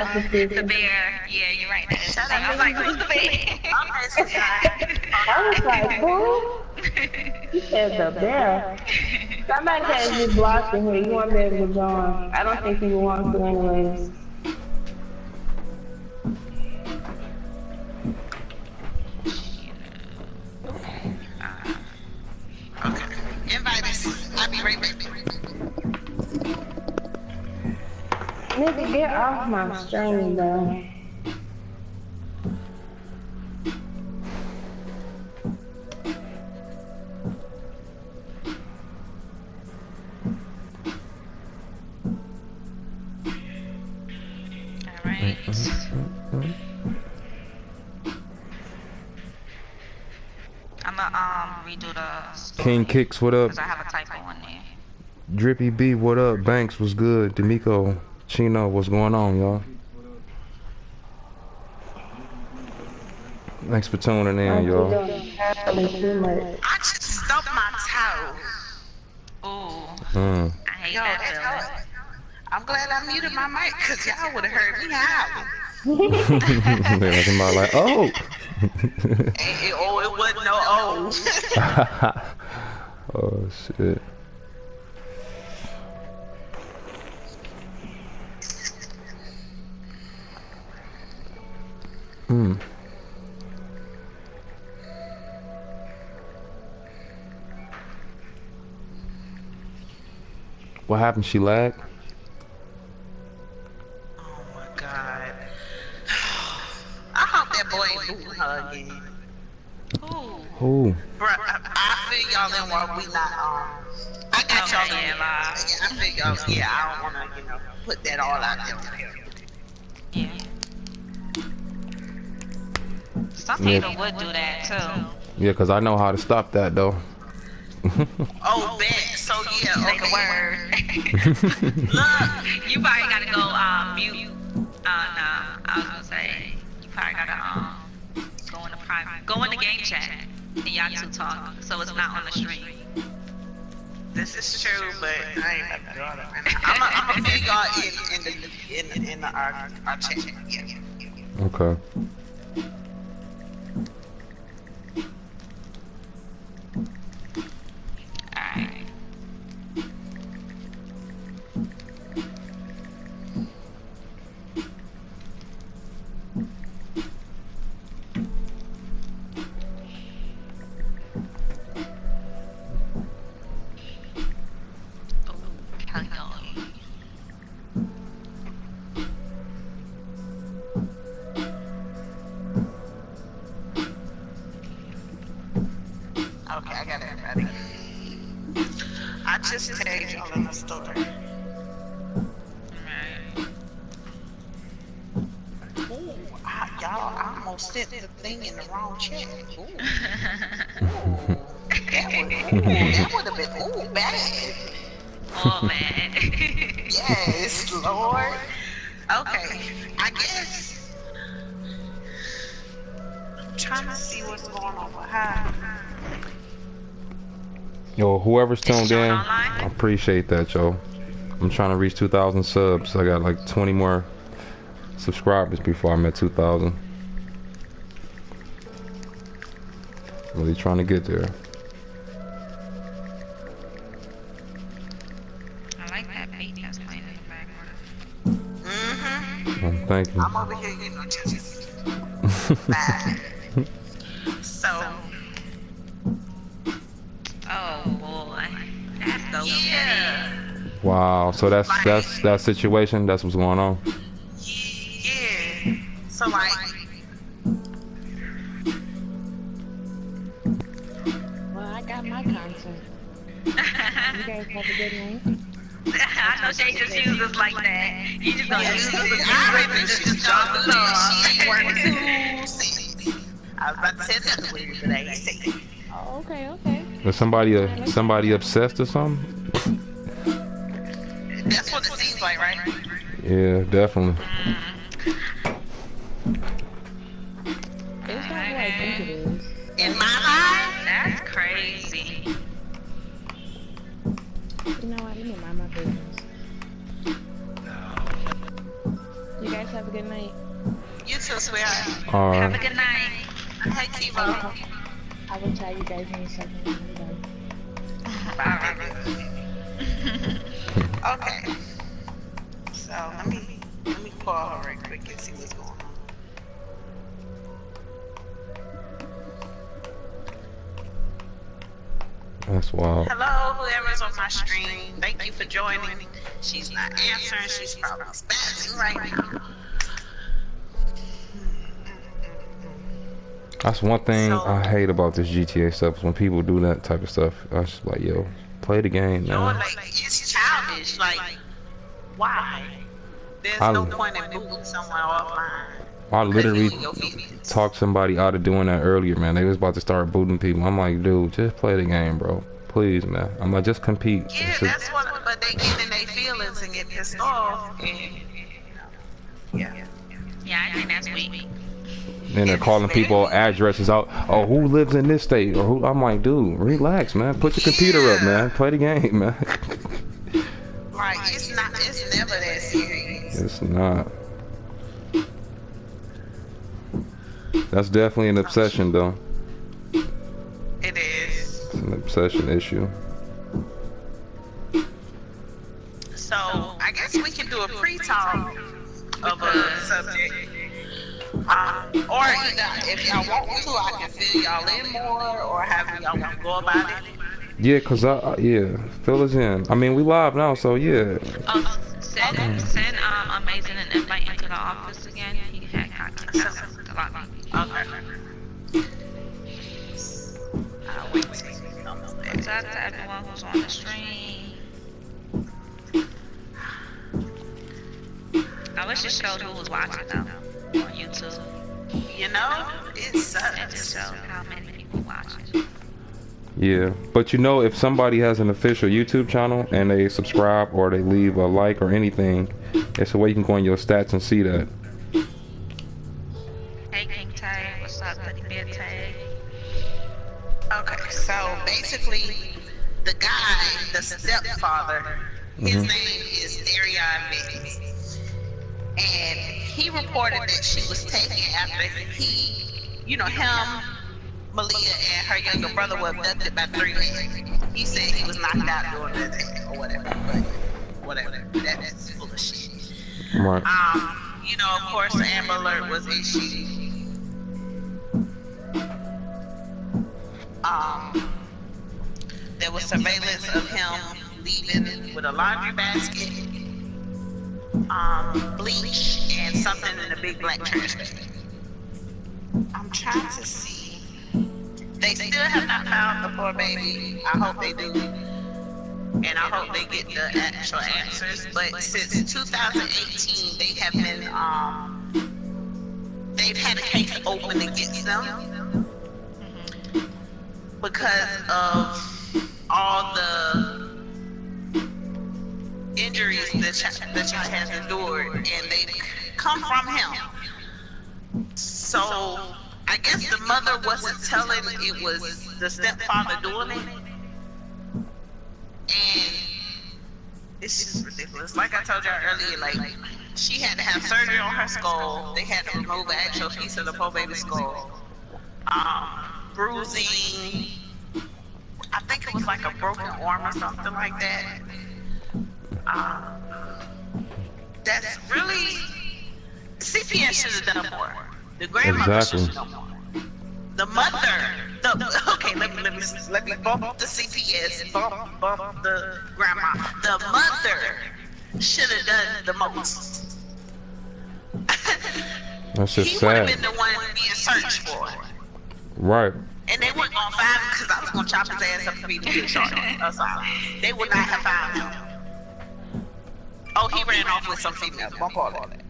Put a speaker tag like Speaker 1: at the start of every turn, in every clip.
Speaker 1: The bear. Yeah, you're right. Shut up. I was like, who's the bear?
Speaker 2: I was like, who? You said the bear. Somebody has you blocked in here. You won't be able to join. I don't think you want to anyways.
Speaker 3: Okay. Invite us. I'll be right back.
Speaker 2: Nigga, get off my stream, though.
Speaker 1: Alright. I'ma redo the story.
Speaker 4: King Kicks, what up?
Speaker 1: Because I have a typo in there.
Speaker 4: Drippy B, what up? Banks, what's good? D'Amico, Chino, what's going on, y'all? Thanks for tuning in, y'all.
Speaker 3: I just stubbed my toe.
Speaker 1: Ooh. I hate that feeling.
Speaker 3: I'm glad I muted my mic because y'all would have heard me howling.
Speaker 4: Then somebody like, oh.
Speaker 3: It wasn't no oh.
Speaker 4: Oh shit. What happened? She lagged?
Speaker 3: Oh my god. I hope that boy ain't booting her again.
Speaker 4: Who?
Speaker 3: Bruh, I feel y'all in while we not I got y'all in live. I feel y'all, yeah, I don't wanna, put that all out there.
Speaker 1: Yeah. Some people would do that too.
Speaker 4: Yeah, cause I know how to stop that though.
Speaker 3: Oh, bet. So yeah,
Speaker 1: Say the word.
Speaker 3: Look,
Speaker 1: You probably gotta go mute. Nah, I was gonna say you probably gotta go in the private, go in the game chat, and y'all two talk, so it's not on the stream.
Speaker 3: this is true, but I ain't about to do all that right now. I'm gonna figure y'all in our chat. Yeah.
Speaker 4: Okay.
Speaker 1: Alright.
Speaker 3: Okay, I got everybody. I just tagged y'all in the story. Ooh, y'all, I almost sent the thing in the wrong chat. Ooh. Ooh. That would have been, bad.
Speaker 1: Oh man.
Speaker 3: Yes, Lord. Okay, I guess. I'm trying to see what's going on with her.
Speaker 4: Yo, whoever's tuned in,
Speaker 1: online?
Speaker 4: I appreciate that, yo. I'm trying to reach 2,000 subs. I got like 20 more subscribers before I'm at 2,000. Really trying to get there.
Speaker 1: I like that beat that's playing in the background.
Speaker 4: Thank you.
Speaker 3: I'm over here, just bye. So,
Speaker 1: Oh boy, that's dope.
Speaker 3: yeah.
Speaker 4: Wow. So that's that situation. That's what's going on.
Speaker 3: Yeah. So like,
Speaker 2: Well, I got my concert. You guys have a good night.
Speaker 1: I know Shay just uses like that. You just gonna use the
Speaker 3: I
Speaker 1: music and just
Speaker 3: drop
Speaker 1: drop
Speaker 3: the
Speaker 1: the
Speaker 3: love.
Speaker 1: love.
Speaker 3: I was about to say that way, but I ain't say it.
Speaker 2: Oh, okay.
Speaker 4: Is somebody obsessed or something?
Speaker 3: That's what it seems like, right?
Speaker 4: Yeah, definitely.
Speaker 2: It's not what I think it is.
Speaker 3: In my life,
Speaker 1: That's crazy.
Speaker 2: You know what? Let me mind my business. You guys have Have a good night.
Speaker 3: You too, sweetheart.
Speaker 4: All
Speaker 1: Have a
Speaker 4: right.
Speaker 1: good night.
Speaker 3: Hey, Kibo.
Speaker 2: I will tell you guys in a second.
Speaker 3: Bye, baby. Okay. So let me call her right quick and see what's going on.
Speaker 4: That's wild.
Speaker 3: Hello, whoever's on my stream. Thank you for joining. She's not answering. She's probably spazzing right now.
Speaker 4: That's one thing
Speaker 3: So-
Speaker 4: I hate about this GTA stuff is when people do that type of stuff. I just like, yo, play the game,
Speaker 3: You know,
Speaker 4: man.
Speaker 3: like, it's childish. Like, why? There's
Speaker 4: I-
Speaker 3: no point in moving someone offline.
Speaker 4: I literally
Speaker 3: Your feelings.
Speaker 4: talked somebody out of doing that earlier, man. They was about to start booting people. I'm like, dude, just play the game, bro. Please, man. I'm like, just compete.
Speaker 3: Yeah,
Speaker 4: It's just-
Speaker 3: that's what. But they get in their feelings and get pissed off, and yeah.
Speaker 1: Yeah, I think that's weak.
Speaker 4: and they're calling people addresses out. Oh, who lives in this state? Or who? I'm like, dude, relax, man. Put your computer up, man. Play the game, man.
Speaker 3: Like it's not. It's never that serious.
Speaker 4: It's not. That's definitely an obsession, though.
Speaker 3: It is.
Speaker 4: It's an obsession issue.
Speaker 3: So I guess we can do a pre-talk of a subject. Or either if y'all want to, I can fill y'all in more, or have y'all want to go about it.
Speaker 4: Yeah, cause yeah, fill us in. I mean, we live now, so yeah.
Speaker 1: Send Amazing an invite into the office again. He had got kicked out of the lobby.
Speaker 3: Okay. I'll wait till he comes back.
Speaker 1: What's up to everyone who's on the stream? I wish it showed who was watching though on YouTube.
Speaker 3: You know, it
Speaker 1: It just
Speaker 3: sucks.
Speaker 1: showed how many people watching.
Speaker 4: Yeah, but you know, if somebody has an official YouTube channel and they subscribe or they leave a like or anything, it's a way you can go on your stats and see that.
Speaker 1: Hey King Tay, what's up, Buddy Bear Tay?
Speaker 3: Okay, so basically, the guy, the stepfather, his name is Ariane Betts. And he reported that she was taken after him, Maliyah, and her younger brother were abducted by 3 men. He said he was knocked out during the attack or whatever, but whatever. That is full of shit.
Speaker 4: Right.
Speaker 3: Of course, the Amber Alert was issued. There was surveillance of him leaving with a laundry basket, bleach, and something in a big black trash bag. I'm trying to see. They still have not found the poor baby. I hope they do. And I hope they get the actual answers. But since 2018, they have been, they've had a case open against them because of all the injuries the child has endured, and they come from him. So I guess the mother wasn't telling it was the stepfather doing it, and it's just ridiculous. Like I told y'all earlier, like she had to have surgery on her skull. They had to remove an actual piece of the poor baby's skull. Bruising. I think it was like a broken arm or something like that. That's really CPS should have done more. The grandmother should have done more. The mother, okay, let me bump the CPS, bump the grandma. The mother should have done the most.
Speaker 4: That's just
Speaker 3: He would have
Speaker 4: sad.
Speaker 3: been the one being searched for.
Speaker 4: Right.
Speaker 3: And they weren't gonna find him because I was gonna chop his ass up and feed him to short or something. They would not have found him. Oh, he ran off with some female. Bump all that.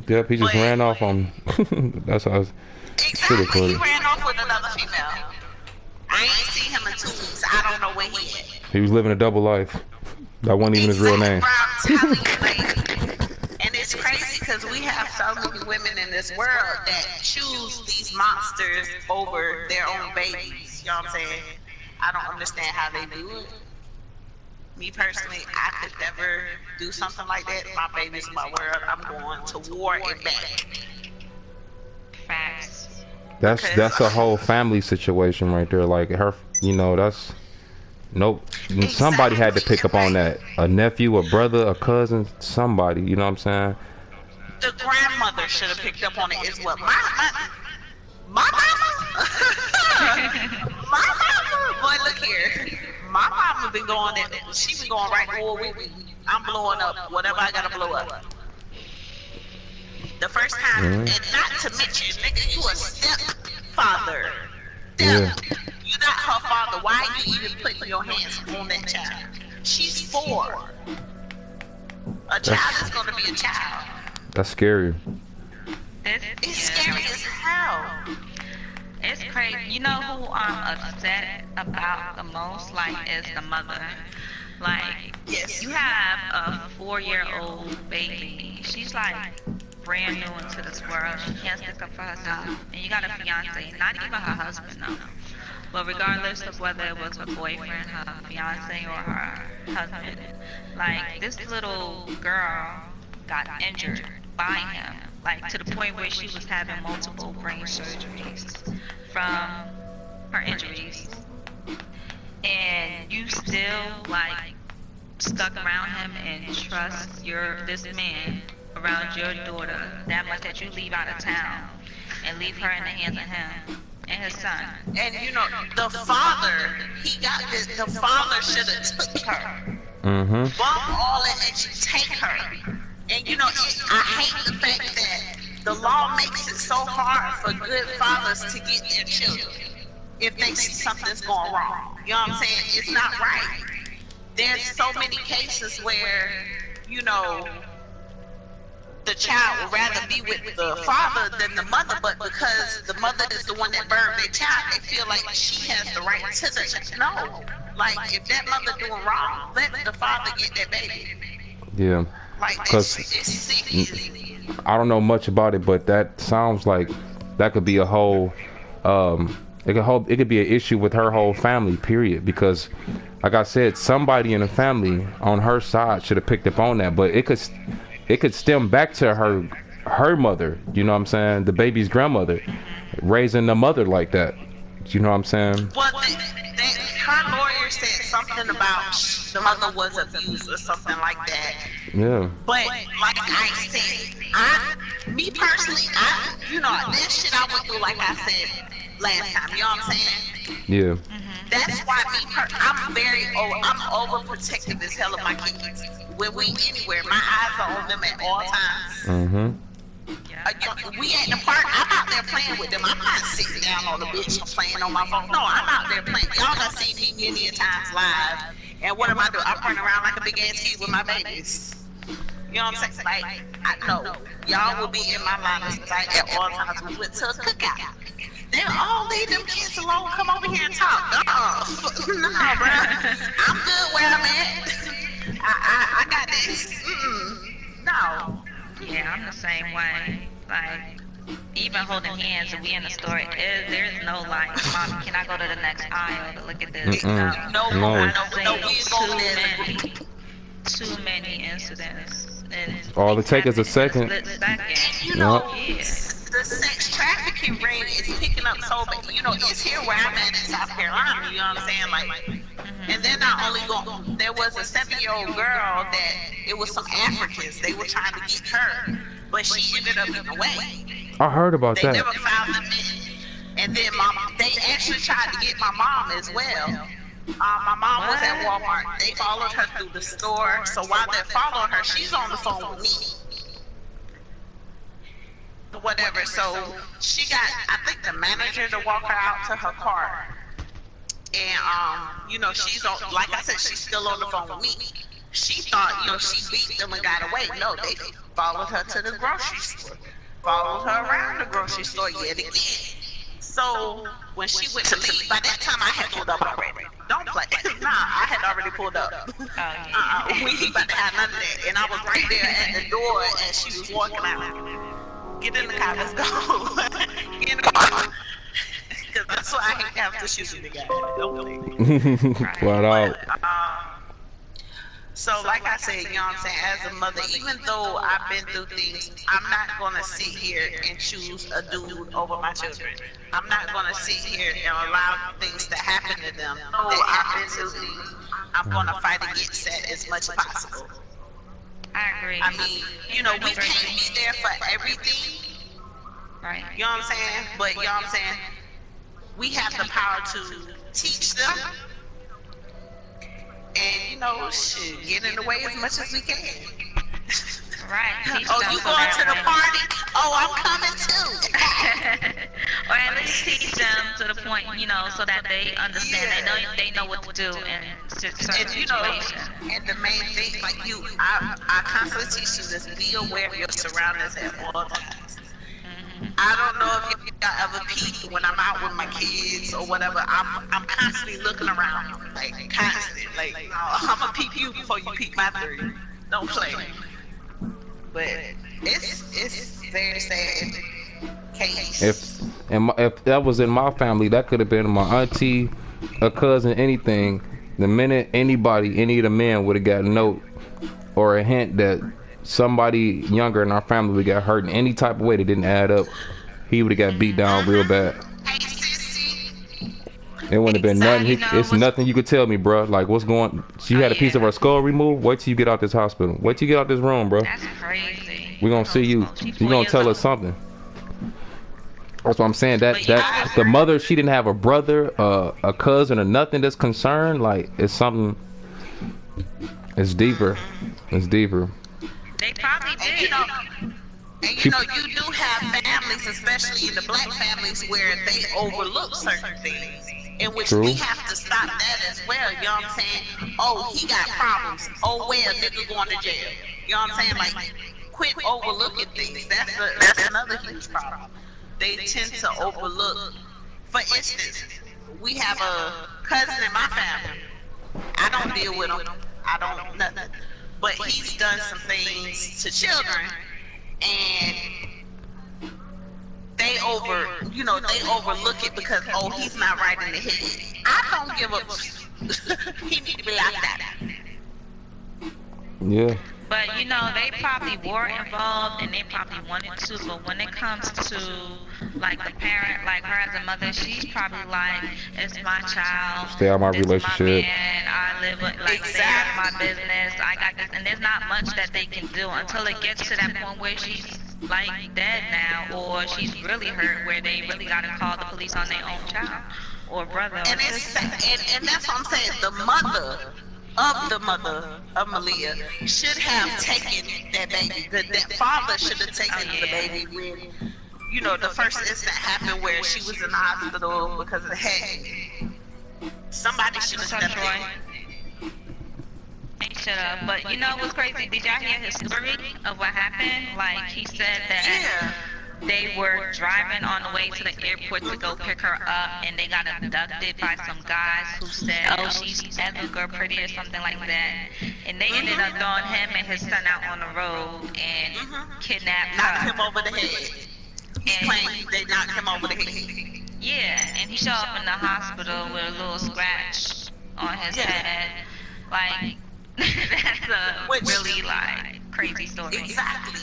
Speaker 4: Yep, he just
Speaker 3: But-
Speaker 4: ran off on. That's how I was.
Speaker 3: Exactly.
Speaker 4: put
Speaker 3: He
Speaker 4: it.
Speaker 3: ran off with another female. I ain't seen him in 2 weeks. I don't know where he at.
Speaker 4: He was living a double life. That wasn't even his real name.
Speaker 3: Exactly, bro, I'm telling you, lady. And it's crazy because we have so many women in this world that choose these monsters over their own babies. You know what I'm saying? I don't understand how they do it. Me personally, I could never do something like that. My baby's my world. I'm going to war and back.
Speaker 1: Facts.
Speaker 4: That's a whole family situation right there. Like her, you know, that's nope. Somebody had to pick up on that. A nephew, a brother, a cousin, somebody. You know what I'm saying?
Speaker 3: The grandmother should have picked up on it as well. My mama, my mama. Boy, look here. My mama been going in. She been going right to war with me. I'm blowing up whatever I gotta blow up. The first time, and not to mention, nigga, you a stepfather.
Speaker 4: Yeah.
Speaker 3: You're not her father. Why are you even putting your hands on that child? She's 4. A child is gonna be a child.
Speaker 4: That's scary.
Speaker 3: It's scary as hell.
Speaker 1: It's crazy. You know who I'm upset about the most? Like, is the mother. Like,
Speaker 3: Yes.
Speaker 1: you have a 4-year-old baby. She's like brand new into this world. She can't stick up for herself. And you got a fiance, not even her husband though. But regardless of whether it was her boyfriend, her fiance, or her husband, like, this little girl got injured by him, like to the point where she was having multiple brain surgeries from her injuries. And you still like stuck around him and trust this man around your daughter that much that you leave out of town and leave her in the hands of him and his son.
Speaker 3: And you know, the father, he got this. The father should have took her.
Speaker 4: Mm-hmm.
Speaker 3: Bump all that and you take her. And you know, I hate the fact that the law makes it so hard for good fathers to get their children if they see something's going wrong. You know what I'm saying? It's not right. There's so many cases where, you know, the child would rather be with the father than the mother, but because the mother is the one that burned their child, they feel like she has the right to the child. No. Like, if that mother doing wrong, let the father get that baby.
Speaker 4: Yeah.
Speaker 3: Like,
Speaker 4: Because
Speaker 3: it's serious.
Speaker 4: I don't know much about it, but that sounds like that could be a whole it could be an issue with her whole family, period. Because like I said, somebody in the family on her side should have picked up on that, but it could stem back to her mother, you know what I'm saying, the baby's grandmother, raising the mother like that, you know what I'm saying.
Speaker 3: Well, her lawyer said something about the mother was abused or something like that.
Speaker 4: Yeah.
Speaker 3: But like I said, me personally, you know, that shit I went through, like I said last time. You know what I'm saying?
Speaker 4: Yeah.
Speaker 3: That's why I'm overprotective as hell of my kids. When we anywhere, my eyes are on them at all times.
Speaker 4: Mm-hmm.
Speaker 3: We at the park, I'm out there playing with them. I'm not sitting down on the bench and playing on my phone. No, I'm out there playing. Y'all done seen me many a times live. And what am I doing? I'm running around like a big ass kid with my babies. You know what I'm saying? Like, I know y'all will be in my line of sight at all times. We went to a cookout. They're all leave them kids alone. Come over here and talk. No, bro. I'm good where I'm at. I got this. No.
Speaker 1: Yeah, I'm the same way. Like, even holding hands and we in the store, there's no like, Mom, can I go to the next aisle to look at this?
Speaker 3: No,
Speaker 1: too many incidents.
Speaker 4: All it takes is a second.
Speaker 3: You know, the sex trafficking rate is picking up so bad. You know, it's here where I'm at in South Carolina. You know what I'm saying? Like, and they're not only going. There was a 7-year-old girl that it was some Africans. They were trying to get her, but she ended up getting away.
Speaker 4: I heard about
Speaker 3: They
Speaker 4: that.
Speaker 3: never found the men. And then they actually tried to get my mom as well. My mom was at Walmart. They followed her through the store. So while they're following her, she's on the phone with me. Whatever. So she got, I think, the manager to walk her out to her car. And you know, she's on. Like I said, she's still on the phone with me. She thought, you know, she beat them and got away. No, they followed her to the grocery store. Followed her around the grocery store yet again. So when she went to leave, by that time I had pulled up already. Don't play. Nah, I had already pulled up. We ain't about to have none of that. And I was right there at the door as she was walking out. Get in the car, let's go. Get in the car. Because that's why I hate to have to shoot the guy. Don't play.
Speaker 4: Flat out.
Speaker 3: So, like I said, you know what I'm saying, as a mother, even though I've been through things, I'm not going to sit here and choose a dude over my children. I'm not going to sit here and allow things to happen to them that happen to me. I'm going to fight against that as much as possible.
Speaker 1: I agree.
Speaker 3: I mean, you know, we can't be there for everything.
Speaker 1: Right.
Speaker 3: You know what I'm saying? But, you know what I'm saying, we have the power to teach them. And, you know, shit, get in the way as much as we can.
Speaker 1: Right.
Speaker 3: Oh, you going to the party? Oh, I'm coming too.
Speaker 1: Or at least teach them to the point, you know, so that they understand.
Speaker 3: Yeah.
Speaker 1: They know what to do in certain
Speaker 3: And you know,
Speaker 1: situations.
Speaker 3: and the main thing, like I constantly teach you this: be aware of your surroundings at all times. I don't know if y'all ever peep when I'm out with my kids or whatever. I'm constantly looking around, like constant. Like, no, I'm gonna peep you before you peep my three. Don't play. But it's very sad case.
Speaker 4: If that was in my family, that could have been my auntie, a cousin, anything. The minute any of the men would have got a note or a hint that somebody younger in our family would got hurt in any type of way that didn't add up, he would have got beat down real bad. It wouldn't have been nothing. It's nothing you could tell me, bro. Like, what's going? She had a piece of her skull removed. Wait till you get out this hospital. Wait till you get out this room, bro.
Speaker 1: That's crazy.
Speaker 4: We gonna see you. You gonna tell us something. That's what I'm saying. That the mother, she didn't have a brother, a cousin, or nothing that's concerned. Like, it's something. It's deeper. It's deeper.
Speaker 1: They probably did.
Speaker 3: And you know, you do have families, especially in the black families, where they overlook certain things, in which we have to stop that as well. You know what I'm saying? Oh, he got problems. Oh, well, nigga going to jail. You know what I'm saying? Like, quit overlooking things. That's another huge problem. They tend to overlook. For instance, we have a cousin in my family. I don't deal with him. I don't nothing. But he's done some things to children, and they overlook it because, oh, he's not right in the head. I don't give a he need to be locked out.
Speaker 4: Yeah.
Speaker 1: But you know, they probably were involved and they probably wanted to, but when it comes to like the parent, like her as a mother, she's probably like, it's my child,
Speaker 4: stay out my relationship.
Speaker 1: My man, I live with, like, stay out of my business, I got this, and there's not much that they can do until it gets to that point where she's like dead now, or she's really hurt, where they really gotta call the police on their own child or brother.
Speaker 3: And that's what I'm saying. The mother of Maliyah should have taken that baby. That father should have taken the baby when, you know, the first incident happened where she was in the hospital because of the head. Somebody should have stepped in.
Speaker 1: He should have. But you know what's crazy? Did y'all hear his story of what happened? Like, he said that they were driving on the way to the airport to go pick her up, and they got abducted by some guys who said, oh, she's Edgar pretty or something like that. And they ended up throwing him and his son out on the road and kidnapped
Speaker 3: knocked
Speaker 1: her.
Speaker 3: him over the head. He claimed they knocked him over the head.
Speaker 1: Yeah, and he showed up in the hospital with a little scratch on his head. Like, that's a really, like, crazy story.
Speaker 3: Exactly.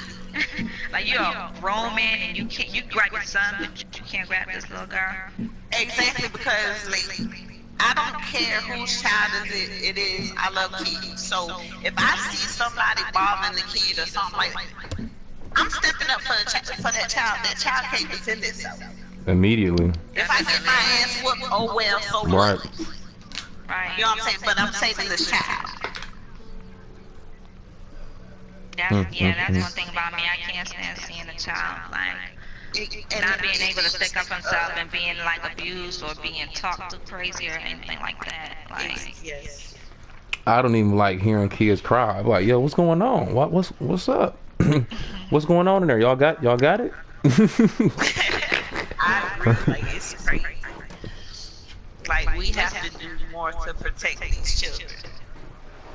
Speaker 1: Like, you're a grown man and you grab your son, but you can't grab this little girl.
Speaker 3: Exactly, because like, I don't care whose child it is. I love kids. So if I see somebody bothering the kid or something like that, I'm stepping up for that child. That child can't defend itself.
Speaker 4: Immediately.
Speaker 3: If I get my ass whooped, oh well, so what?
Speaker 1: Right.
Speaker 3: You know what I'm saying? But I'm saving this child.
Speaker 1: That's one thing about me. I can't stand seeing a child like not being able to stick up himself and being like abused or being talked to crazy or anything like that. Like,
Speaker 3: yes.
Speaker 4: I don't even like hearing kids cry. I'm like, yo, what's going on? What's up? What's going on in there? Y'all got it?
Speaker 3: I agree. Like, it's crazy. Like, we have to do more to protect these children.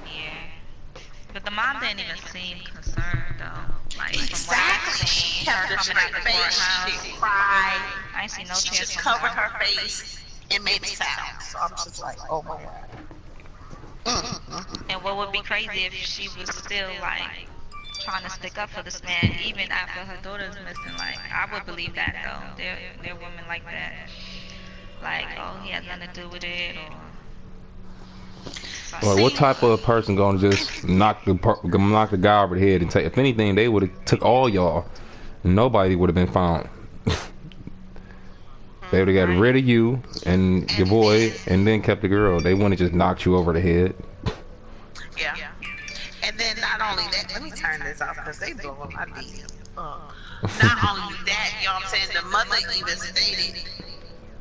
Speaker 1: Yeah. But the mom didn't even seem concerned though. Like,
Speaker 3: exactly. She kept her straight face. She cried.
Speaker 1: I ain't see no
Speaker 3: she
Speaker 1: tears.
Speaker 3: Just covered her face and made a sound. So I'm just like, oh my God.
Speaker 1: And what would be crazy if she was still like trying to stick up for this man even after her daughter's missing? Like I would believe that though. There are women like that. Like, oh, he has nothing to do with it, or
Speaker 4: Well, what type of person gonna just knock the guy over the head and take? If anything, they would have took all y'all. Nobody would have been found. They would have got rid of you and your boy, and then kept the girl. They wouldn't have just knocked you over the head.
Speaker 3: Yeah. And then not only that, let me turn this off because they blow up my DM. Not only that, you know what I'm saying? The mother even stated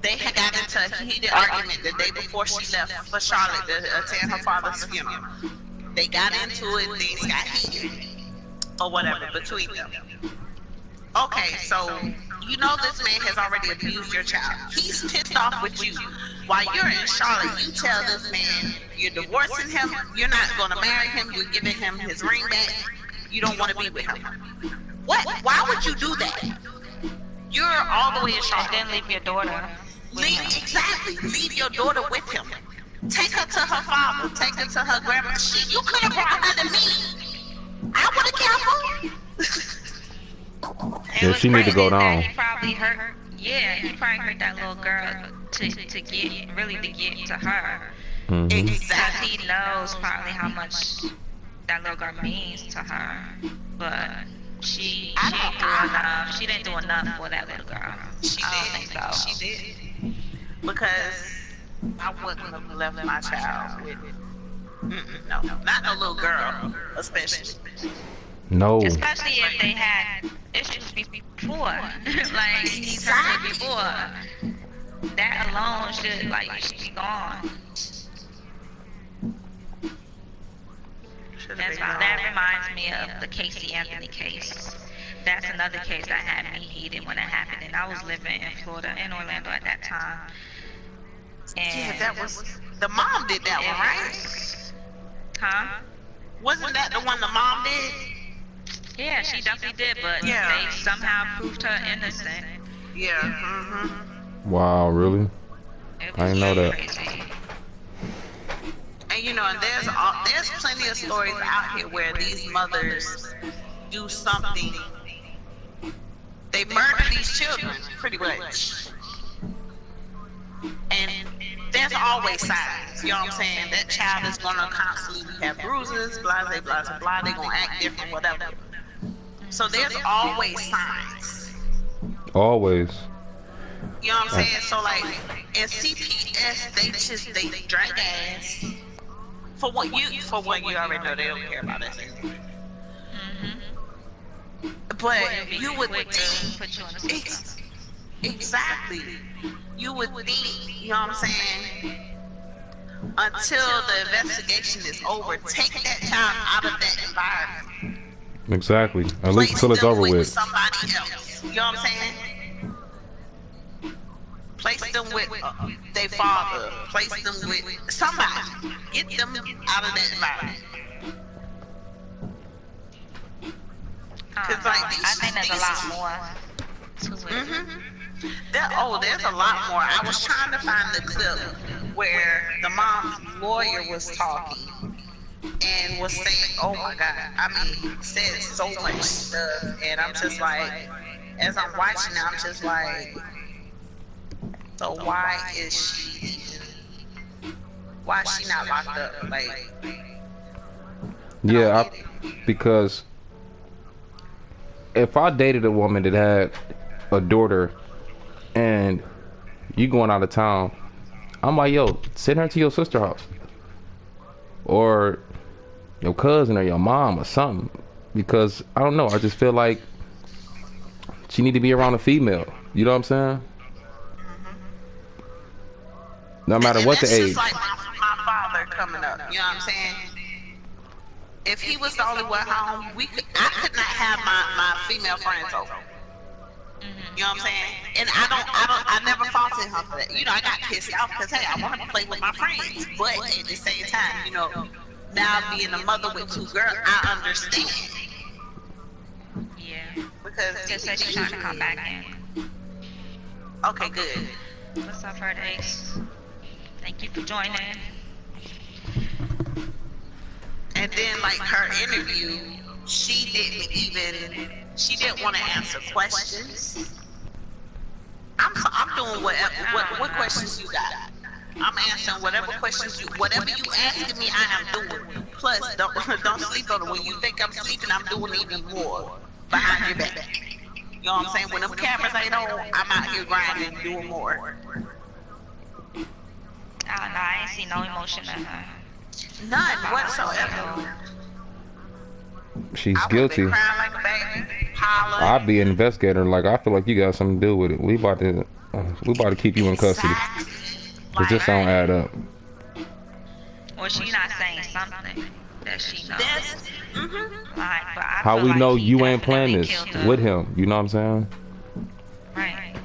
Speaker 3: they had got into a heated argument the day before she left for Charlotte to attend her father's funeral. They got into it, things got heated, or whatever, between them. Okay, so you know this man has already abused your child. He's pissed off with you. While you're in Charlotte, you tell this man you're divorcing him, you're not going to marry him, you're giving him his ring back, you don't want to be with him. What? Why would you do that? You're all the way in Charlotte.
Speaker 1: And then leave your daughter.
Speaker 3: Exactly. Leave your daughter with him. Take her to her father. Take her to her grandma. Shit, you could have brought her to me. I would have kept her.
Speaker 4: Yeah, she need to go down.
Speaker 1: He probably hurt. Yeah, he probably hurt that little girl to get to her.
Speaker 4: Mm-hmm.
Speaker 1: Because he knows probably how much that little girl means to her. But she didn't do enough. She didn't do enough for that little girl. I don't think so.
Speaker 3: She did. Because I wouldn't have left my child with no, not no little girl, especially.
Speaker 4: No.
Speaker 1: Especially if they had issues before. Like, he's hurt her before. That alone should be gone. That reminds me of the Casey Anthony case. That's another case that had me heated when it happened. And I was living in Florida, in Orlando at that time. And
Speaker 3: yeah, that was, the mom did that one, right?
Speaker 1: Huh?
Speaker 3: Wasn't that the one the mom did?
Speaker 1: Yeah, she definitely did, but they somehow proved her innocent.
Speaker 3: Yeah. Mm-hmm.
Speaker 4: Wow, really? I didn't know that.
Speaker 1: Crazy.
Speaker 3: And you know, and there's plenty of stories out here where these mothers do something. They murder these children, pretty much. And there's always signs, you know what I'm saying? That child is going to constantly have bruises, blah, blah, blah, blah. They're going to act different, whatever. So there's always signs.
Speaker 4: Always.
Speaker 3: You know what I'm saying? So like, in CPS, they drag ass. For what you already know, they don't care about that. But you would think, exactly, you would think, you know what I'm saying, until the investigation is over, take that child out of that environment.
Speaker 4: Exactly. At least until it's over with.
Speaker 3: Somebody else. You know what I'm saying? Place them with their father. Place them with somebody. Get them out of that environment. Cause like
Speaker 1: I think there's a lot more to it.
Speaker 3: There's a lot more. I was trying to find the clip where the mom's lawyer was talking and was saying, oh my God, I mean, said so much stuff, and I'm just like, as I'm watching it, I'm just like, so why is she not locked up? Like,
Speaker 4: yeah, because if I dated a woman that had a daughter and you going out of town, I'm like, yo, send her to your sister's house or your cousin or your mom or something, because I don't know, I just feel like she need to be around a female. You know what I'm saying? No matter what the age.
Speaker 3: Just like my father coming up, you know what I'm saying? If he was the only one home, I could not have my female friends over. You know what I'm saying? And I never faulted her for that. You know, I got pissed off because, hey, I wanted to play with my friends. But at the same time, you know, now being a mother with two girls, I understand.
Speaker 1: Yeah.
Speaker 3: Because
Speaker 1: Just said she's trying to come back in.
Speaker 3: Okay, good.
Speaker 1: What's up, Bird Ace? Thank you for joining.
Speaker 3: And then, like, her interview, she didn't want to answer questions. I'm doing what questions you got. I'm answering whatever you asking me, I am doing. Plus, don't sleep on it. When you think I'm sleeping, I'm doing even more behind your back. You know what I'm saying? When them cameras ain't on, I'm out here grinding, doing more.
Speaker 1: I don't know. I ain't see no emotion in her.
Speaker 3: None whatsoever.
Speaker 4: She's
Speaker 3: I
Speaker 4: guilty.
Speaker 3: crying like a baby, hollering.
Speaker 4: I'd be an investigator. Like, I feel like you got something to do with it. We about to keep you in custody. Cause this don't add up.
Speaker 1: Or she not saying something that she knows. Like, but I
Speaker 4: How
Speaker 1: feel
Speaker 4: we
Speaker 1: like
Speaker 4: know
Speaker 1: he
Speaker 4: you ain't
Speaker 1: definitely
Speaker 4: playing this
Speaker 1: killed her.
Speaker 4: with him? You know what I'm saying?
Speaker 1: Right.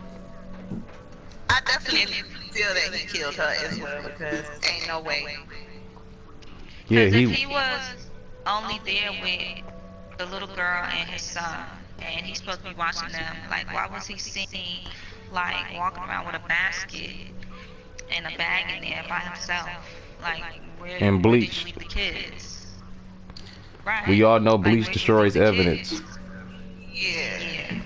Speaker 3: I definitely feel that he killed her as well because ain't no way.
Speaker 4: Yeah,
Speaker 1: Because if he was only there with the little girl and his son, and he's supposed to be watching them, like, why was he seen, like, walking around with a basket and a bag in there by himself? Like, where
Speaker 4: And
Speaker 1: did
Speaker 4: bleach.
Speaker 1: you leave the kids? Right.
Speaker 4: We all know
Speaker 1: Like,
Speaker 4: bleach
Speaker 1: where did you
Speaker 4: destroys
Speaker 1: leave the
Speaker 4: evidence.
Speaker 1: kids?
Speaker 3: Yeah.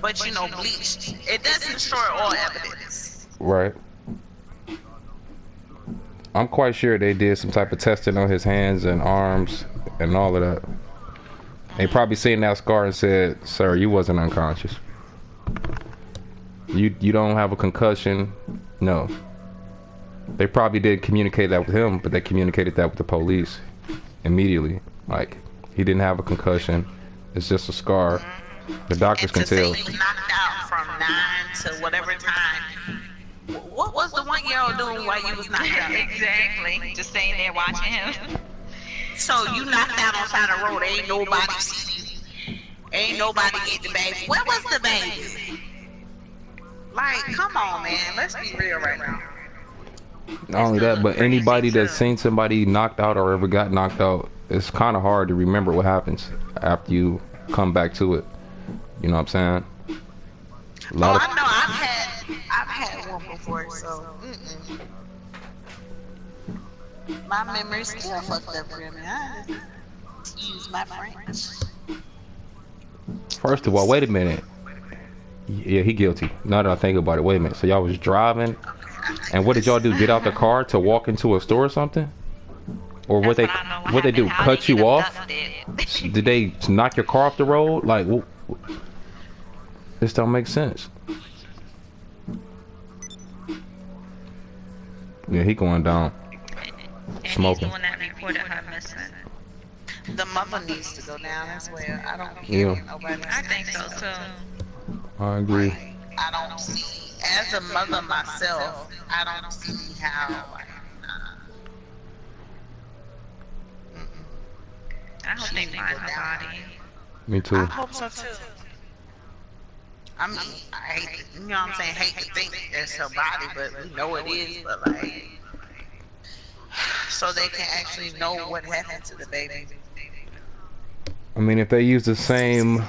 Speaker 3: But you know, bleach, it doesn't destroy all evidence.
Speaker 4: Right. I'm quite sure they did some type of testing on his hands and arms and all of that. They probably seen that scar and said, "Sir, you wasn't unconscious. You don't have a concussion." No. They probably did communicate that with him, but they communicated that with the police immediately. Like, he didn't have a concussion. It's just a scar. The doctors can tell.
Speaker 3: Say he was knocked out from 9 to whatever time. What was the 1-year-old doing while you was knocked out?
Speaker 1: Exactly. Just staying there watching him.
Speaker 3: So you knocked out on side of the road. Ain't nobody see you. Ain't nobody get the baby. Where was the baby? Like, come on, man. Let's be real right now.
Speaker 4: Not only that, but anybody that's seen somebody knocked out or ever got knocked out, it's kind of hard to remember what happens after you come back to it. You know what I'm saying?
Speaker 3: I know. I've had one before, so my memory's still fucked up for me. I use my French.
Speaker 4: First of all, wait a minute. Yeah, he guilty. Now that I think about it, wait a minute. So y'all was driving, and what did y'all do? Get out the car to walk into a store or something? Or what they do? Cut you off? Did they knock your car off the road? Like, this don't make sense. Yeah, he going down. Smoking.
Speaker 1: And he's the one that reported her missing.
Speaker 3: The mother needs to go down as well. I don't care.
Speaker 4: Yeah.
Speaker 3: Nobody
Speaker 1: I think so too.
Speaker 4: I agree.
Speaker 3: I don't see, as a mother myself, I don't see how.
Speaker 1: I hope they find her body.
Speaker 4: Me
Speaker 3: I
Speaker 4: too.
Speaker 3: hope so too. I mean, I hate, you know what I'm saying? Hate to think it's her body, but we know it is. But like, so they can actually know what happened to the baby.
Speaker 4: I mean, if they use the same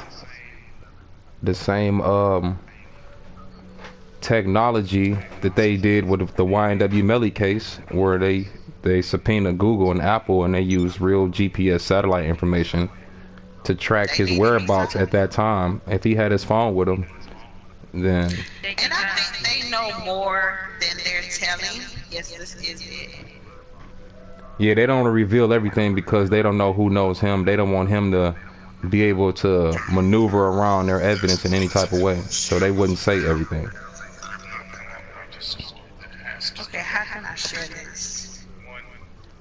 Speaker 4: technology that they did with the YNW Melly case, where they subpoenaed Google and Apple and they used real GPS satellite information to track his whereabouts at that time. If he had his phone with him, then...
Speaker 3: And I think they know more than they're telling. Yes, this is it.
Speaker 4: Yeah, they don't want to reveal everything because they don't know who knows him. They don't want him to be able to maneuver around their evidence in any type of way. So they wouldn't say everything.
Speaker 3: Okay, how can I share this?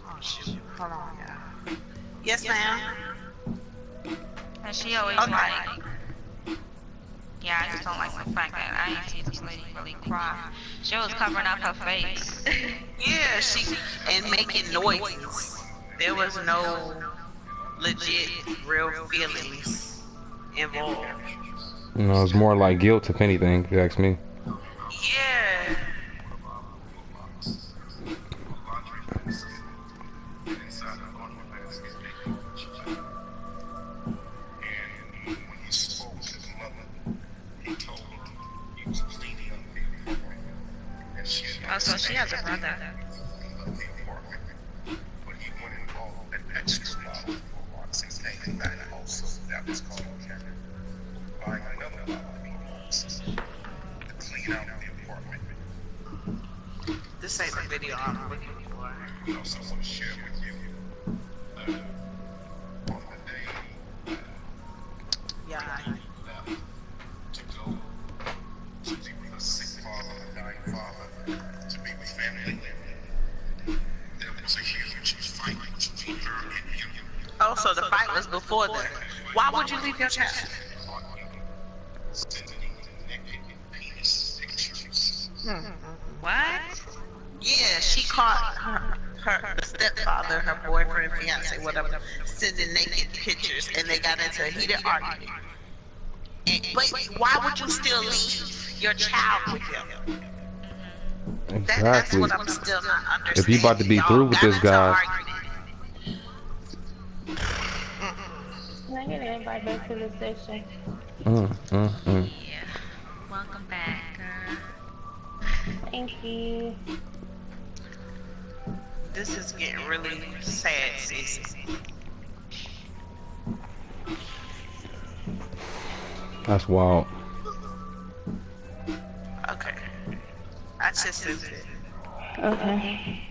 Speaker 3: Oh, shoot. Hold on, y'all. Yes, ma'am.
Speaker 1: And she always like, yeah, I just don't like the fact that I didn't see this lady really cry. She was covering up her face.
Speaker 3: Yeah, and making noises. There was no legit, real feelings involved.
Speaker 4: You know, it's more like guilt, if anything, if you ask me.
Speaker 3: Yeah.
Speaker 1: Oh, so she has a brother.
Speaker 3: This ain't the video I'm looking for.
Speaker 5: I also want to share with you on the day
Speaker 3: Yeah.
Speaker 5: left to go to be with a sick father and a dying father, to be with family. There was a huge fight between her and him.
Speaker 3: Oh, so the fight was before that. Why would you leave your child?
Speaker 5: Sending naked penis pictures.
Speaker 1: What?
Speaker 3: Yeah, she caught her stepfather, her boyfriend, fiance, whatever, sending naked pictures, and they got into a heated argument. But why would you still leave your child with him? That's
Speaker 4: Exactly.
Speaker 3: what I'm still not understanding.
Speaker 4: If you about to be through with this guy,
Speaker 2: Can I get everybody back to the session?
Speaker 1: Yeah. Welcome back, girl.
Speaker 2: Thank you.
Speaker 3: This is getting really sad, sis.
Speaker 4: that's wild.
Speaker 3: Okay. I just sent it.
Speaker 2: Okay.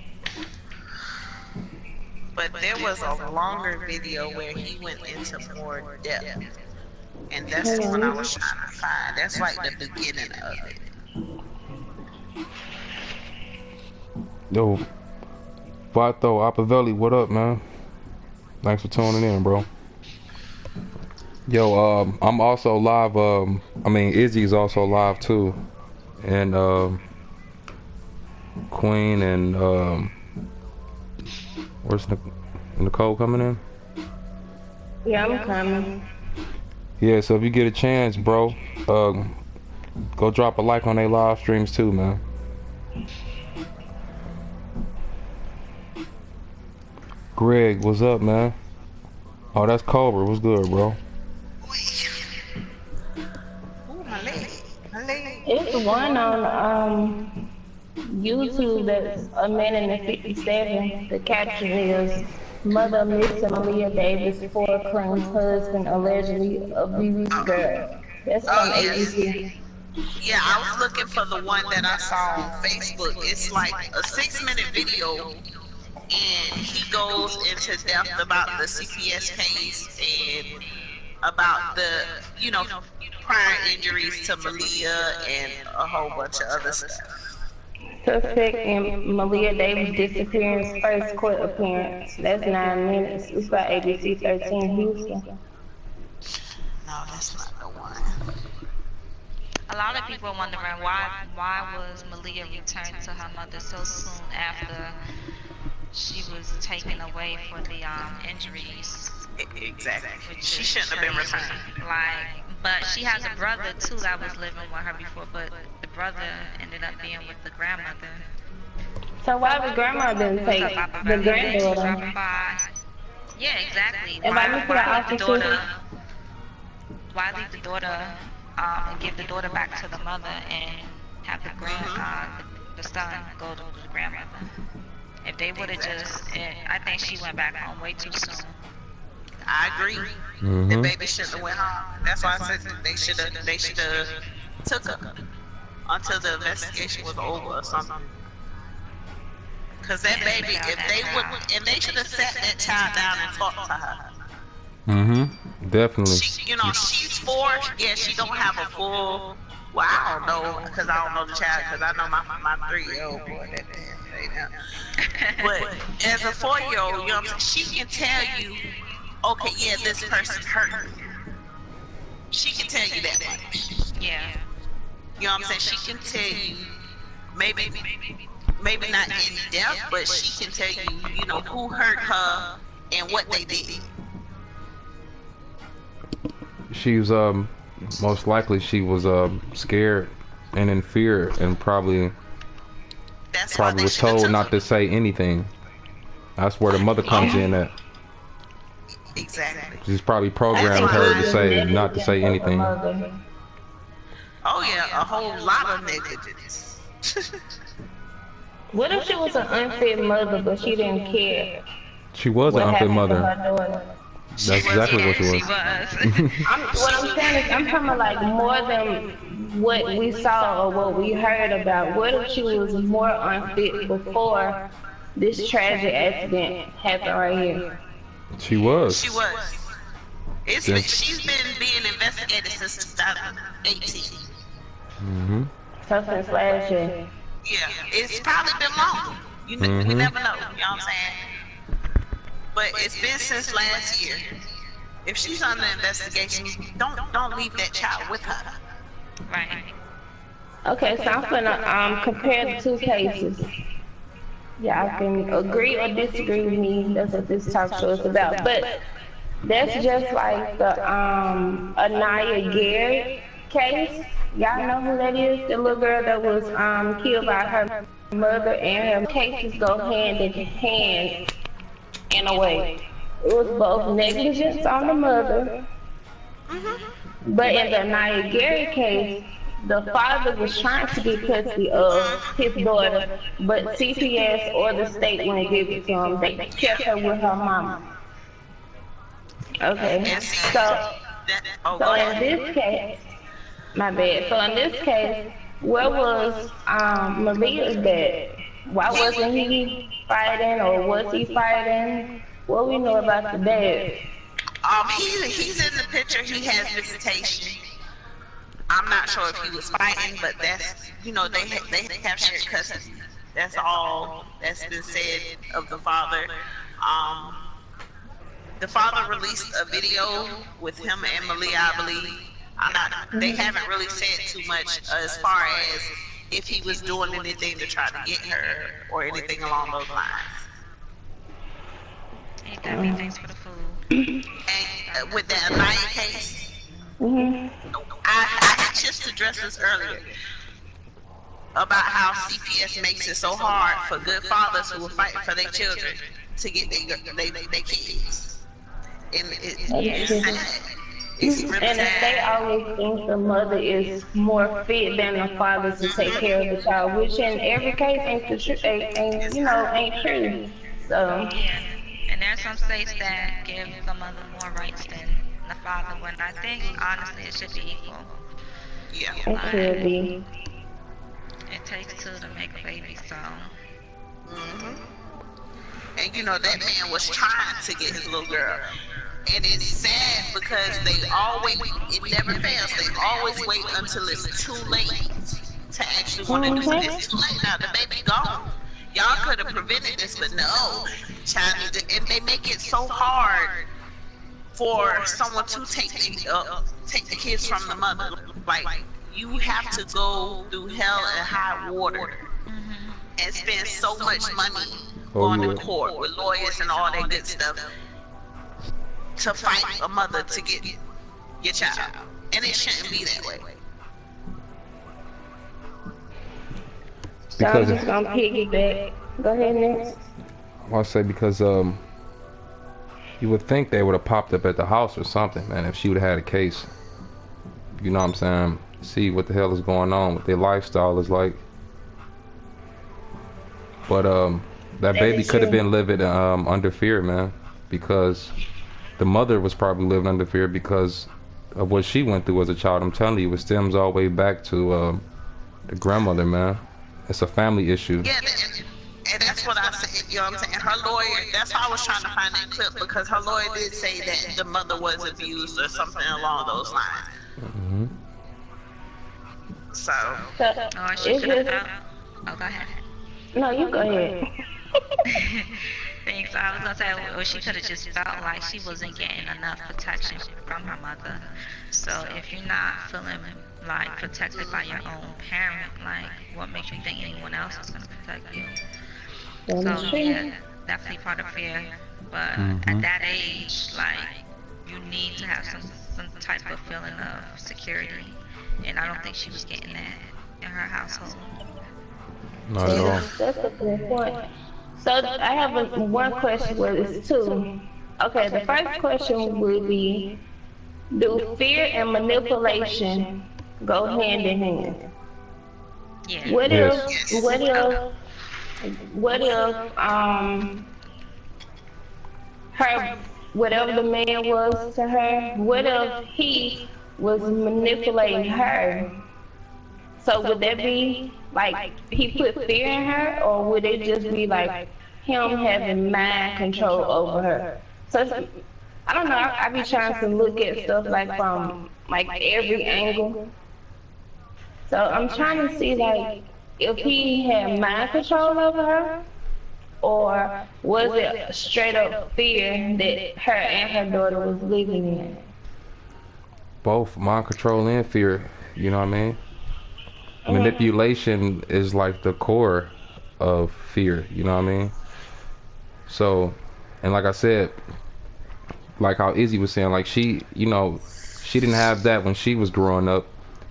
Speaker 3: But there was a longer video where he went into more depth. And that's the one I was trying to find. That's like the beginning of it.
Speaker 4: Yo, Vato Apavelli, what up, man? Thanks for tuning in, bro. Yo, I'm also live. I mean, Izzy's also live too, and Queen and where's Nicole coming in?
Speaker 2: Yeah, I'm coming.
Speaker 4: Yeah, so if you get a chance, bro, go drop a like on their live streams too, man. Greg, what's up, man? Oh, that's Cobra. What's good, bro?
Speaker 3: Ooh, my leg. My leg.
Speaker 2: It's one on YouTube that's a man in the 57. The caption is Mother missing Maliyah Davis for claims husband allegedly abused girl. That's from ABC.
Speaker 3: Yeah, I was looking for the one that I saw on Facebook. It's like a 6-minute video, and he goes into depth about the CPS case and about the, prior injuries to Maliyah and a whole bunch of other stuff.
Speaker 2: Suspect in Maliyah Davis disappearance first court appearance. That's 9 minutes. It's by ABC 13 Houston.
Speaker 3: No, that's not the one.
Speaker 1: A lot of people are wondering why was Maliyah returned to her mother so soon after she was taken away for the injuries.
Speaker 3: Exactly.
Speaker 1: Which
Speaker 3: She
Speaker 1: is
Speaker 3: shouldn't have been
Speaker 1: crazy.
Speaker 3: returned.
Speaker 1: But she has a brother too that was living with her before, but the brother ended up being with the grandmother.
Speaker 2: So why the grandma didn't take the granddaughter?
Speaker 1: Yeah, exactly.
Speaker 2: If I look at the officer,
Speaker 1: Why leave the daughter and give the daughter back to the mother and have the the son go to the grandmother? If they would have I think she went back home way too soon.
Speaker 3: I agree. The baby shouldn't have went home. That's why I said that they should have took her until the investigation was over or something. Cause that baby, if they would, and they should have sat that child down and talked to her.
Speaker 4: Definitely.
Speaker 3: She's 4. Yeah, she don't have a full. Well, I don't know, cause I don't know the child, cause I know my 3-year-old boy that damn say that. But as a 4-year-old, you know what I'm saying? She can tell you, okay, yeah, this person hurt me. She can tell you that much.
Speaker 1: Yeah.
Speaker 3: You know what I'm saying? She can tell you, maybe not in depth, but she can tell you, who hurt her and what they did.
Speaker 4: She was most likely she was scared and in fear and probably was told not to say anything. That's where the mother comes in at.
Speaker 3: Exactly.
Speaker 4: She's probably programmed her to say not to say anything.
Speaker 3: Oh yeah, a whole lot of negligence.
Speaker 2: what if she was an unfit mother, but she didn't care?
Speaker 4: She was an unfit mother. That's exactly what it
Speaker 1: She
Speaker 4: was.
Speaker 1: was.
Speaker 2: What I'm saying is, I'm talking about like more than what we saw or what we heard about. What if she was more unfit before this tragic accident happened right here?
Speaker 4: She was.
Speaker 3: She was.
Speaker 4: Since.
Speaker 3: She's been being investigated since 2018.
Speaker 4: Mhm.
Speaker 2: So since last year.
Speaker 3: Yeah, it's probably been long. We never know. You know what I'm saying? But it's been since last year. If she's under investigation, don't leave that child with her.
Speaker 1: Right.
Speaker 2: Okay, so I'm gonna compare the two cases. Y'all can agree or disagree with me. That's what this talk show is about. But that's just like the Anaya Garrett case. Y'all know who that is? The little girl that was killed by her mother, and her cases go hand in hand in a way. It was both negligence on the mother, but in the Anaya Garrett case, the father was trying to get custody of his daughter, but CPS or the state wouldn't give it to him. They kept her with her mama. Okay, so in this case, my bad. So in this case, where was Maliyah's dad? Why wasn't he fighting, or was he fighting? What we know about the dad?
Speaker 3: He's in the picture. He has visitation. I'm not sure if he was fighting, but that's they have shared custody. That's all that's been said of the father. The father released a video with him and Maliyah, I believe. They haven't really said too much as far as if he was doing anything to try to get her or anything along those lines.
Speaker 1: Ain't that me? Thanks for the food.
Speaker 3: And with the Anaya case, I had just addressed this earlier about how CPS makes it so hard for good fathers who are fighting for their children to get their kids. And it's sad. It's really
Speaker 2: And the state
Speaker 3: sad.
Speaker 2: always thinks the mother is more fit than the father to take care of the child, which in every case ain't true. So
Speaker 1: Yeah. And there's some states that give the mother more rights than the father, when I think honestly it should be equal.
Speaker 3: Yeah.
Speaker 2: it should be.
Speaker 1: It takes two to make a baby, so
Speaker 3: And that man was trying to get his little girl. And it's sad because it never fails. They always wait until it's too late to actually want to do it. It's too late now. The baby gone. Y'all could have prevented this, but no. And they make it so hard for someone to take the kids from the mother. Like, you have to go through hell and high water and spend so much money going to court with lawyers and all that good stuff to fight a mother to get your child. And it shouldn't be that way.
Speaker 2: So I'm just gonna piggyback. Go ahead, next.
Speaker 4: I say because you would think they would have popped up at the house or something, man, if she would have had a case. You know what I'm saying? See what the hell is going on, what their lifestyle is like. But that baby could have been living under fear, man, because the mother was probably living under fear because of what she went through as a child. I'm telling you, it stems all the way back to the grandmother, man. It's a family issue.
Speaker 3: Yeah, and that's what I said. You know what I'm saying? Her lawyer, that's why I was trying to find that clip, because her lawyer did say that the mother was abused or something along those lines. So.
Speaker 1: or she could have felt. Oh, go ahead.
Speaker 2: No, you go ahead.
Speaker 1: Thanks. I was gonna say, well, she could have just felt like she wasn't getting enough protection from her mother. So if you're not feeling like protected by your own parent, like what makes you think anyone else is gonna protect you? So yeah, definitely part of fear. But at that age, like, you need to have some type of feeling of security, and I don't think she was getting that in her household.
Speaker 4: Not at all.
Speaker 2: That's a good point. So I have one question, well, it's two. Okay, the first question would be, do fear and manipulation go hand in hand?
Speaker 1: Yeah.
Speaker 2: What
Speaker 4: Yes.
Speaker 2: if her whatever the man was to her, what if he was manipulating her? So would that be like he put fear in her, or would it just be like him having mind control over her? So I don't know. I be trying to look at stuff like from like every angle. So I'm trying to see like if he had mind control over her, or was it straight up fear that her and her daughter was living in?
Speaker 4: Both mind control and fear. You know what I mean? Manipulation is like the core of fear. You know what I mean? So, and like I said, like how Izzy was saying, like she, you know, she didn't have that when she was growing up,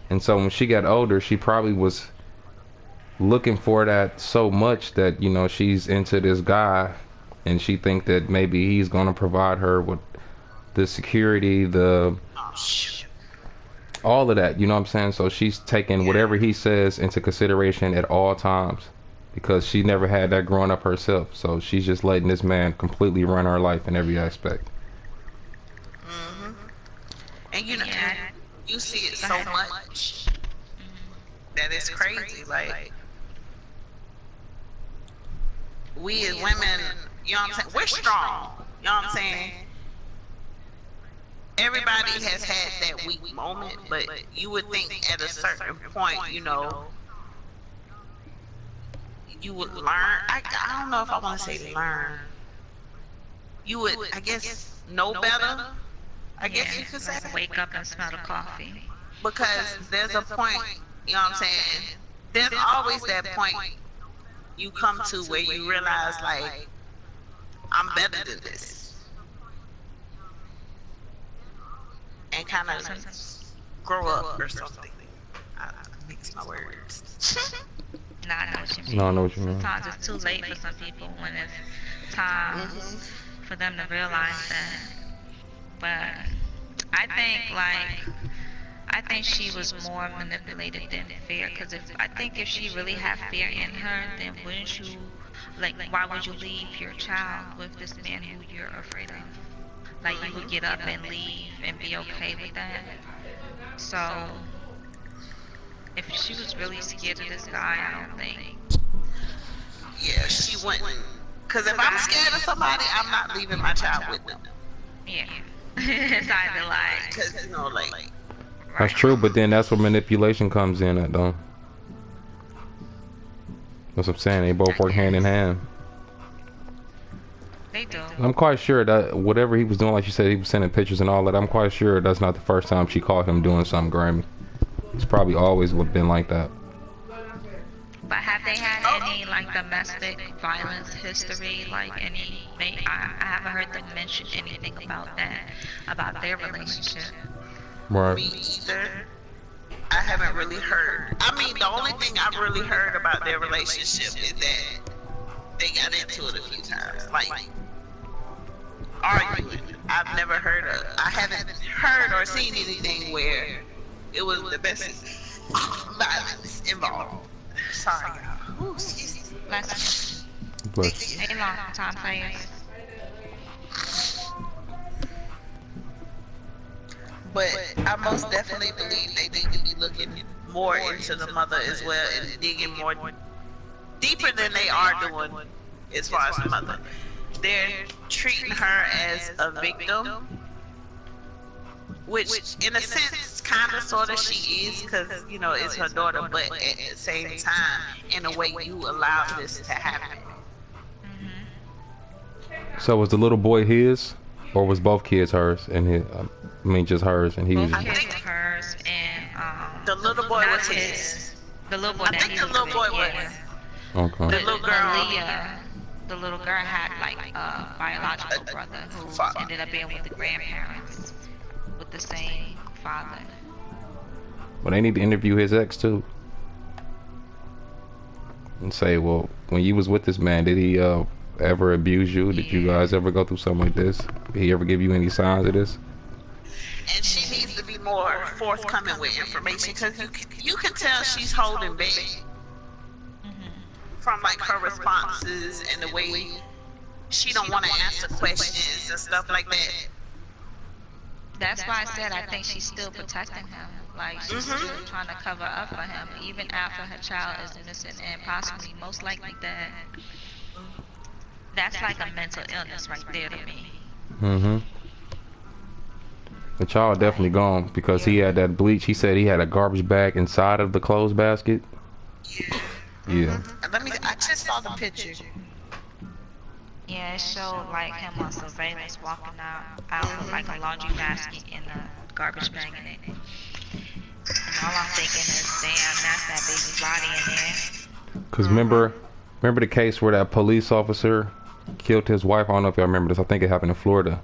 Speaker 4: and so when she got older, she probably was looking for that so much that, you know, she's into this guy, and she think that maybe he's gonna provide her with the security, the all of that. You know what I'm saying? So she's taking whatever he says into consideration at all times, because she never had that growing up herself. So she's just letting this man completely run her life in every aspect.
Speaker 3: And you know, and you see it so much that it's crazy. Like, we as women, you know what I'm saying? We're strong. You know what I'm saying? Everybody has had that weak moment, but you would think at a certain point, you know, you would learn. I don't know if I want to say learn. You would, I guess, know better. I guess you could say.
Speaker 1: Wake up and smell the coffee.
Speaker 3: Because there's a point, you know what I'm saying? There's always that point you come to where you realize, like, I'm better than this. And kind of grow up or something. I mix my words.
Speaker 1: No, I know what you mean.
Speaker 4: No, I know what you mean.
Speaker 1: Sometimes it's too late for some people when it's time for them to realize that. But I think she was more manipulated than fear. Because I think if she really had fear in her, then wouldn't you, like, why would you leave your child with this man who you're afraid of? Like, you would get up and leave and be okay with that. So, if she was really scared of this guy, I don't think.
Speaker 3: Yeah, she wouldn't. Because if I'm scared of somebody, I'm not leaving my child with them.
Speaker 1: Yeah. It's either like.
Speaker 3: Because, you know, like.
Speaker 4: That's true, but then that's where manipulation comes in at, though. That's what I'm saying. They both work hand in hand.
Speaker 1: They do.
Speaker 4: I'm quite sure that whatever he was doing, like you said, he was sending pictures and all that. I'm quite sure that's not the first time she caught him doing something grimy. It's probably always been like that.
Speaker 1: But have they had any like domestic violence history? Like any? I haven't heard them mention anything about that, about their relationship.
Speaker 4: Right.
Speaker 3: Me either. I haven't really heard. I mean, the only thing I've really heard about their relationship is that they got into it a few times, like arguing. I've never heard of. I haven't heard or seen anything where it was the best violence involved. Sorry, y'all. Ooh, excuse me.
Speaker 1: Bless
Speaker 4: But
Speaker 1: you. Ain't long time players.
Speaker 3: But I most definitely believe they need to be looking more into the mother as well and digging more deeper than they are doing as far as the mother. They're treating her as a victim, which in a sense kind of sort of she is, because you know it's her daughter, but at the same time in a way you allow this to happen.
Speaker 4: so was the little boy his, or was both kids hers and his? I mean, just hers, and he was.
Speaker 1: Both kids were hers, and
Speaker 3: The little boy was his.
Speaker 1: The little boy.
Speaker 3: I think the little boy was.
Speaker 4: Okay.
Speaker 3: The little girl.
Speaker 1: Maliyah, the little girl had like a biological brother who ended up being with the grandparents with the same father.
Speaker 4: But they need to interview his ex too, and say, well, when you was with this man, did he ever abuse you? Did you guys ever go through something like this? Did he ever give you any signs of this?
Speaker 3: And she needs to be more forthcoming with information, because you can tell she's holding back from like her responses and the way she don't want to answer questions and stuff like that.
Speaker 1: That's why I said I think she's still protecting him. Like she's still trying to cover up for him, even after her child is missing and possibly most likely dead. That's like a mental illness right there to me.
Speaker 4: Mm-hmm. The child definitely gone because he had that bleach. He said he had a garbage bag inside of the clothes basket. Yeah.
Speaker 3: I just saw the picture.
Speaker 1: Yeah, it showed like him on surveillance walking out with like a laundry basket and a garbage bag in it. And all I'm thinking is, damn, that's that baby's body in there.
Speaker 4: Cause remember the case where that police officer killed his wife? I don't know if y'all remember this. I think it happened in Florida,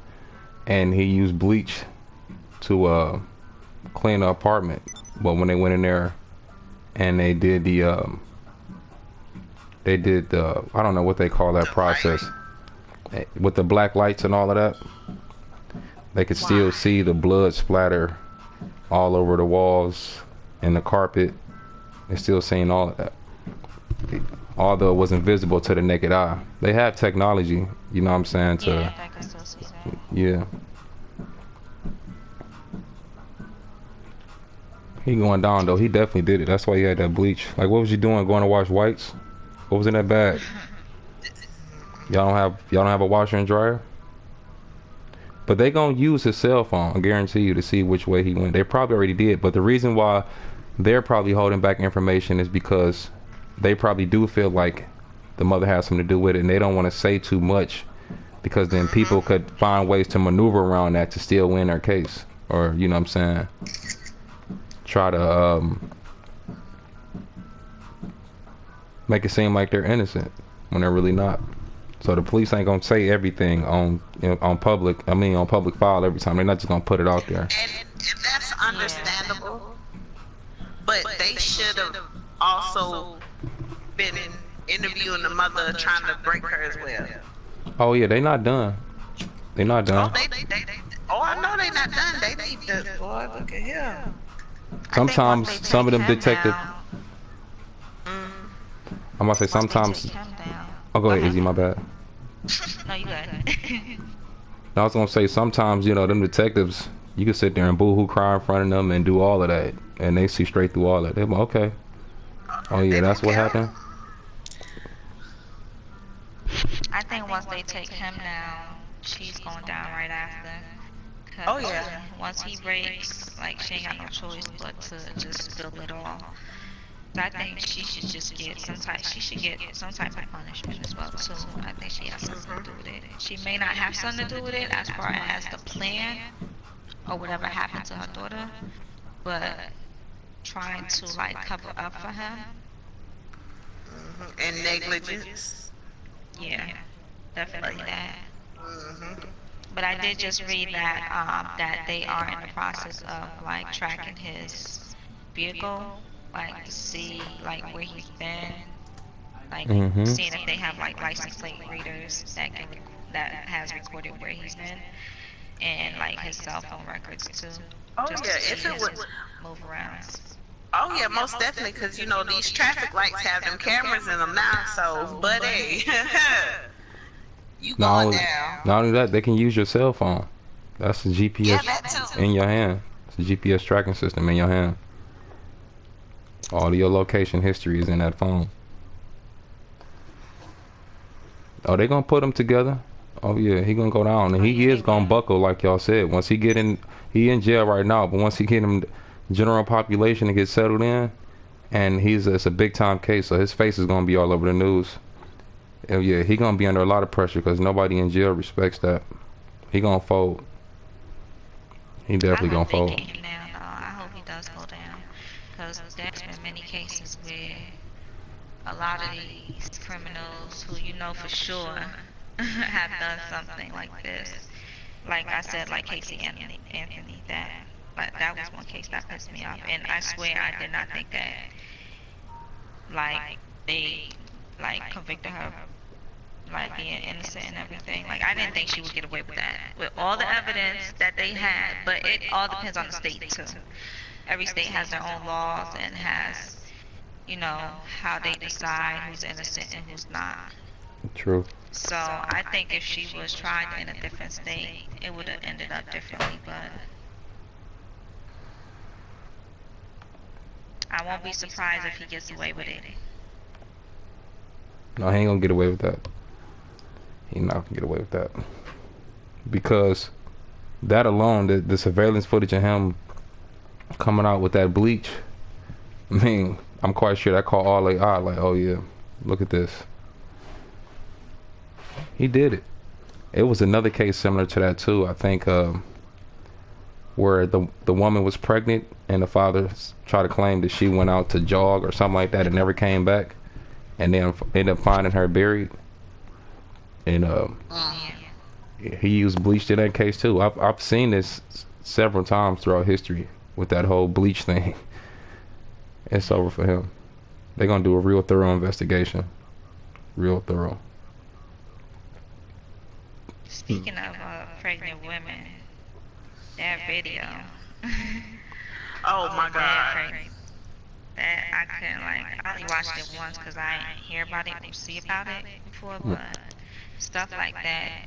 Speaker 4: and he used bleach to clean the apartment. But when they went in there and they did the I don't know what they call that process with the black lights and all of that, they could still see the blood splatter all over the walls and the carpet. They're still seeing all of that, although it wasn't visible to the naked eye. They have technology, you know what I'm saying, to
Speaker 1: Yeah, I can still see that.
Speaker 4: yeah. He going down though. He definitely did it. That's why he had that bleach. Like, what was you doing? Going to wash whites? What was in that bag? Y'all don't have a washer and dryer? But they gonna use his cell phone, I guarantee you, to see which way he went. They probably already did. But the reason why they're probably holding back information is because they probably do feel like the mother has something to do with it, and they don't want to say too much because then people could find ways to maneuver around that to still win their case, or you know what I'm saying, try to make it seem like they're innocent when they're really not. So the police ain't gonna say everything on public file every time. They're not just gonna put it out there.
Speaker 3: And that's understandable. But they should have also been interviewing the mother, trying to break her as well.
Speaker 4: Oh yeah, they not done. They not done.
Speaker 3: Oh, I know they not done. They need to. Boy, look at him.
Speaker 4: Sometimes some of them detectives. I'm gonna say sometimes. Oh, go ahead, Izzy. My bad.
Speaker 1: No, you good.
Speaker 4: I was gonna say sometimes, you know, them detectives, you can sit there and boo-hoo cry in front of them and do all of that, and they see straight through all that. They're like, okay. Oh yeah, that's what happened.
Speaker 1: I think once they take him down, she's going down right after.
Speaker 3: Oh yeah.
Speaker 1: Once he breaks, like she ain't got no choice but to just spill it all. I think she should just get some type. She should get some type of punishment as well too. I think she has something to do with it. She may not have something to do with it as far as the plan or whatever happened to her daughter, but trying to like cover up for him.
Speaker 3: And negligence.
Speaker 1: Yeah, definitely that. But I did just read that that they are in the process of like tracking his vehicle, like to see like where he's been, like seeing if they have like license plate readers that has recorded where he's been, and like his cell phone records too.
Speaker 3: Oh
Speaker 1: just
Speaker 3: yeah,
Speaker 1: to see
Speaker 3: if it
Speaker 1: his
Speaker 3: would.
Speaker 1: move arounds.
Speaker 3: Oh yeah, most definitely, because you know these traffic lights have them cameras in them now. So, buddy, you going down?
Speaker 4: Not only that, they can use your cell phone. That's the GPS in your hand. It's a GPS tracking system in your hand. All of your location history is in that phone. Oh, they gonna put him together. Oh yeah, he gonna go down, and he is gonna buckle like y'all said. Once he get in, he in jail right now, but once he get him general population and get settled in, and it's a big time case, so his face is gonna be all over the news. Oh yeah, he gonna be under a lot of pressure because nobody in jail respects that. He gonna fold. He definitely gonna fold.
Speaker 1: I hope he does go down, because there's been many cases where a lot of these criminals who you know for sure have done something like this. Like I said, like Casey Anthony, that was one case that pissed me off, and I swear I did not think that like they like convicted her like being innocent and everything. Like I didn't think she would get away with that with all the evidence that they had, but it all depends on the state too. Every state has their own laws and has, you know, how they decide who's innocent and who's not.
Speaker 4: True.
Speaker 1: So I think if she was tried in a different state, it would have ended up differently. But I won't be surprised if he gets away with it.
Speaker 4: No, he ain't gonna get away with that. He not gonna get away with that. Because that alone, the surveillance footage of him coming out with that bleach, I mean, I'm quite sure that caught all their eye, like, oh yeah, look at this. He did it. It was another case similar to that too, I think, where the woman was pregnant and the father tried to claim that she went out to jog or something like that and never came back, and then ended up finding her buried. And he used bleach in that case too. I've seen this several times throughout history with that whole bleach thing. It's over for him. They're gonna do a real thorough investigation. Real thorough.
Speaker 1: Speaking of pregnant women, that video.
Speaker 3: Oh my God.
Speaker 1: That I couldn't I only watched it once because I didn't hear about it or see about it before, but stuff like that,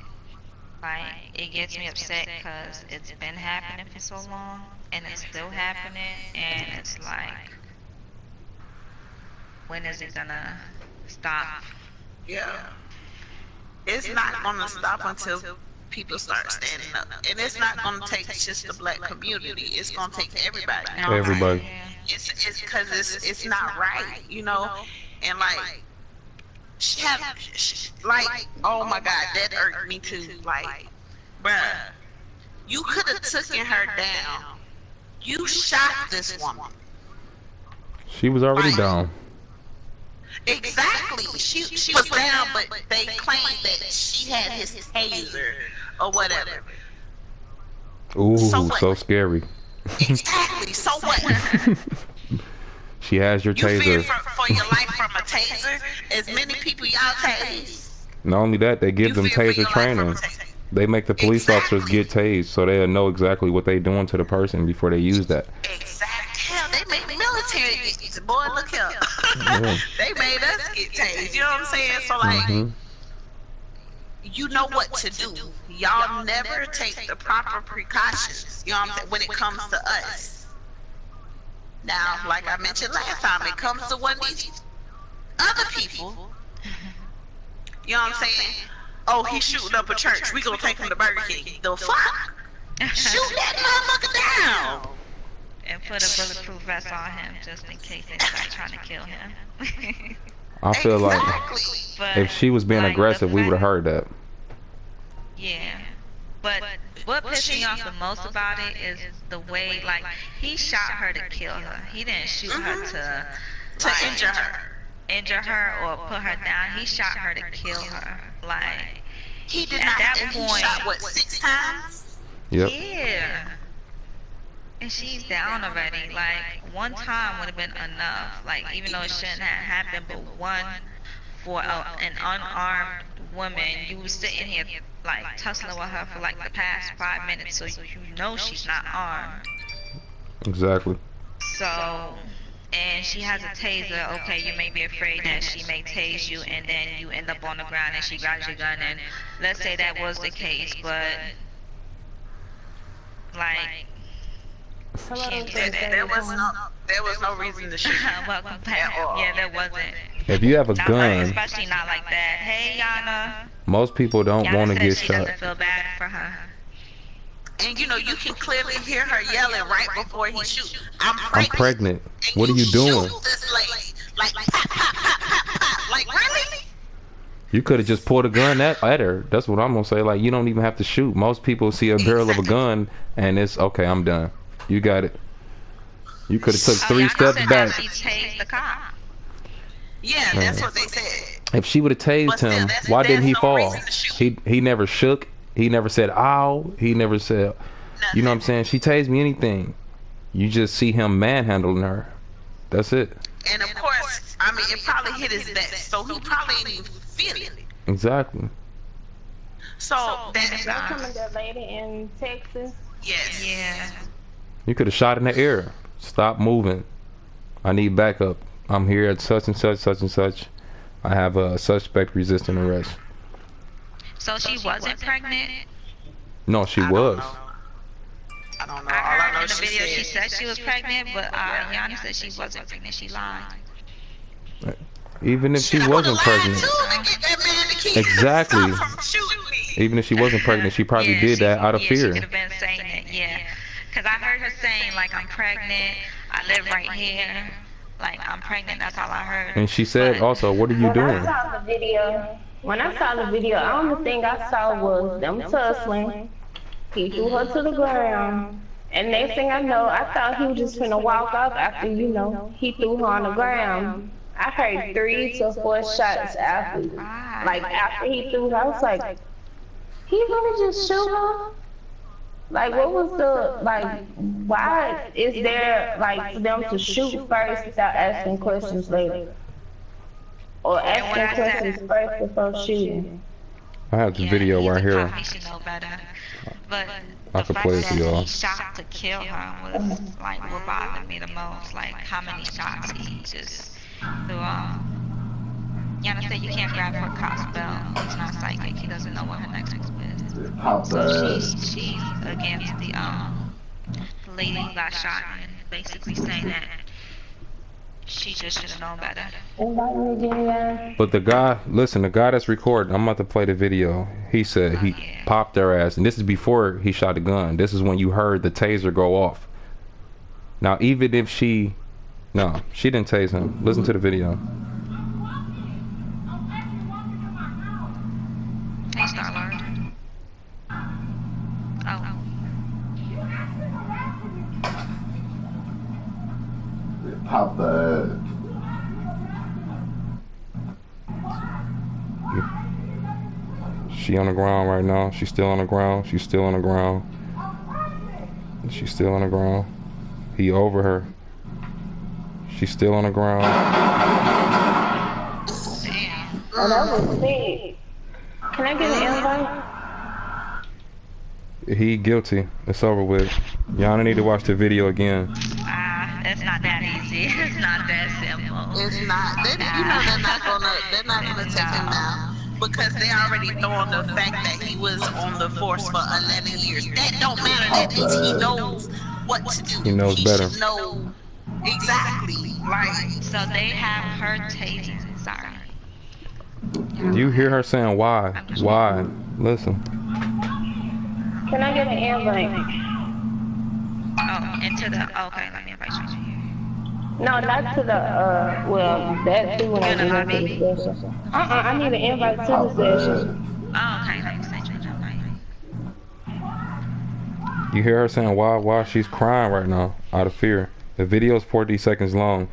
Speaker 1: it gets me upset because it's been happening for so long and it's still happening, and it's like, when is it gonna stop?
Speaker 3: Yeah. It's not gonna stop until people start standing up, and it's not gonna take just the black community. It's gonna take everybody.
Speaker 4: Everybody.
Speaker 3: It's because it's not right, you know. And like, oh my God, that irked me too. Like, bruh, you could have taken her down. You shot this woman.
Speaker 4: She was already down.
Speaker 3: Exactly. She was down, but they claimed that she had his taser or whatever.
Speaker 4: Ooh,
Speaker 3: So
Speaker 4: so scary.
Speaker 3: Exactly. So what?
Speaker 4: She has your
Speaker 3: You fear
Speaker 4: taser.
Speaker 3: for your life from a taser? As many people y'all tase.
Speaker 4: Not only that, they give
Speaker 3: You
Speaker 4: them
Speaker 3: fear for
Speaker 4: taser
Speaker 3: your life from
Speaker 4: training.
Speaker 3: a taser.
Speaker 4: They make the police officers get tased so they'll know exactly what they doing to the person before they use that.
Speaker 3: Exactly. Hell, they make the military get tased. Boy, look here.
Speaker 4: Yeah.
Speaker 3: They made us get tased. You know what I'm saying? So like, you know what to do. Y'all never take the proper precautions, you know what I'm saying, when it comes to us. Now, like I mentioned last time, it comes to one of these other people. You know what I'm saying? Oh, he's shooting up a church. We gonna take him to Burger King. The fuck? Shoot that motherfucker down.
Speaker 1: And put a bulletproof vest on him just in case they start trying to kill him.
Speaker 4: I feel like
Speaker 1: But,
Speaker 4: if she was being
Speaker 1: like,
Speaker 4: aggressive,
Speaker 1: the
Speaker 4: we would have
Speaker 1: fact-
Speaker 4: heard that.
Speaker 1: Yeah. But what pissed me off the most about it is the way, like, he shot her to kill her. He didn't shoot her to injure her or put her down. He shot her to kill her. Like,
Speaker 3: He did
Speaker 1: at
Speaker 3: not.
Speaker 1: that
Speaker 3: And he
Speaker 1: point,
Speaker 3: shot what, 6 times?
Speaker 4: Yep.
Speaker 1: yeah. And she's down already. Like, one time would have been enough. Like, even though it shouldn't have happened, but one for an unarmed woman, you was sitting here like tussling with her for like the past 5 minutes, so you know she's not armed.
Speaker 4: Exactly.
Speaker 1: So, and she has a taser. Okay, you may be afraid that she may tase you, and then you end up on the ground and she grabs your gun. And let's say that was the case, but like,
Speaker 2: Hello,
Speaker 1: can't do
Speaker 2: sir.
Speaker 1: that.
Speaker 3: There was no reason to shoot.
Speaker 1: Welcome back. Yeah, there wasn't.
Speaker 4: If you have a
Speaker 1: Not
Speaker 4: gun,
Speaker 1: like, especially not like that. Hey, Yana.
Speaker 4: most people don't
Speaker 1: Yana
Speaker 4: want to
Speaker 1: said
Speaker 4: get
Speaker 1: she
Speaker 4: shot.
Speaker 1: doesn't feel bad for her.
Speaker 3: And you know, you can clearly hear her yelling right before he shoots. I'm
Speaker 4: I'm
Speaker 3: pregnant.
Speaker 4: pregnant.
Speaker 3: And
Speaker 4: What are you doing?
Speaker 3: Shoot this lady. Like, pop, pop, pop, pop, pop. Like, really?
Speaker 4: You could have just pulled a gun at her. That's what I'm gonna say. Like, you don't even have to shoot. Most people see a barrel of a gun and it's okay. I'm done. You got it. You could have took 3
Speaker 1: Yana
Speaker 4: steps
Speaker 1: said
Speaker 4: back.
Speaker 1: that she tased the cop.
Speaker 3: Yeah, that's what they said.
Speaker 4: If she would have tased
Speaker 3: But still,
Speaker 4: him,
Speaker 3: that's-
Speaker 4: why didn't he
Speaker 3: there's no
Speaker 4: fall?
Speaker 3: reason to shoot.
Speaker 4: He never shook. He never said ow. He never said, you know what I'm saying? She tased me anything. You just see him manhandling her. That's it.
Speaker 3: And of course, I mean, it probably hit his vest, so he probably didn't even feel it.
Speaker 4: Exactly.
Speaker 3: So that's
Speaker 2: They're coming that lady in Texas.
Speaker 3: yes.
Speaker 1: Yeah.
Speaker 4: You could have shot in the air. Stop moving. I need backup. I'm here at such and such, such and such. I have a suspect resisting arrest.
Speaker 1: So she wasn't pregnant?
Speaker 4: No, she
Speaker 3: I don't
Speaker 4: was.
Speaker 3: know. I don't know.
Speaker 1: I
Speaker 3: All I
Speaker 1: heard
Speaker 3: know
Speaker 1: in the video she
Speaker 3: said
Speaker 1: said she was pregnant, but Yana said she wasn't pregnant. She lied.
Speaker 4: Even if she
Speaker 3: shit, I would have
Speaker 4: wasn't
Speaker 3: lied
Speaker 4: pregnant.
Speaker 3: too to get that man to keep
Speaker 4: Exactly.
Speaker 3: stop from shooting me.
Speaker 4: Even if she wasn't pregnant, she probably
Speaker 1: Yeah,
Speaker 4: did that out of
Speaker 1: Yeah, she
Speaker 4: fear.
Speaker 1: could have been saying it, yeah. Because I heard her saying, like, I'm pregnant, I live right here, like, I'm pregnant, that's all I heard.
Speaker 4: And she said
Speaker 1: But
Speaker 4: also, what are you
Speaker 2: When I
Speaker 4: doing?
Speaker 2: saw the video, the only thing I saw was them tussling. He threw her to the ground. And next thing I know, I thought he was just finna walk off after, he threw her on the ground. I heard 3 to 4 shots after. Like, after he threw her, I was like, he really just shoot her? Like, what was why is there, like, for them to shoot first without asking questions later? Or asking questions first before shooting?
Speaker 4: I have the video right here.
Speaker 1: He should know better. But
Speaker 4: I
Speaker 1: the
Speaker 4: can
Speaker 1: fact
Speaker 4: play it for
Speaker 1: that
Speaker 4: y'all.
Speaker 1: he shot to kill her was, like, what bothered me the most. Like, how many shots he just threw off. Yana said you can't grab her cop's belt. He's not psychic. He doesn't know what her next move is. So she's against the lady who got shot and basically saying that she just should have known better.
Speaker 2: Invite me again, yeah.
Speaker 4: But the guy, listen, the guy that's recording, I'm about to play the video. He said he popped her ass, and this is before he shot the gun. This is when you heard the taser go off. Now, even if no, she didn't tase him. Listen to the video.
Speaker 1: Hey, Star-Lord. Oh.
Speaker 5: Pop that.
Speaker 4: She on the ground right now. She's still on the ground. She's still on the ground. She's still on the ground. He over her. She's still on the ground.
Speaker 2: Oh, that was big. Can I get an invite?
Speaker 4: He guilty. It's over with. Y'all need to watch the video again.
Speaker 1: It's not that easy. It's not that simple.
Speaker 3: It's not. They're not gonna take him down because they already throwing the fact that he was on the force for 11 years. That don't matter. That means he knows what to do.
Speaker 4: He knows better.
Speaker 3: Should know exactly. Right.
Speaker 1: So they have her tasing. Sorry.
Speaker 4: You hear her saying why? Why? Listen.
Speaker 2: Can I get an invite?
Speaker 1: Oh, into the. Okay, let me invite you.
Speaker 2: No, not to the, that too when I get into the session. I need an invite to the session.
Speaker 1: Oh, okay, let me send you an invite.
Speaker 4: You hear her saying why? Why? She's crying right now out of fear. The video is 40 seconds long.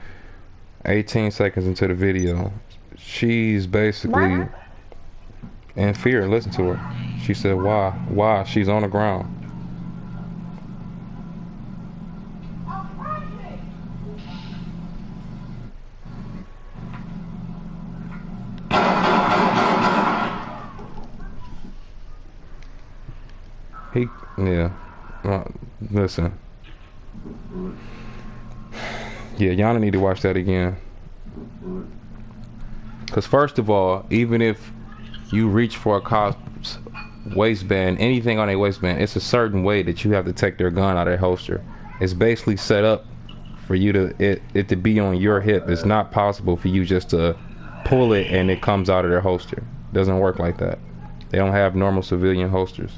Speaker 4: 18 seconds into the video. She's basically in fear. Listen to her. She said why? Why? She's on the ground. Listen. Yeah, y'all need to watch that again. Because first of all, even if you reach for a cop's waistband, anything on a waistband, it's a certain way that you have to take their gun out of their holster. It's basically set up for you to it to be on your hip. It's not possible for you just to pull it and it comes out of their holster. It doesn't work like that. They don't have normal civilian holsters.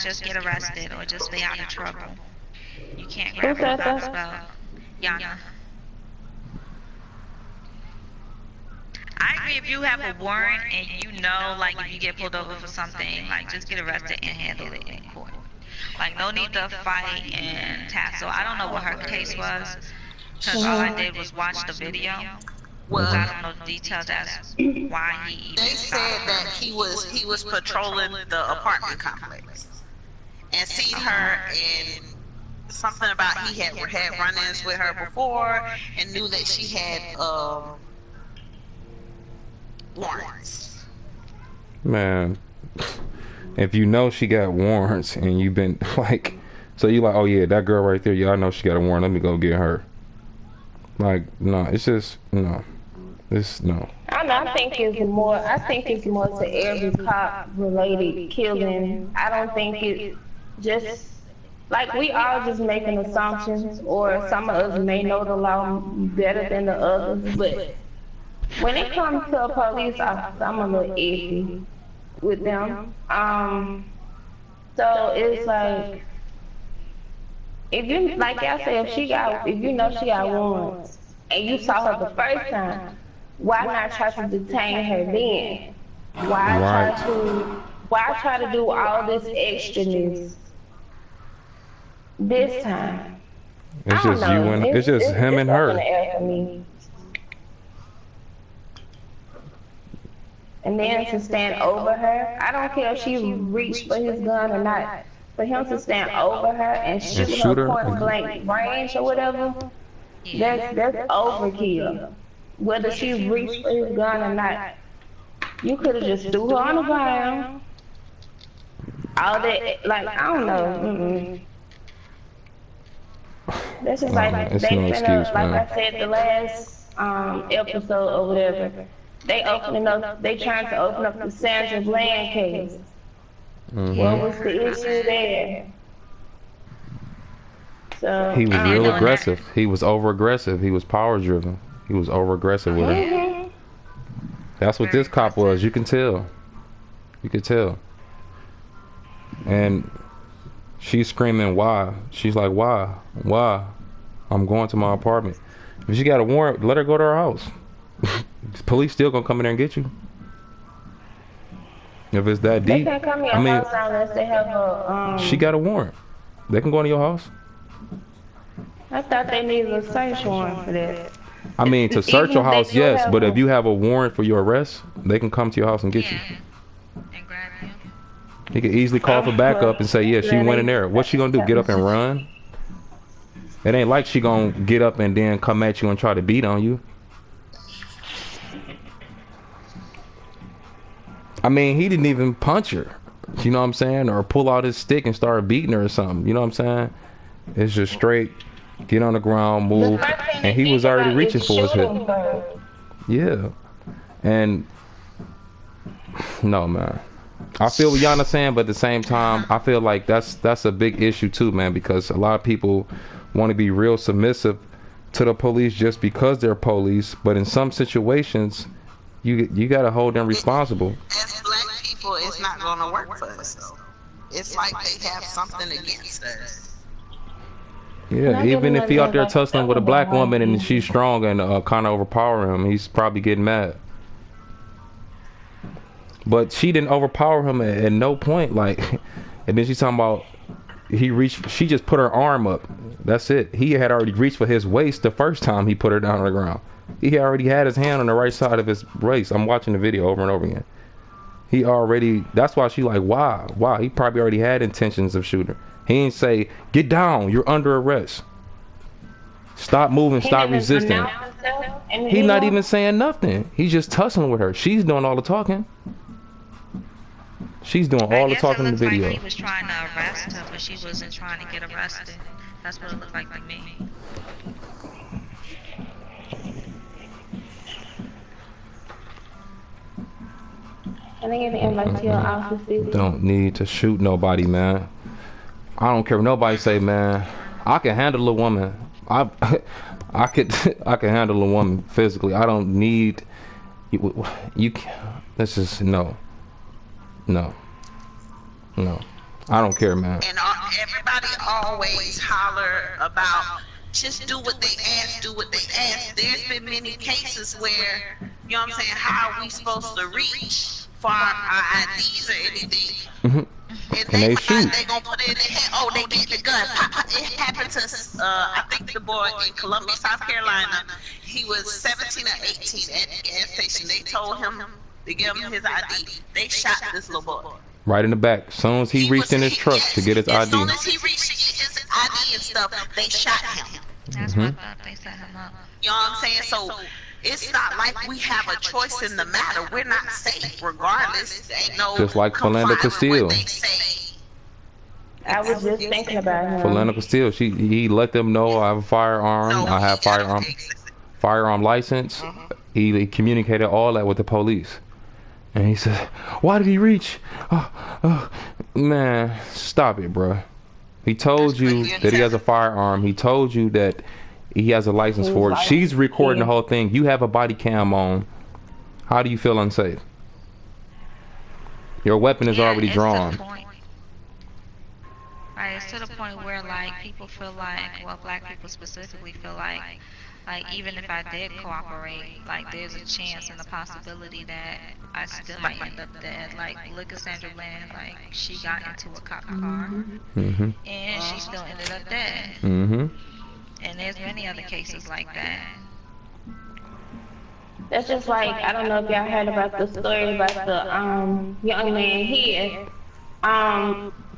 Speaker 1: Just get arrested or just stay out of trouble. You can't grab her cop's belt. Yana. I agree if you have a warrant and you know, like, if you get pulled over for something, like, just get arrested and handle it in court. Like, no need to fight and tassel. I don't know what her case was, because all I did was watch the video. Well, I don't know the details as why he.
Speaker 3: They said that he was patrolling the apartment complex and seen her and something about he had run-ins with her before and knew that she had warrants.
Speaker 4: Man, if you know she got warrants and you've been like, so you like, oh yeah, that girl right there, yeah, I know she got a warrant. Let me go get her. Like, no, it's just no. It's no.
Speaker 2: I know. I think it's more. I think it's more to every cop related killing. I don't think it just like we all just making assumptions, or some of us may know the law better than the others. But when it comes to a police officer, I'm a little iffy with them. So it's like, if you, like I said, if you know she got warrants and you saw her the first time, why not try to detain her then? Why try to do all this extraness this time?
Speaker 4: It's just you and it's just him and her.
Speaker 2: And then to stand over her, I don't care if she reached for his gun or not. For him to stand over her and shoot her point blank range or whatever, that's overkill. Whether she reached for his gun or not, you could have just threw her on the ground. All that, like, I don't know. That's just like they finna, like I said the last episode or whatever. They trying to open up the Sandra Bland case. What was the issue there? So
Speaker 4: he was real aggressive. He was over aggressive. He was power driven. He was over aggressive with her. That's what this cop was. You can tell. You could tell. And she's screaming, why? She's like, why? Why? I'm going to my apartment. If she got a warrant, let her go to her house. Police still gonna come in there and get you. If it's that deep.
Speaker 2: They can't come in your house unless they have a
Speaker 4: she got a warrant. They can go into your house.
Speaker 2: I thought they needed a search warrant for that.
Speaker 4: I mean, to search your house, yes, but if you have a warrant for your arrest, they can come to your house and get you.
Speaker 1: And grab you.
Speaker 4: He could easily call for backup and say, yeah, she went in there. What's she gonna do? Get up and run? It ain't like she gonna get up and then come at you and try to beat on you. I mean, he didn't even punch her. You know what I'm saying? Or pull out his stick and start beating her or something. You know what I'm saying? It's just straight, get on the ground, move. And he was already reaching for his hip. Yeah. And, no, man. I feel what Yana saying, but at the same time, I feel like that's a big issue too, man, because a lot of people want to be real submissive to the police just because they're police, but in some situations, you got to hold them responsible.
Speaker 3: As black people, it's not going to work for us. So it's like they have something against us.
Speaker 4: Yeah, even if he out there tussling with a black woman and she's strong and kind of overpower him, he's probably getting mad. But she didn't overpower him at no point, like, and then she's talking about she just put her arm up. That's it. He had already reached for his waist the first time he put her down on the ground. He already had his hand on the right side of his waist. I'm watching the video over and over again. He already, that's why she like, why? He probably already had intentions of shooting. He didn't say, get down, you're under arrest. Stop moving, stop resisting. He's not even saying nothing. He's just tussling with her. She's doing all the talking. She's doing all the talking in the video.
Speaker 1: Like he was trying to arrest her, but she wasn't trying to get arrested. That's what it looked like to me.
Speaker 4: Don't need to shoot nobody, man. I don't care what nobody say, man. I can handle a woman. I can handle a woman physically. I don't need you. This is no. I don't care, man.
Speaker 3: And everybody always holler about just do what they ask, do what they ask. There's been many cases where, you know what I'm saying, how are we supposed to reach for our IDs or anything? And they shoot. They gonna put it in their head, oh, they get the gun. It happened to, I think the boy in Columbia, South Carolina, he was 17 or 18 at the gas station. They told him to give him his ID. They shot this little boy.
Speaker 4: Right in the back. As soon as he reached in his truck to get his ID.
Speaker 3: As soon as he reached to get his ID and stuff, they shot him.
Speaker 1: That's what I thought. They set him up.
Speaker 3: You know what I'm saying? So It's not like we have a choice in the matter. We're not safe regardless. Ain't no
Speaker 4: Just like Philando Castile.
Speaker 3: they say.
Speaker 2: I was just thinking about him.
Speaker 4: Philando Castile, he let them know I have a firearm. I have firearm license. He communicated all that with the police. And he said, why did he reach? Man, stop it, bro. He told you that he has a firearm. He told you that he has a license for it. She's recording the whole thing. You have a body cam on. How do you feel unsafe? Your weapon is already drawn.
Speaker 1: Right, it's to the point where like people feel like, well, black people specifically feel like even if I did cooperate, like there's a chance and a possibility that I still might end up dead. Like look at Sandra Lynn, like she got into a cop car and she still ended up dead. And there's many other cases like that.
Speaker 2: That's just like, I don't know if y'all heard about the story about the young man here.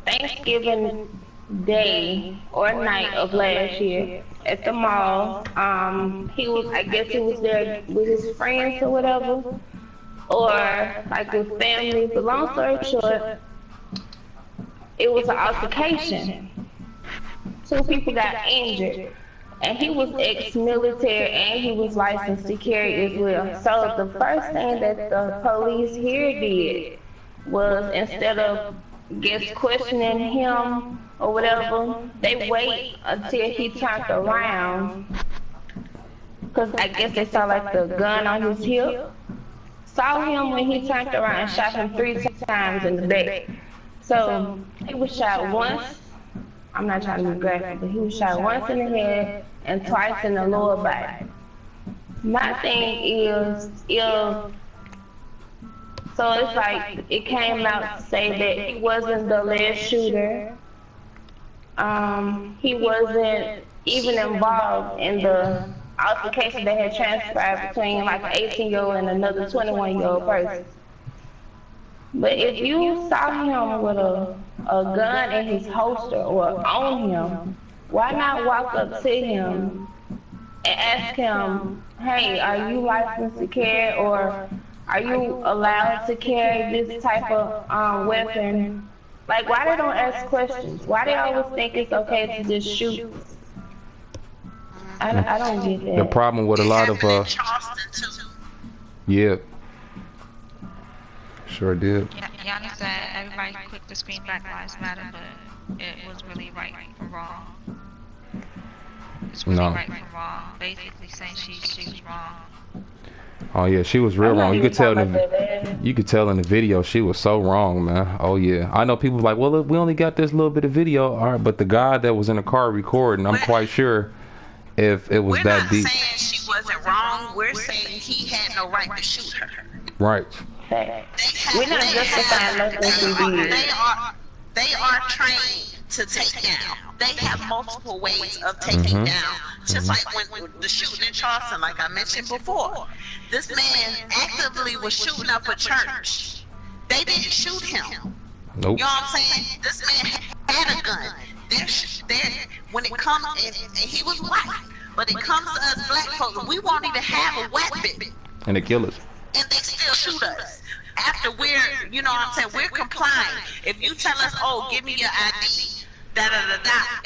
Speaker 2: Thanksgiving Day or night of last year at the mall. He was, I guess he was there with his friends or whatever, or like with family. But long story short, it was an altercation. 2 people got injured. And he was ex-military and he was licensed to carry as well. So the first thing that the police here did was, instead of questioning him or whatever, they wait until he turned around. Because I guess they saw like the gun on his hip. Saw him when he turned around and shot him 3 times in the back. So he was shot once. I'm not trying to be graphic, but he was shot once in the head and twice in the lower body. My thing is, so it's like, it came out to say that he wasn't the last shooter. He wasn't even involved in the altercation that had transpired between like an 18-year-old and another 21-year-old person. But if you saw him with a gun in his holster or on him, why not walk up to him and ask him, hey, are you licensed to carry, or are you allowed to carry this type of weapon? Like, why they don't ask questions? Why they always think it's okay to just shoot? I don't get that.
Speaker 4: The problem with a lot of yeah. Sure did.
Speaker 1: Yeah, I said everybody quick to scream Black Lives Matter, but it was really right or wrong. It's really right or wrong. Basically saying she was wrong.
Speaker 4: Oh yeah, she was real wrong. You could tell in the video she was so wrong, man. Oh yeah, I know people like, well, look, we only got this little bit of video, all right, but the guy that was in the car recording, I'm quite sure if it was that deep.
Speaker 3: We're not saying she wasn't wrong. We're saying he had no right to shoot her.
Speaker 4: Right.
Speaker 2: We're not justifying nothing she did.
Speaker 3: They are trained to take down. They have multiple ways of taking down. Just like when the shooting in Charleston, like I mentioned before. This man actively was shooting up a church. They didn't shoot him.
Speaker 4: Nope.
Speaker 3: You know what I'm saying? This man had a gun. When it comes, and he was white, but it comes to us black folks, we won't even have a weapon.
Speaker 4: And they kill us.
Speaker 3: And they still shoot us. After we're, you know what I'm saying, we're complying. If you tell us, oh, give me your ID,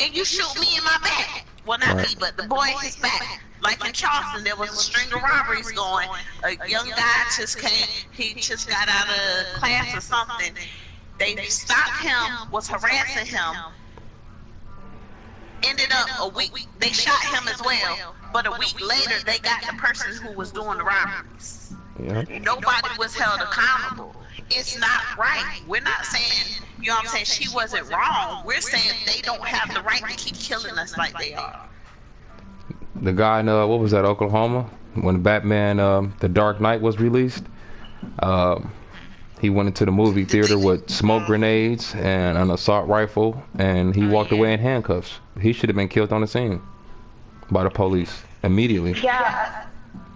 Speaker 3: and you shoot me in my back. Well, not me, but the boy in his back. Like in Charleston, there was a string of robberies going. A young guy just came, he just got out of class or something. They stopped him, was harassing him. Ended up a week, they shot him as well. But a week later, they got the person who was doing the robberies.
Speaker 4: Yeah.
Speaker 3: Nobody was held accountable. It's not right. We're not saying, you know what I'm saying, she wasn't wrong. We're saying they don't have the right to keep killing us like they are.
Speaker 4: The guy in what was that, Oklahoma, when Batman The Dark Knight was released, he went into the movie theater with smoke grenades and an assault rifle, and he walked away in handcuffs. He should have been killed on the scene by the police immediately.
Speaker 2: Yeah,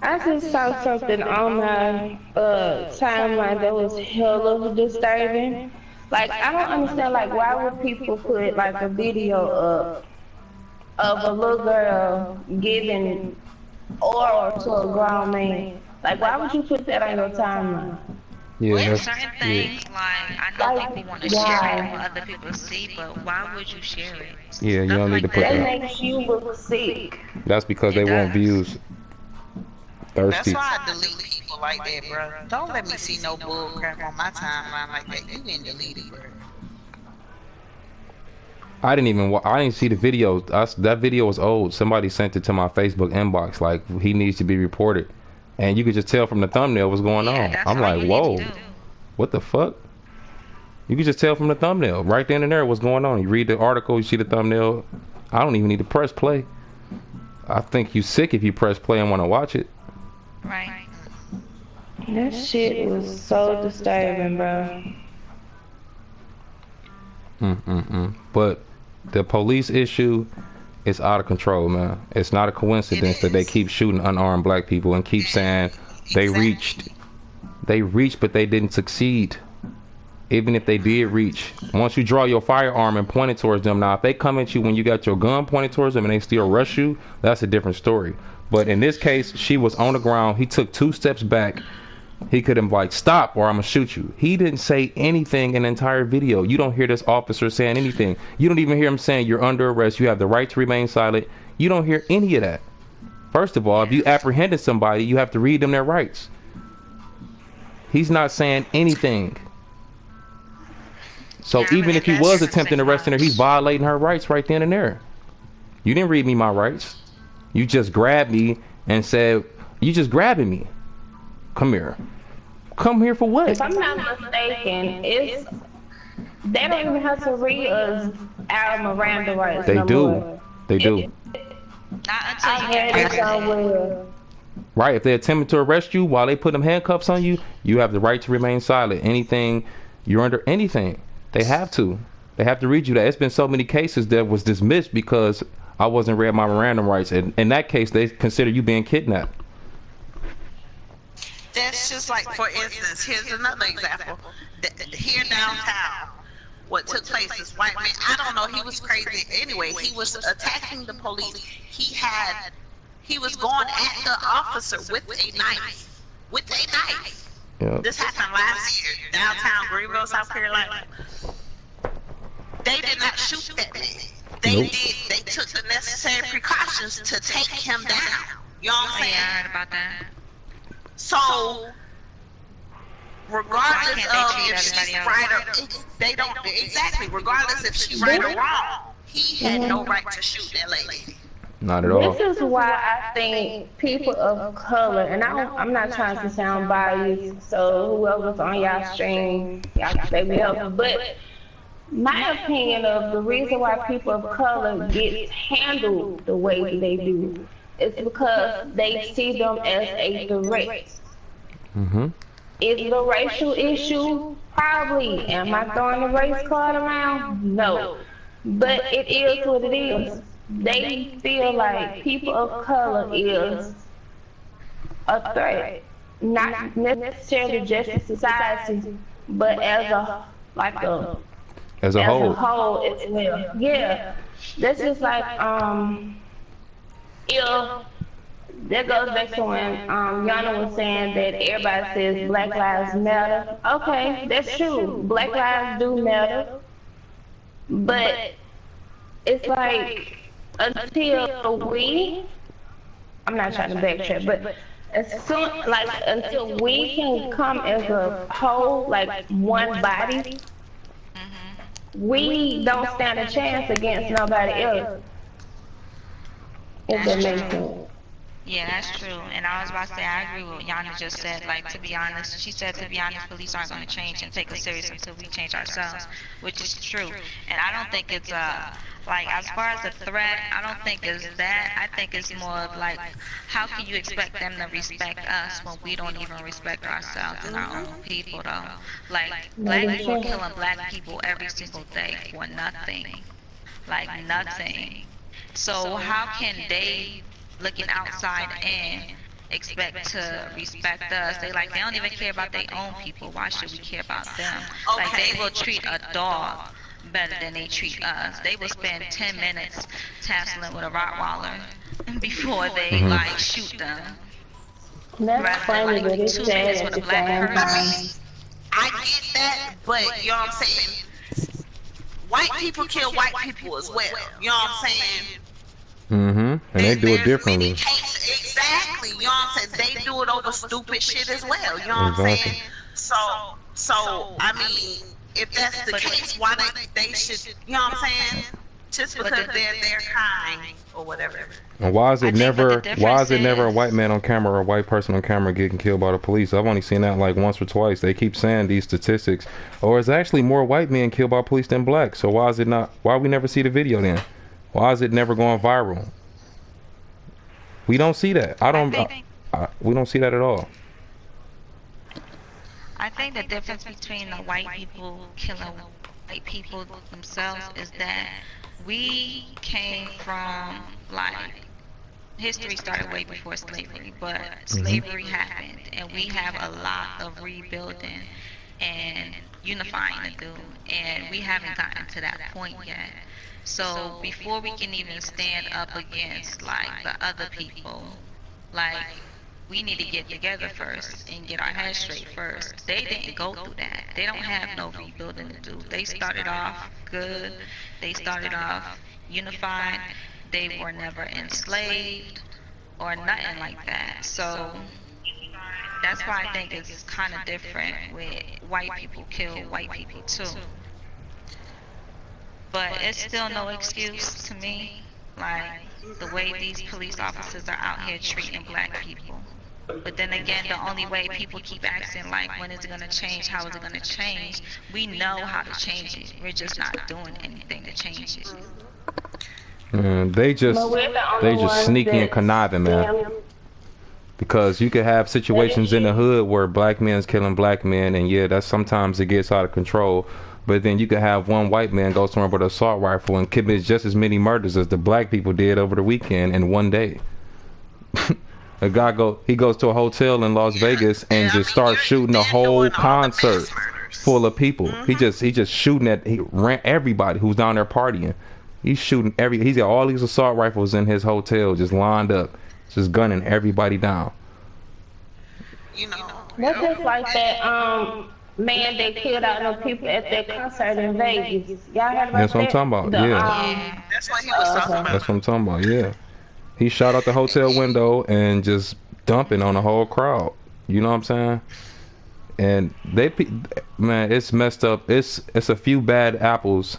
Speaker 2: I just saw something on my timeline that was hella disturbing. Like, I don't understand, like, why would people put like a video up of a little girl giving or to a grown man. Like, why would you put that on your timeline?
Speaker 4: Yeah,
Speaker 1: With
Speaker 4: that's
Speaker 1: certain
Speaker 4: yeah.
Speaker 1: things, like I know
Speaker 2: Like,
Speaker 1: people want to share it for
Speaker 2: why?
Speaker 1: other people to see, but why would you share it?
Speaker 4: Yeah, you
Speaker 1: Stuff
Speaker 4: don't need to
Speaker 1: like
Speaker 4: put
Speaker 2: That
Speaker 1: that,
Speaker 4: that.
Speaker 2: makes you look sick.
Speaker 4: That's because they
Speaker 1: it
Speaker 4: want
Speaker 1: does.
Speaker 4: views.
Speaker 3: That's
Speaker 4: Thirsty.
Speaker 3: why I delete people like that, bro. Don't let me see no bull crap on my timeline like that. You getting deleted, bro.
Speaker 4: I didn't even. I didn't see the video. That video was old. Somebody sent it to my Facebook inbox. Like he needs to be reported, and you could just tell from the thumbnail what's going
Speaker 1: Yeah,
Speaker 4: on.
Speaker 1: that's
Speaker 4: I'm
Speaker 1: all
Speaker 4: like,
Speaker 1: you need to
Speaker 4: whoa,
Speaker 1: do.
Speaker 4: what the fuck? You could just tell from the thumbnail right then and there what's going on. You read the article, you see the thumbnail. I don't even need to press play. I think you sick if you press play and want to watch it.
Speaker 1: Right.
Speaker 2: That shit was so disturbing, bro.
Speaker 4: But the police issue is out of control, man. It's not a coincidence that they keep shooting unarmed black people and keep saying they reached. They reached, but they didn't succeed. Even if they did reach, once you draw your firearm and point it towards them, now if they come at you when you got your gun pointed towards them and they still rush you, that's a different story. But in this case, she was on the ground. He took 2 steps back. He could have like, stop or I'm gonna shoot you. He didn't say anything in the entire video. You don't hear this officer saying anything. You don't even hear him saying you're under arrest. You have the right to remain silent. You don't hear any of that. First of all, if you apprehended somebody, you have to read them their rights. He's not saying anything. So
Speaker 1: Yeah,
Speaker 4: even
Speaker 1: but
Speaker 4: if he
Speaker 1: that's
Speaker 4: was
Speaker 1: just
Speaker 4: attempting to arrest her, he's violating her rights right then and there. You didn't read me my rights. You just grabbed me and said, you just grabbing me. Come here. Come here for what?
Speaker 2: If I'm not mistaken, it's they don't even have to read us our Miranda rights
Speaker 4: They
Speaker 2: no
Speaker 4: do.
Speaker 2: more.
Speaker 4: They do.
Speaker 1: Not until
Speaker 2: I
Speaker 1: you get
Speaker 2: read it
Speaker 1: arrested.
Speaker 2: somewhere.
Speaker 4: Right. If they're attempting to arrest you while they put them handcuffs on you, you have the right to remain silent. Anything, you're under anything. They have to. They have to read you that. It's been so many cases that was dismissed because I wasn't read my Miranda rights. And in that case, they consider you being kidnapped.
Speaker 3: That's just like, for instance, here's another example. Here downtown, what took place, this white man, I don't know, he was crazy. Anyway, he was attacking the police. He was going at the officer with a knife. With a knife.
Speaker 4: Yeah.
Speaker 3: This happened last year, downtown Greenville, South Carolina. They did not shoot that man. They took the necessary precautions to take him down. You know what I'm
Speaker 1: Oh, yeah, I
Speaker 3: saying?
Speaker 1: heard about that.
Speaker 3: So, regardless
Speaker 1: Why
Speaker 3: of
Speaker 1: can't they
Speaker 3: if
Speaker 1: treat
Speaker 3: she's
Speaker 1: everybody
Speaker 3: right or they don't exactly. Regardless if she's right or wrong, he had no right to shoot that lady.
Speaker 4: Not at all.
Speaker 2: This is why I think people of color, and I'm not trying to sound biased, so whoever's on y'all stream, y'all can say whatever, but my opinion of the reason why people of color get handled the way they do is because they see them as a threat. Is it a racial issue? Probably. Am I throwing the race card around? No. But it is what it is. They feel like people of color is a threat. Not necessarily just to society, but as a
Speaker 4: As a whole.
Speaker 2: as well. Yeah. That's just like if that goes back to when Yana was saying that everybody says Black Lives Matter. Okay, that's true. Black lives do matter. But it's like until I'm not trying to backtrack, but until we can come as a whole, like one body, we don't stand a chance against nobody else. If that makes sense.
Speaker 1: Yeah, that's true. And I was about to say, I agree with what Yana just said. Like, to be honest, she said, to be honest, police aren't going to change and take us serious until we change ourselves, which is true. And I don't think it's, like, as far as the threat, I don't think it's that. I think it's more of, like, how can you expect them to respect us when we don't even respect ourselves and our own people, though? Like, black people are killing black people every single day for nothing. Like, nothing. So how can they, looking outside in, expect to respect us? They don't even care about their own people. Why should we care about them? Like, they will treat a dog better than they treat us. They will spend 10 minutes tasseling with a Rottweiler before they like shoot them.
Speaker 2: That's
Speaker 1: Rather than
Speaker 2: funny, but
Speaker 1: like
Speaker 2: it's
Speaker 1: 2
Speaker 2: sad
Speaker 1: minutes
Speaker 2: at
Speaker 1: with
Speaker 2: the
Speaker 1: a black
Speaker 2: same
Speaker 1: person.
Speaker 3: I mean,
Speaker 2: time.
Speaker 3: I get that, but you know what I'm saying? White people kill white people as well. You know what I'm saying?
Speaker 4: And they do it differently.
Speaker 3: Exactly. You know what I'm saying? They do it over stupid shit as well. You know what I'm
Speaker 4: Exactly.
Speaker 3: saying? So I mean, if that's the case, why they should? You know what I'm saying? Just because they're their kind or whatever.
Speaker 4: And why is
Speaker 1: I
Speaker 4: it
Speaker 1: think what the
Speaker 4: never? Why is it never a
Speaker 1: difference
Speaker 4: white man on camera or a white person on camera getting killed by the police? I've only seen that like once or twice. They keep saying these statistics, or it's actually more white men killed by police than black. So why is it not? Why we never see the video then? Why is it never going viral? We don't see that. We don't see that at all.
Speaker 1: I think the difference between the white people killing white people themselves is that we came from like history started way before slavery, but slavery happened and we have a lot of rebuilding and unifying to do, and we haven't gotten to that point yet. So before we can even stand up against like the other people, like we need to get together first and get our heads straight first. They didn't go through that. They don't have no rebuilding to do. They started off good. They started off unified. They were never enslaved or nothing like that. So that's why I think it's kind of different with white people kill white people too. But it's still no excuse to me, like the way these police officers are out here treating black people. But then again, the only way people keep asking, like, when is it going to change? How is it going to change? We know how to change it. We're just not doing anything to change it.
Speaker 4: They just sneaky and conniving, man.
Speaker 2: Yeah.
Speaker 4: Because you could have situations in the hood where black men's killing black men, and yeah, that's sometimes it gets out of control. But then you could have one white man go somewhere with an assault rifle and commit just as many murders as the black people did over the weekend in one day. A guy goes to a hotel in Las Vegas and just starts shooting a whole concert full of people. He just shooting at everybody who's down there partying. He's shooting he's got all these assault rifles in his hotel just lined up, just gunning everybody down.
Speaker 3: You know,
Speaker 2: That's just like that man that killed out no people at that concert in Vegas. Y'all heard about
Speaker 4: That's what I'm
Speaker 2: that?
Speaker 4: talking about. Yeah.
Speaker 3: that's what he was talking about.
Speaker 4: That's what I'm talking about. Yeah. He shot out the hotel window and just dumping on the whole crowd. You know what I'm saying? And man, it's messed up. It's a few bad apples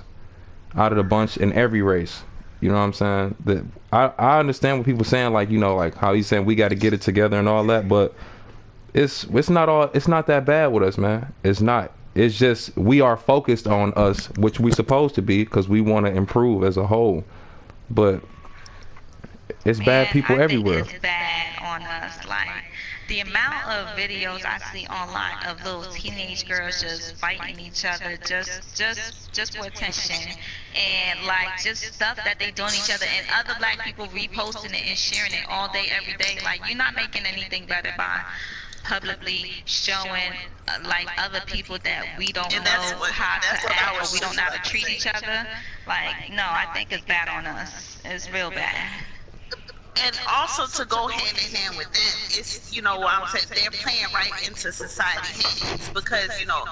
Speaker 4: out of the bunch in every race. You know what I'm saying? That I understand what people saying, like, you know, like how he's saying we got to get it together and all that, but it's not that bad with us, man. It's not. It's just we are focused on us, which we supposed to be, because we want to improve as a whole. But it's bad people everywhere.
Speaker 1: I think it's bad on us. Like the amount of videos I see online of little teenage girls just fighting each other, just for attention, and like just stuff that they doing each other, and other black people reposting it and sharing it all day, every day. Like you're not making anything better by publicly showing like other people that we don't know how to act or we don't know how to treat each other. Like no, I think it's bad on us. It's real bad.
Speaker 3: And also to go hand in hand with them, it's, you know, what I'm saying, they're playing right into society's hands, because, you know,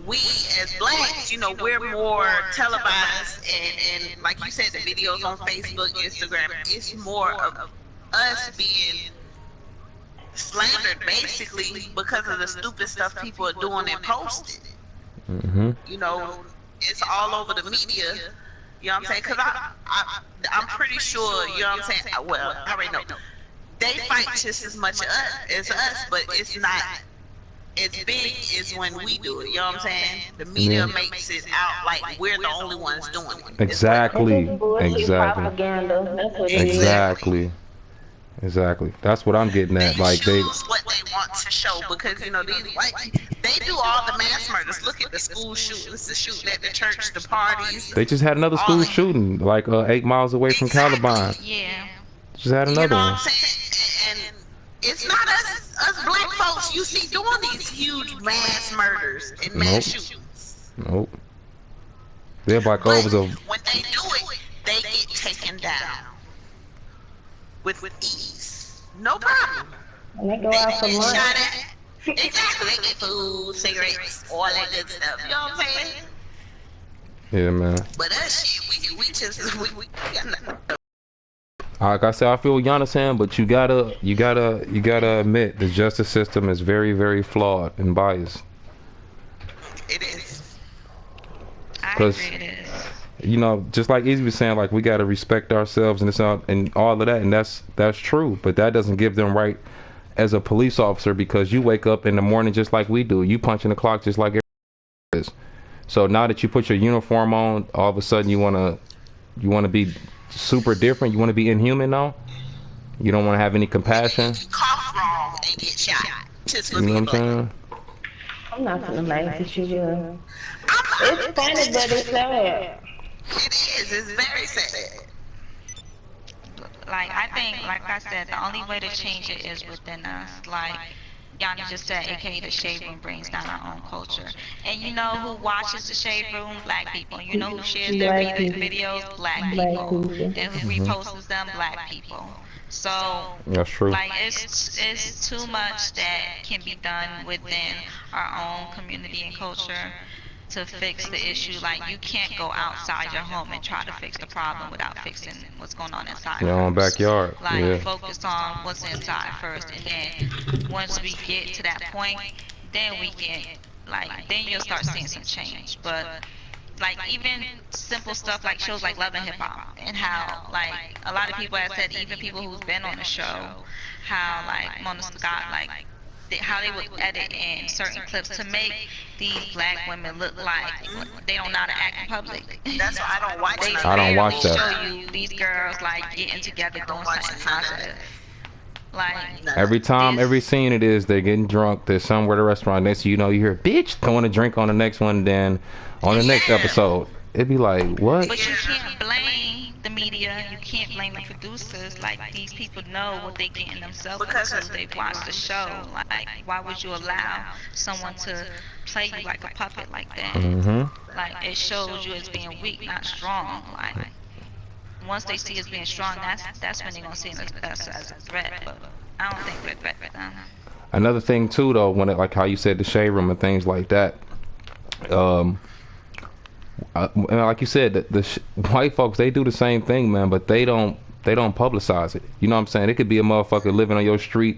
Speaker 3: we as blacks, you know, we're more televised, and like you said, the videos on Facebook, Instagram, it's more of us being slandered basically because of the stupid stuff people are doing and posting. You know, it's all over the media. You know what I'm saying? Because I'm pretty sure, you know what I'm saying? Well, I already know. They fight just as much as us, but it's not as big as when we do it. You know what I'm saying? The media makes it out like we're the only ones doing it.
Speaker 4: Exactly.
Speaker 2: Propaganda. That's what it is.
Speaker 4: Exactly. That's what I'm getting at. Like they
Speaker 3: choose what they want to show, because, you know, these white, they do all the mass murders. Look at the school shootings, the shooting at the church, the parties.
Speaker 4: They just had another school shooting like 8 miles away from Columbine.
Speaker 1: Yeah.
Speaker 4: Just had another
Speaker 3: You know what
Speaker 4: one.
Speaker 3: I'm saying? And it's not us black folks you see doing these huge mass murders and mass shootings.
Speaker 4: Nope. They're like,
Speaker 3: But
Speaker 4: oh, it was a.
Speaker 3: when they do it, they get taken down with ease. No problem.
Speaker 2: And they go
Speaker 3: They
Speaker 2: out for
Speaker 3: get
Speaker 2: lunch.
Speaker 3: shot at. Exactly. They get food, cigarettes, all that good stuff. You know what I'm saying?
Speaker 4: Yeah, man.
Speaker 3: But that shit, we just we got nothing.
Speaker 4: Like I said, I feel what Yana saying, but you gotta admit the justice system is very, very flawed and biased.
Speaker 3: It is.
Speaker 1: I
Speaker 4: Because,
Speaker 1: agree it is.
Speaker 4: you know, just like Easy was saying, like we gotta respect ourselves and all of that, and that's true. But that doesn't give them right as a police officer, because you wake up in the morning just like we do. You punching the clock just like everybody is. So now that you put your uniform on, all of a sudden you wanna be super different. You wanna be inhuman now. You don't wanna have any compassion.
Speaker 3: You cough wrong and get shot. Just
Speaker 4: You know what I'm saying?
Speaker 2: I'm not gonna laugh at you, girl. It's funny, but it's sad.
Speaker 3: It is. It's very sad.
Speaker 1: Like, I think, like I said, the only way to change it is within us. Like Yana just said, aka the shade room brings down our own culture. And you know who watches the shade room? Black people. You know who shares their
Speaker 2: Black people.
Speaker 1: videos? Black
Speaker 2: Black
Speaker 1: people.
Speaker 2: people.
Speaker 1: And who reposts them? Black people. So,
Speaker 4: That's true.
Speaker 1: like, it's too much that can be done within our own community and culture to fix the issue. Like, you can't go outside your home and try to fix the problem without fixing what's going on inside.
Speaker 4: Your own
Speaker 1: first.
Speaker 4: backyard.
Speaker 1: Like,
Speaker 4: Yeah.
Speaker 1: focus on what's inside first, and then once we get to that point, then we can, like, then you'll start seeing some change. But like, even simple stuff like shows like Love and Hip Hop, and how, like, a lot of people have said, even people who's been on the show, how, like, Mona Scott, like, how they would edit in certain clips to make these black women look like they don't know how to act in public.
Speaker 3: That's why I don't watch
Speaker 1: They
Speaker 3: none
Speaker 4: I don't watch
Speaker 1: barely
Speaker 4: that.
Speaker 1: show you these girls, like, getting together doing something positive. Like,
Speaker 4: Every time, every scene it is, they're getting drunk. They're somewhere at a restaurant. Next thing you know, you hear, bitch, throwing a drink on the next one. Then on the next episode, it'd be like, what?
Speaker 1: but you can't blame the media. You can't blame the producers. Like, these people know what they getting themselves
Speaker 3: Because
Speaker 1: because they watch the show. Like, why would you allow someone to play you like a puppet like that?
Speaker 4: Mm-hmm.
Speaker 1: Like, it shows you as being weak, not strong. Like, once they see us being strong, that's when they're gonna see us as a threat. But I don't think we're a threat for them.
Speaker 4: Another thing too, though, when it, like how you said, the shade room and things like that. And like you said, white folks, they do the same thing, man, but they don't publicize it. You know what I'm saying? It could be a motherfucker living on your street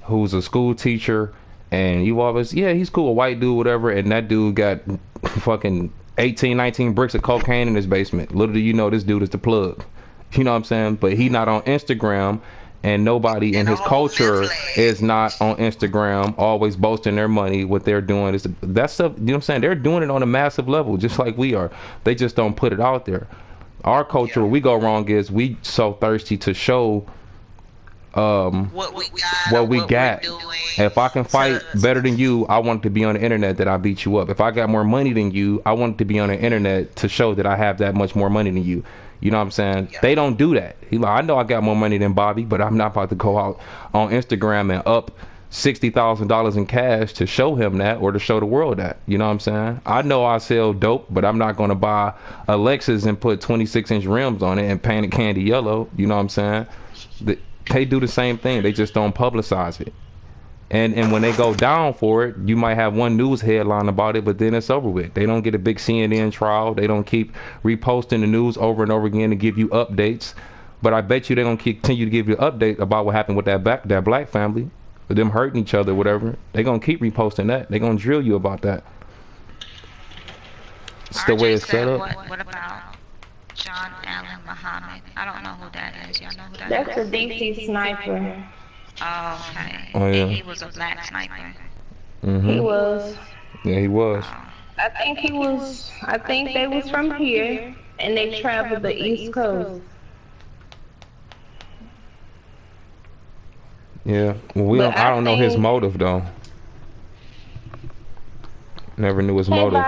Speaker 4: who's a school teacher, and you always, yeah, he's cool, a white dude, whatever, and that dude got fucking 18, 19 bricks of cocaine in his basement. Little do you know, this dude is the plug. You know what I'm saying? But he not on Instagram, and nobody in his culture is not on Instagram always boasting their money. What they're doing is that stuff, you know what I'm saying? They're doing it on a massive level, just like we are. They just don't put it out there. Our culture, where we go wrong is we so thirsty to show
Speaker 3: what we got.
Speaker 4: If I can fight better than you, I want it to be on the internet that I beat you up. If I got more money than you, I want it to be on the internet to show that I have that much more money than you. You know what I'm saying?
Speaker 3: Yeah.
Speaker 4: They don't do that. He like, I know I got more money than Bobby, but I'm not about to go out on Instagram and up $60,000 in cash to show him that, or to show the world that. You know what I'm saying? I know I sell dope, but I'm not going to buy a Lexus and put 26-inch rims on it and paint it candy yellow. You know what I'm saying? They do the same thing. They just don't publicize it. And when they go down for it, you might have one news headline about it, but then it's over with. They don't get a big CNN trial. They don't keep reposting the news over and over again to give you updates. But I bet you they're going to continue to give you an update about what happened with that black family, with them hurting each other, whatever. They're going to keep reposting that. They're going to drill you about that. It's the way it's set up.
Speaker 1: What about John Allen Muhammad? I don't know who that is. Y'all know who that
Speaker 2: That's
Speaker 1: is?
Speaker 2: a DC sniper.
Speaker 1: Oh, okay.
Speaker 4: Oh, yeah.
Speaker 1: And he was a black sniper.
Speaker 2: He was.
Speaker 4: Yeah, he was.
Speaker 2: I think he was. I think they was from here, and they traveled the East Coast.
Speaker 4: Yeah. Well, I don't know his motive, though. Never knew his motive.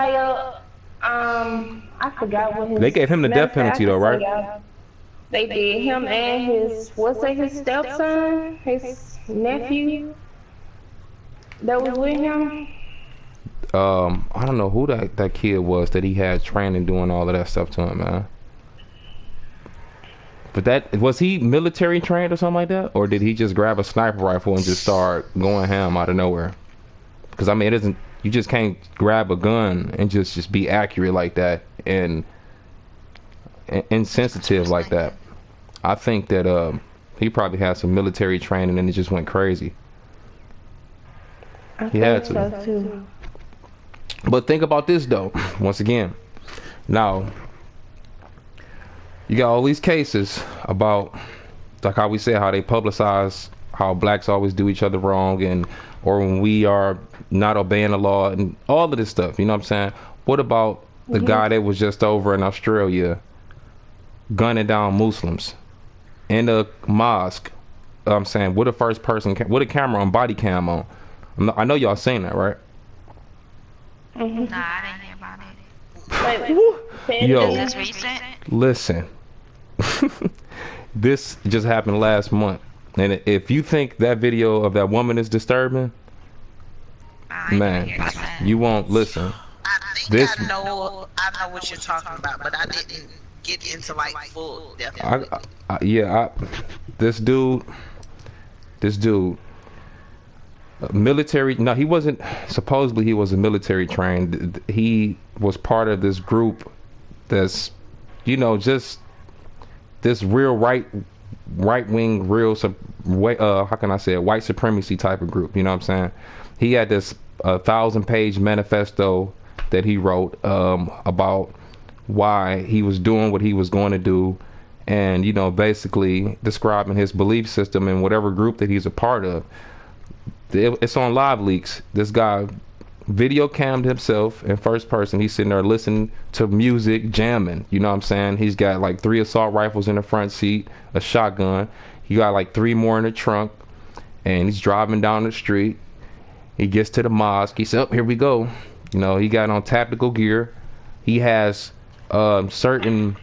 Speaker 2: I forgot what his.
Speaker 4: They gave him the death penalty, though, right?
Speaker 2: They did. Him and his, his stepson, his nephew that was with him.
Speaker 4: I don't know who that kid was that he had training doing all of that stuff to him, man. But that was he military trained or something like that, or did he just grab a sniper rifle and just start going ham out of nowhere? Because I mean, it isn't. You just can't grab a gun and just be accurate like that and insensitive like that. I think that he probably had some military training and it just went crazy. He had to.
Speaker 2: So too.
Speaker 4: But think about this though. Once again, now you got all these cases about, like how we said, how they publicize how blacks always do each other wrong, and or when we are not obeying the law and all of this stuff. You know what I'm saying? What about the guy that was just over in Australia gunning down Muslims in a mosque? I'm saying, with a first person, with a camera on, body cam on. I know y'all seen that, right?
Speaker 1: Nah, I didn't hear about it.
Speaker 4: Yo,
Speaker 1: Is this recent?
Speaker 4: listen. This just happened last month, and if you think that video of that woman is disturbing, man, you won't listen.
Speaker 3: I think I know what you're talking about, but I didn't get into like full depth.
Speaker 4: This dude, military. No, he wasn't. Supposedly, he was a military trained. He was part of this group that's, just this real right wing, real how can I say it, white supremacy type of group. You know what I'm saying? He had this 1,000-page manifesto that he wrote about why he was doing what he was going to do, and basically describing his belief system and whatever group that he's a part of. It's on live leaks. This guy video cammed himself in first person. He's sitting there listening to music, jamming. You know what I'm saying? He's got like 3 assault rifles in the front seat, a shotgun. He got like 3 more in the trunk, and he's driving down the street. He gets to the mosque. He said, "Oh, here we go." He got on tactical gear. He has certain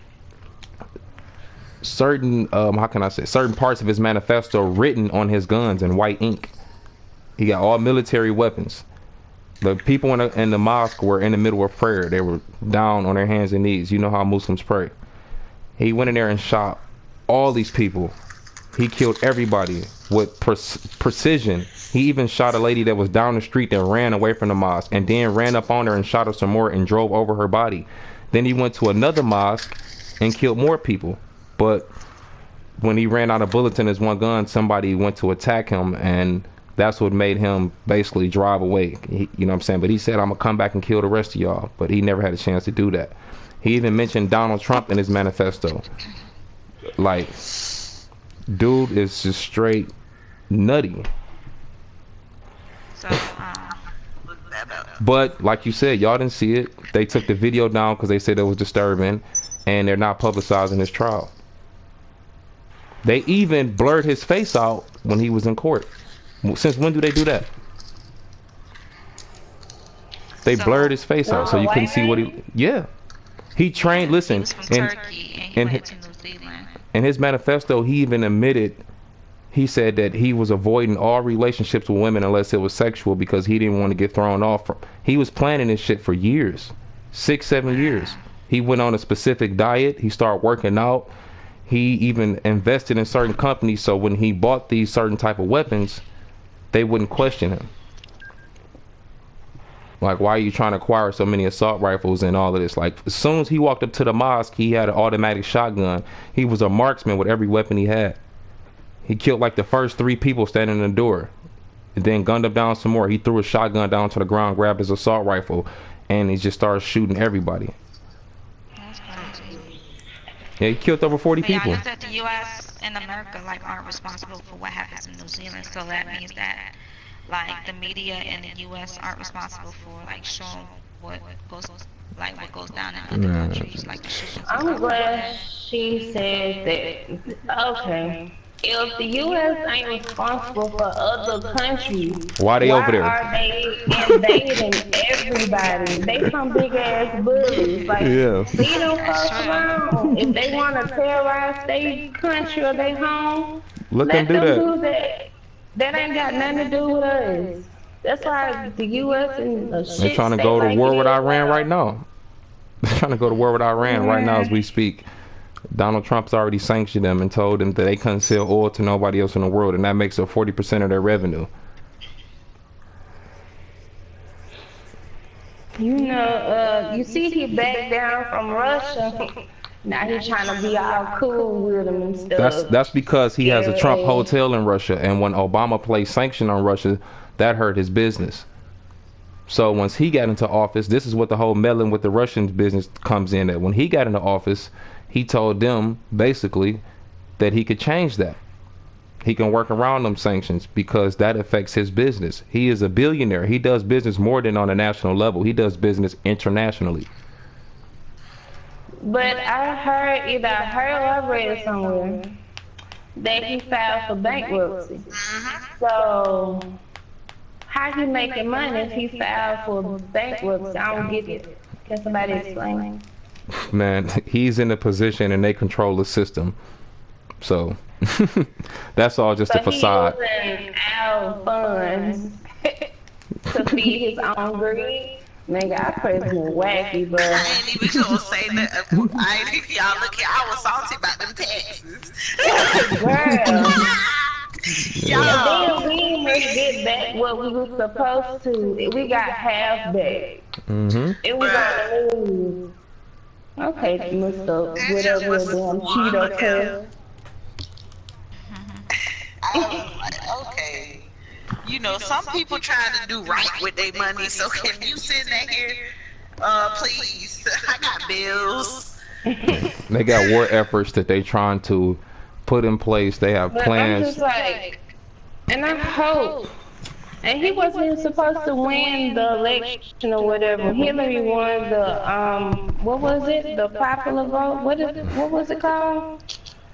Speaker 4: how can I say, certain parts of his manifesto written on his guns in white ink. He got all military weapons. The people in the mosque were in the middle of prayer. They were down on their hands and knees. You know how Muslims pray. He went in there and shot all these people. He killed everybody with precision. He even shot a lady that was down the street that ran away from the mosque, and then ran up on her and shot her some more and drove over her body. Then he went to another mosque and killed more people. But when he ran out of bullets in his one gun, somebody went to attack him, and that's what made him basically drive away. You know what I'm saying? But he said, "I'm going to come back and kill the rest of y'all." But he never had a chance to do that. He even mentioned Donald Trump in his manifesto. Like, dude is just straight nutty.
Speaker 1: So,
Speaker 4: but like you said, y'all didn't see it. They took the video down because they said it was disturbing, and they're not publicizing his trial. They even blurred his face out when he was in court. Since when do they do that? They blurred his face out so you couldn't see what he. Yeah, he trained. Listen,
Speaker 1: he was from Turkey and he went to New Zealand.
Speaker 4: In his manifesto, he even admitted. He said that he was avoiding all relationships with women unless it was sexual because he didn't want to get thrown off. He was planning this shit for years, 6-7 years. He went on a specific diet. He started working out. He even invested in certain companies so when he bought these certain type of weapons, they wouldn't question him. Like, why are you trying to acquire so many assault rifles and all of this? Like, as soon as he walked up to the mosque, he had an automatic shotgun. He was a marksman with every weapon he had. He killed like the first 3 people standing in the door, and then gunned them down some more. He threw a shotgun down to the ground, grabbed his assault rifle, and he just started shooting everybody.
Speaker 1: That's crazy.
Speaker 4: Yeah, he killed over 40
Speaker 1: But yeah,
Speaker 4: people.
Speaker 1: I guess that the U.S. and America aren't responsible for what happens in New Zealand, so that means that the media in the U.S. aren't responsible for showing what goes down in other countries, like the shootings.
Speaker 2: I'm glad she said that. Okay. If the U.S. ain't responsible for other countries,
Speaker 4: why they over there?
Speaker 2: Why are they invading everybody? They some big ass bullies. Like,
Speaker 4: Yeah.
Speaker 2: leave them folks alone. If they want to terrorize their country or their home,
Speaker 4: Let them do that.
Speaker 2: That ain't got nothing to do with us. That's why the U.S. and the
Speaker 4: They're
Speaker 2: shit
Speaker 4: trying to
Speaker 2: stay
Speaker 4: go to
Speaker 2: like
Speaker 4: war
Speaker 2: it
Speaker 4: with
Speaker 2: is
Speaker 4: Iran
Speaker 2: now.
Speaker 4: right now. They're trying to go to war with Iran right now as we speak. Donald Trump's already sanctioned them and told them that they couldn't sell oil to nobody else in the world, and that makes up 40% of their revenue.
Speaker 2: You know, you see he backed down from Russia. Now he's trying to be all cool with them and stuff.
Speaker 4: That's because he has a Trump
Speaker 2: Scary ass.
Speaker 4: hotel in Russia, and when Obama placed sanction on Russia, that hurt his business. So once he got into office, this is what the whole meddling with the Russians business comes in at. When he got into office, he told them basically that he could change that. He can work around them sanctions because that affects his business. He is a billionaire. He does business more than on a national level. He does business internationally.
Speaker 2: But I heard, either I heard or I read it somewhere, that he filed for bankruptcy. So, how he making money if he filed for bankruptcy? I don't get it. Can somebody explain?
Speaker 4: Man, he's in a position and they control the system. So, that's all just a facade.
Speaker 2: So he using our funds to feed his own greed? Nigga, our president wacky, but
Speaker 3: I ain't even gonna say that. Y'all look here, I was salty about them taxes.
Speaker 2: girl.
Speaker 3: Y'all,
Speaker 2: And then we must get back what we were supposed to. We got half back.
Speaker 4: Mm-hmm.
Speaker 2: It was on the news. Okay, Mr. Whatever damn Cheeto cuss.
Speaker 3: I was like, okay. You know, some people trying to do right with their money, so can you send that here? Please. I got bills.
Speaker 4: They got war efforts that they trying to put in place. They have
Speaker 2: But I'm
Speaker 4: plans.
Speaker 2: just like, and I hope. And he wasn't even supposed to win the election or whatever. Hillary won the what was it? The popular vote. What was it called?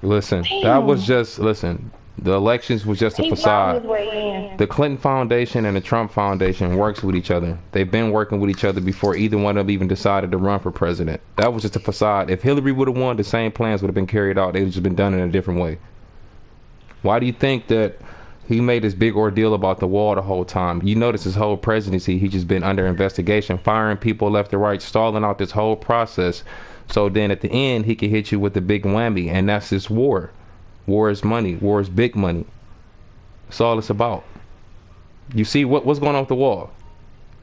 Speaker 4: Listen, listen. The elections was just a
Speaker 2: He bought
Speaker 4: facade.
Speaker 2: his way in.
Speaker 4: The Clinton Foundation and the Trump Foundation works with each other. They've been working with each other before either one of them even decided to run for president. That was just a facade. If Hillary would have won, the same plans would have been carried out. They would just been done in a different way. Why do you think that he made this big ordeal about the wall the whole time? You notice his whole presidency, he just been under investigation, firing people left and right, stalling out this whole process. So then at the end, he can hit you with the big whammy, and that's this war. War is money. War is big money. That's all it's about. You see what's going on with the wall?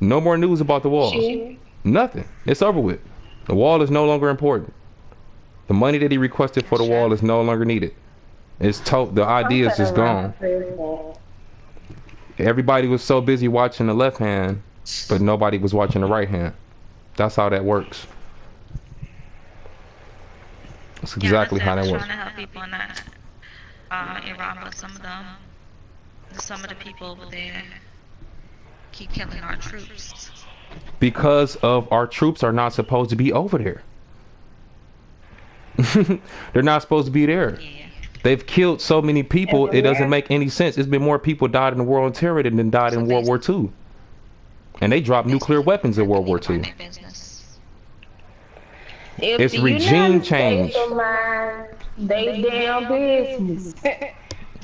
Speaker 4: No more news about the walls.
Speaker 2: Shit.
Speaker 4: Nothing. It's over with. The wall is no longer important. The money that he requested for the wall is no longer needed. The idea is just gone. Everybody was so busy watching the left hand, but nobody was watching the right hand. That's how that works. That's exactly how that works.
Speaker 1: Trying to help people in that Iran, but some of the people over there keep killing our troops.
Speaker 4: Because of our troops are not supposed to be over there. They're not supposed to be there.
Speaker 1: Yeah.
Speaker 4: They've killed so many people, it doesn't make any sense. It's been more people died in the war on terror than died in World War II. And they dropped nuclear weapons in World War II.
Speaker 2: If
Speaker 4: It's
Speaker 2: the
Speaker 4: regime
Speaker 2: United
Speaker 4: change.
Speaker 2: States don't mind they damn business.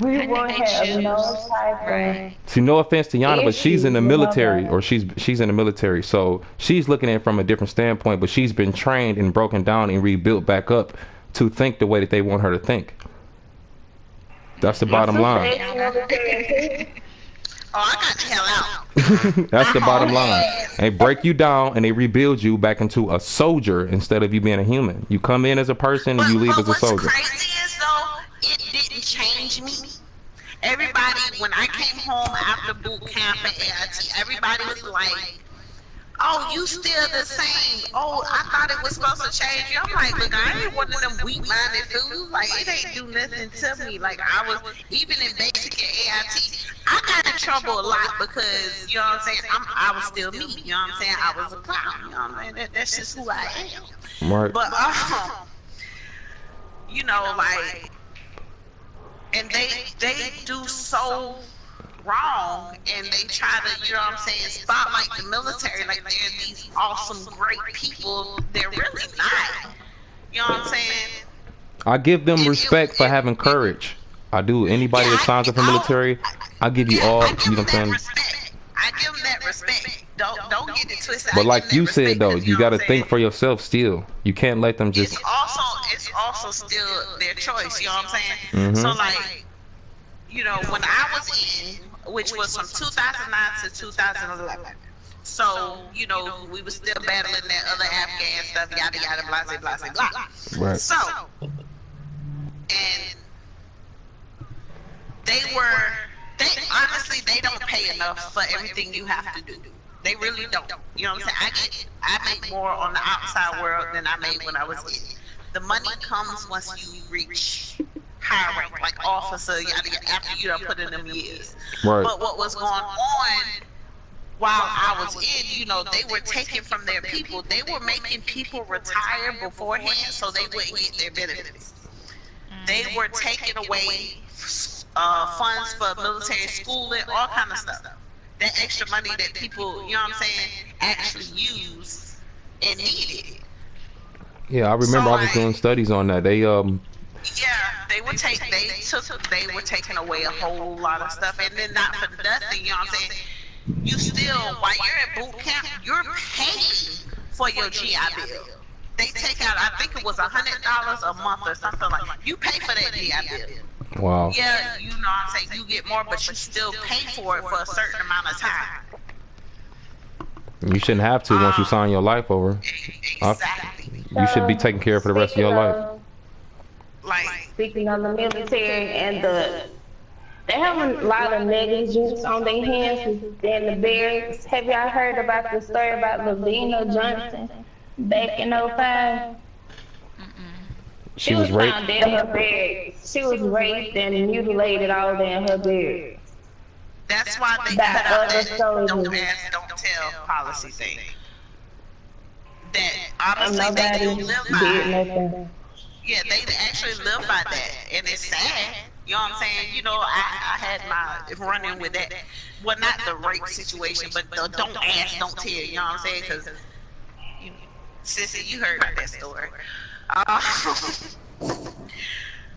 Speaker 2: We won't have no type of.
Speaker 4: See, no offense to Yana, but she's in the
Speaker 2: Issues,
Speaker 4: military,
Speaker 2: no.
Speaker 4: or she's in the military, so she's looking at it from a different standpoint. But she's been trained and broken down and rebuilt back up to think the way that they want her to think. That's the bottom line.
Speaker 3: Oh, I got the hell out.
Speaker 4: That's the bottom line. They break you down and they rebuild you back into a soldier instead of you being a human. You come in as a person and you leave as a soldier.
Speaker 3: What's crazy is though, it didn't change me. Everybody, when I came home after boot camp and AIT, everybody was like, "Oh, you still the same. Oh, I thought it was supposed to change you." I'm like, "Look, I ain't one of them weak-minded dudes. Like, it ain't do nothing to me. Like, I was even in basic and AIT, I got in trouble a lot because, you know what I'm saying, I was still me. You know what I'm saying? I was a clown. You know what I'm saying? That's just who I am.
Speaker 4: Right.
Speaker 3: But you know, like, and they do so wrong, and they try to, you know what I'm saying, spotlight the military like they're these awesome, great people. They're really not. You know what I'm saying?
Speaker 4: I give them respect for having courage. I do. Anybody that signs up for military, I give you all, you know what I'm saying?
Speaker 3: I give them get it twisted.
Speaker 4: But like you said though, you got to think for yourself still. You can't let them just.
Speaker 3: It's also still their choice. You know what I'm saying? So like, you know, when I was in, which was from 2009 to 2011. So, you know, we were still battling that other Afghan stuff, yada yada, blah blah blah blah.
Speaker 4: Right.
Speaker 3: So, and they honestly, they don't pay enough for everything you have to do. They really don't. You know what I'm saying? I make more on the outside world than I made when I was in. The money comes once you reach higher rank, like officer, yada yada, after you done put in them years.
Speaker 4: Right.
Speaker 3: But what was going on while I was in, you know, they were taking from their people. They were making people retire beforehand so they wouldn't get their benefits. They were taking away funds for military schooling, all kind of stuff. That extra money that people, you know what I'm saying, actually use and needed.
Speaker 4: Yeah, I remember I was doing studies on that. They
Speaker 3: they were taking away a whole lot of stuff, and then not for nothing, you know what I'm saying. You still, while you're at boot camp, you're paying for your GI Bill. They take out, I think it was $100 a month or something like that. You pay for that GI Bill.
Speaker 4: Wow.
Speaker 3: Yeah, you know what I'm saying, you get more, but you still pay for it for a certain amount of time.
Speaker 4: You shouldn't have to once you sign your life over.
Speaker 3: Exactly.
Speaker 4: You should be taken care of for the rest of your life.
Speaker 3: Like,
Speaker 2: speaking of the military and they have a lot of negligence on their hands in the barracks. Have y'all heard about the story about Lavina Johnson back in 2005?
Speaker 4: She was raped.
Speaker 2: Found dead in her barracks. She was raped and mutilated all day in her barracks.
Speaker 3: That's why they cut out that don't ask, don't tell policy thing. That honestly they do live by. Yeah, they actually live by that, and it's sad. You know what I'm saying? You know, I had my run-in with that. Well, not the rape situation, but the don't ask, don't tell. You know what I'm saying? Because, sissy, you heard about that story.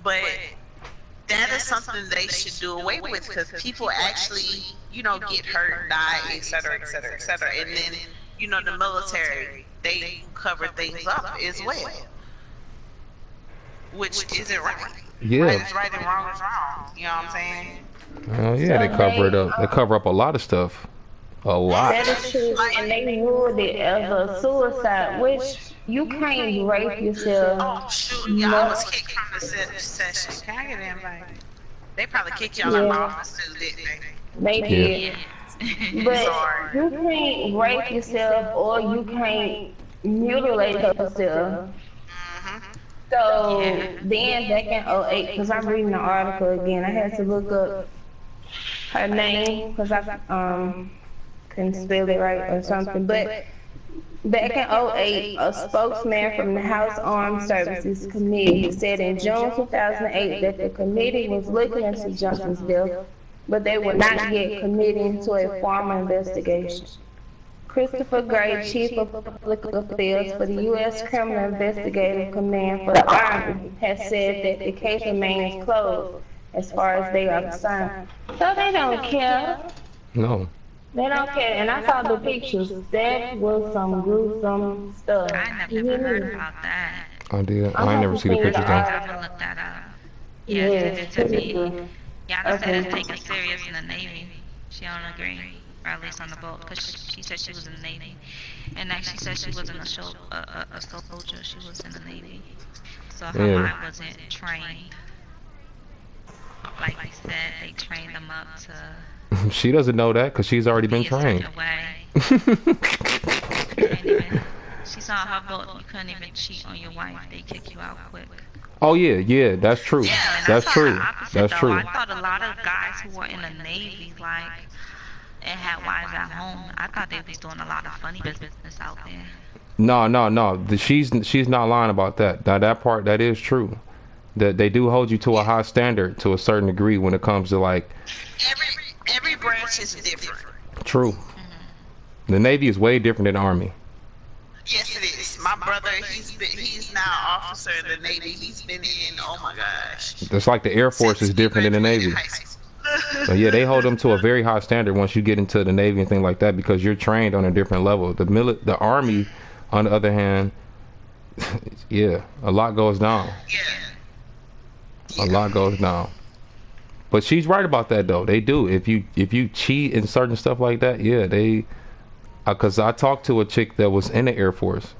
Speaker 3: But that is something they should do away with, because people actually, you know, get hurt, die, etc., etc., etc. And then, you know, the military, they cover things up as well, which isn't right.
Speaker 4: Yeah.
Speaker 3: Right is right and wrong is wrong. You know what I'm saying?
Speaker 4: Oh yeah, they cover it up. They cover up a lot of stuff. A lot.
Speaker 2: That is true, and they ruled it as a suicide, which you can't rape yourself.
Speaker 3: Oh shoot, y'all was kicked from the session. Can I get an invite? They probably kicked y'all out of my office too, didn't they?
Speaker 2: They did. But you can't rape yourself or you can't mutilate yourself. So then back in 2008, because I'm reading the article again, I had to look up her name because I couldn't spell it right or something. But back in 2008, a spokesman from the House Armed Services Committee said in June 2008 that the committee was looking into Johnson's death, but they were not yet committing to a formal investigation. Christopher Gray, Chief of Public Affairs for the U.S. Criminal Investigative Command for the Army, has said that the case remains closed as far as they are concerned. So they don't care.
Speaker 4: No.
Speaker 2: They don't care. And I saw the pictures. That was some gruesome stuff.
Speaker 1: I never heard about that.
Speaker 4: I did. I ain't never see the pictures though.
Speaker 1: I'm gonna look that up. Yes, to me. Yana said it's taken serious in the Navy. She don't agree. Or at least on the boat, because she said she was in the Navy, and then she said she wasn't a soldier. She was in the Navy, so her mind wasn't trained. Like I said, they trained them up to.
Speaker 4: She doesn't know that because she's already been trained.
Speaker 1: She saw her boat. You couldn't even cheat on your wife. They kick you out quick.
Speaker 4: Oh yeah, that's true.
Speaker 1: Yeah,
Speaker 4: that's true. That's true.
Speaker 1: I thought a lot of guys who were in the Navy, like, and had wives at home, I thought they was doing a lot of funny business out there.
Speaker 4: No. She's not lying about that. That part, that is true. That they do hold you to a high standard to a certain degree when it comes to like.
Speaker 3: Every branch is different.
Speaker 4: True. The Navy is way different than the Army.
Speaker 3: Yes, it is. My brother, he's now an officer in the Navy. He's been in, oh my gosh.
Speaker 4: It's like the Air Force is different than the Navy. So yeah, they hold them to a very high standard once you get into the Navy and things like that, because you're trained on a different level. The Army, on the other hand, yeah, a lot goes down.
Speaker 3: Yeah.
Speaker 4: A lot goes down. But she's right about that though. They do. If you cheat and certain stuff like that, yeah, they. Cause I talked to a chick that was in the Air Force.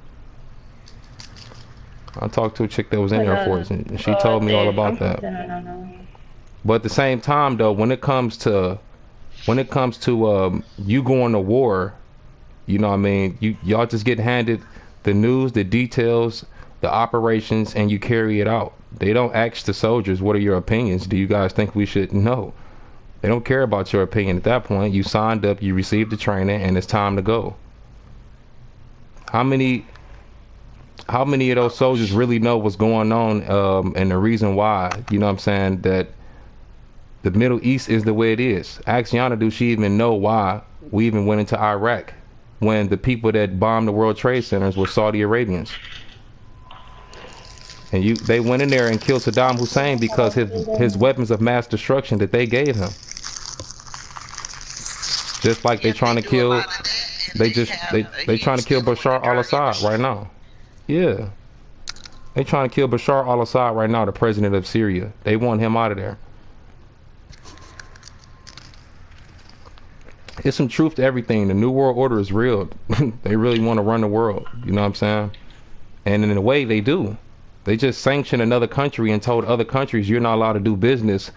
Speaker 4: I talked to a chick that was in the Air Force, and she told me all about that. But at the same time though, when it comes to you going to war, you know what I mean, y'all just get handed the news, the details, the operations, and you carry it out. They don't ask the soldiers, what are your opinions? Do you guys think we should? No. They don't care about your opinion at that point. You signed up, you received the training, and it's time to go. How many of those soldiers really know what's going on, and the reason why, you know what I'm saying, that the Middle East is the way it is? Ask Yana, do she even know why we even went into Iraq when the people that bombed the World Trade Centers were Saudi Arabians? And they went in there and killed Saddam Hussein because his weapons of mass destruction that they gave him. Just like they trying to kill, they trying to kill Bashar al-Assad right now. Yeah, they trying to kill Bashar al-Assad right now, the president of Syria. They want him out of there. There's some truth to everything. The New World Order is real. They really want to run the world. You know what I'm saying? And in a way, they do. They just sanctioned another country and told other countries you're not allowed to do business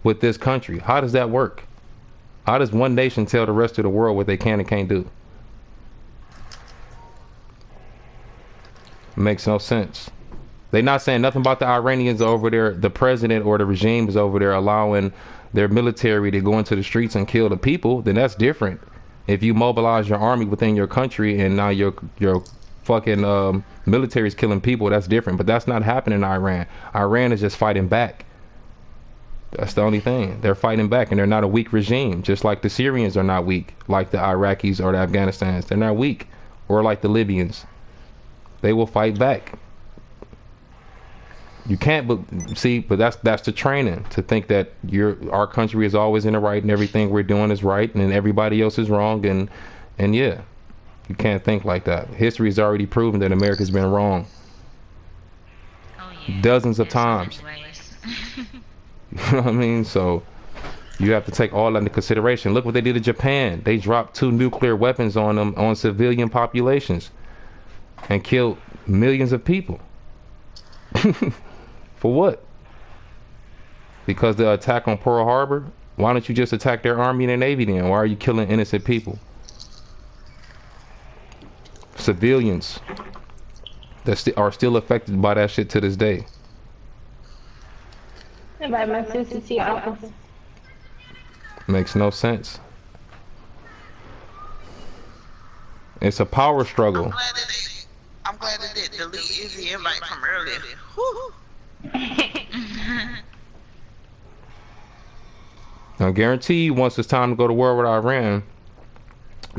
Speaker 4: with this country. How does that work? How does one nation tell the rest of the world what they can and can't do? Makes no sense. They're not saying nothing about the Iranians over there. The president or the regime is over there allowing their military to go into the streets and kill the people. Then that's different. If you mobilize your army within your country and now your fucking military is killing people, that's different. But that's not happening in Iran. Iran is just fighting back. That's the only thing. They're fighting back, and they're not a weak regime, just like the Syrians are not weak, like the Iraqis or the Afghanistans. They're not weak, or like the Libyans. They will fight back. You can't, but that's the training, to think that our country is always in the right and everything we're doing is right and everybody else is wrong, and yeah, you can't think like that. History has already proven that America's been wrong.
Speaker 1: Oh, yeah.
Speaker 4: Dozens of times. You know what I mean? So you have to take all that into consideration. Look what they did to Japan. They dropped 2 nuclear weapons on them, on civilian populations, and killed millions of people. For what? Because the attack on Pearl Harbor? Why don't you just attack their army and their navy then? Why are you killing innocent people? Civilians that are still affected by that shit to this day.
Speaker 2: Invite my sister to your office.
Speaker 4: Makes no sense. It's a power struggle.
Speaker 3: I'm glad it did delete Izzy invite from earlier. Whew.
Speaker 4: I guarantee you, once it's time to go to war with Iran,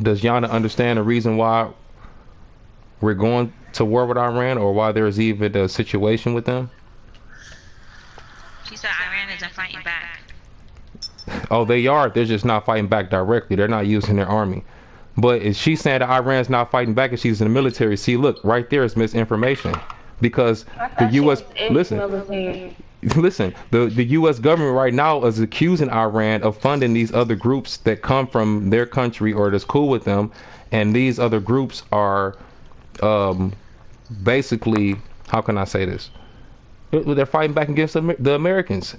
Speaker 4: does Yana understand the reason why we're going to war with Iran, or why there's even a situation with them?
Speaker 1: She said Iran isn't fighting back.
Speaker 4: Oh, they are. They're just not fighting back directly. They're not using their army. But if she's saying that Iran's not fighting back and she's in the military, see, look, right there is misinformation. Because the U.S. Listen, the U.S. government right now is accusing Iran of funding these other groups that come from their country or that's cool with them, and these other groups are basically, how can I say this? They're fighting back against the Americans,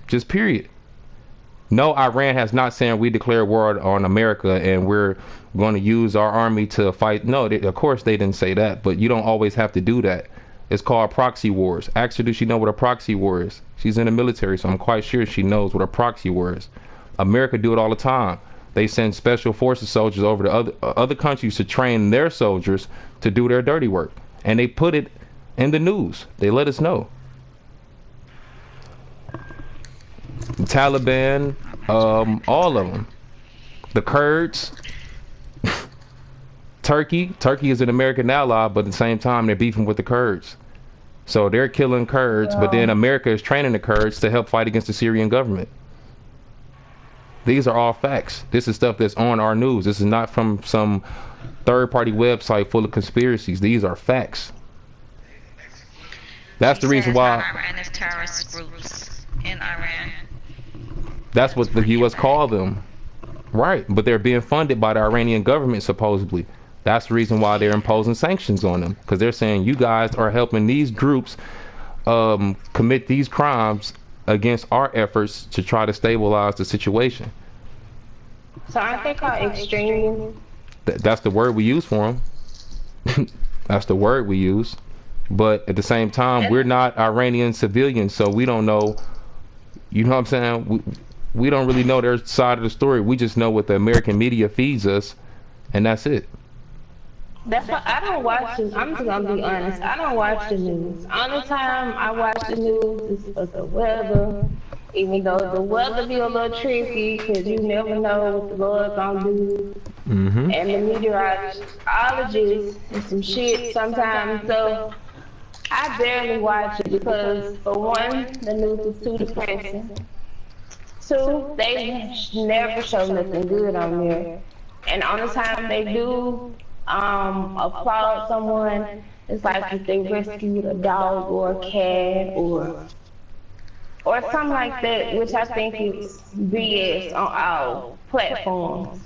Speaker 4: just period. No, Iran has not said we declare war on America and we're going to use our army to fight. No, of course they didn't say that, but you don't always have to do that. It's called proxy wars. Ask her, does she know what a proxy war is? She's in the military, so I'm quite sure she knows what a proxy war is. America do it all the time. They send special forces soldiers over to other countries to train their soldiers to do their dirty work. And they put it in the news. They let us know. The Taliban, all of them. The Kurds. Turkey is an American ally, but at the same time they're beefing with the Kurds. So they're killing Kurds, but then America is training the Kurds to help fight against the Syrian government. These are all facts. This is stuff that's on our news. This is not from some third-party website full of conspiracies. These are facts. That's the reason why.
Speaker 1: Iran is terrorist groups in Iran.
Speaker 4: That's what the U.S. called them. Right, but they're being funded by the Iranian government, supposedly. That's the reason why they're imposing sanctions on them, because they're saying you guys are helping these groups commit these crimes against our efforts to try to stabilize the situation.
Speaker 2: So aren't they called extremists?
Speaker 4: That's the word we use for them. That's the word we use. But at the same time, we're not Iranian civilians, so we don't know. You know what I'm saying? We don't really know their side of the story. We just know what the American media feeds us, and that's it.
Speaker 2: That's why I don't watch it. I'm just gonna be honest. I don't watch the news. Only time I watch the news is for the weather. Even though the weather be a little tricky, because you never know what the Lord gonna do. And the meteorologists and some shit sometimes. So I barely watch it because, for one, the news is too depressing. Two, they never show nothing good on there. And on the time they do applaud someone, it's like if they rescued a dog or a cat or something like that, which I think is BS on all platforms.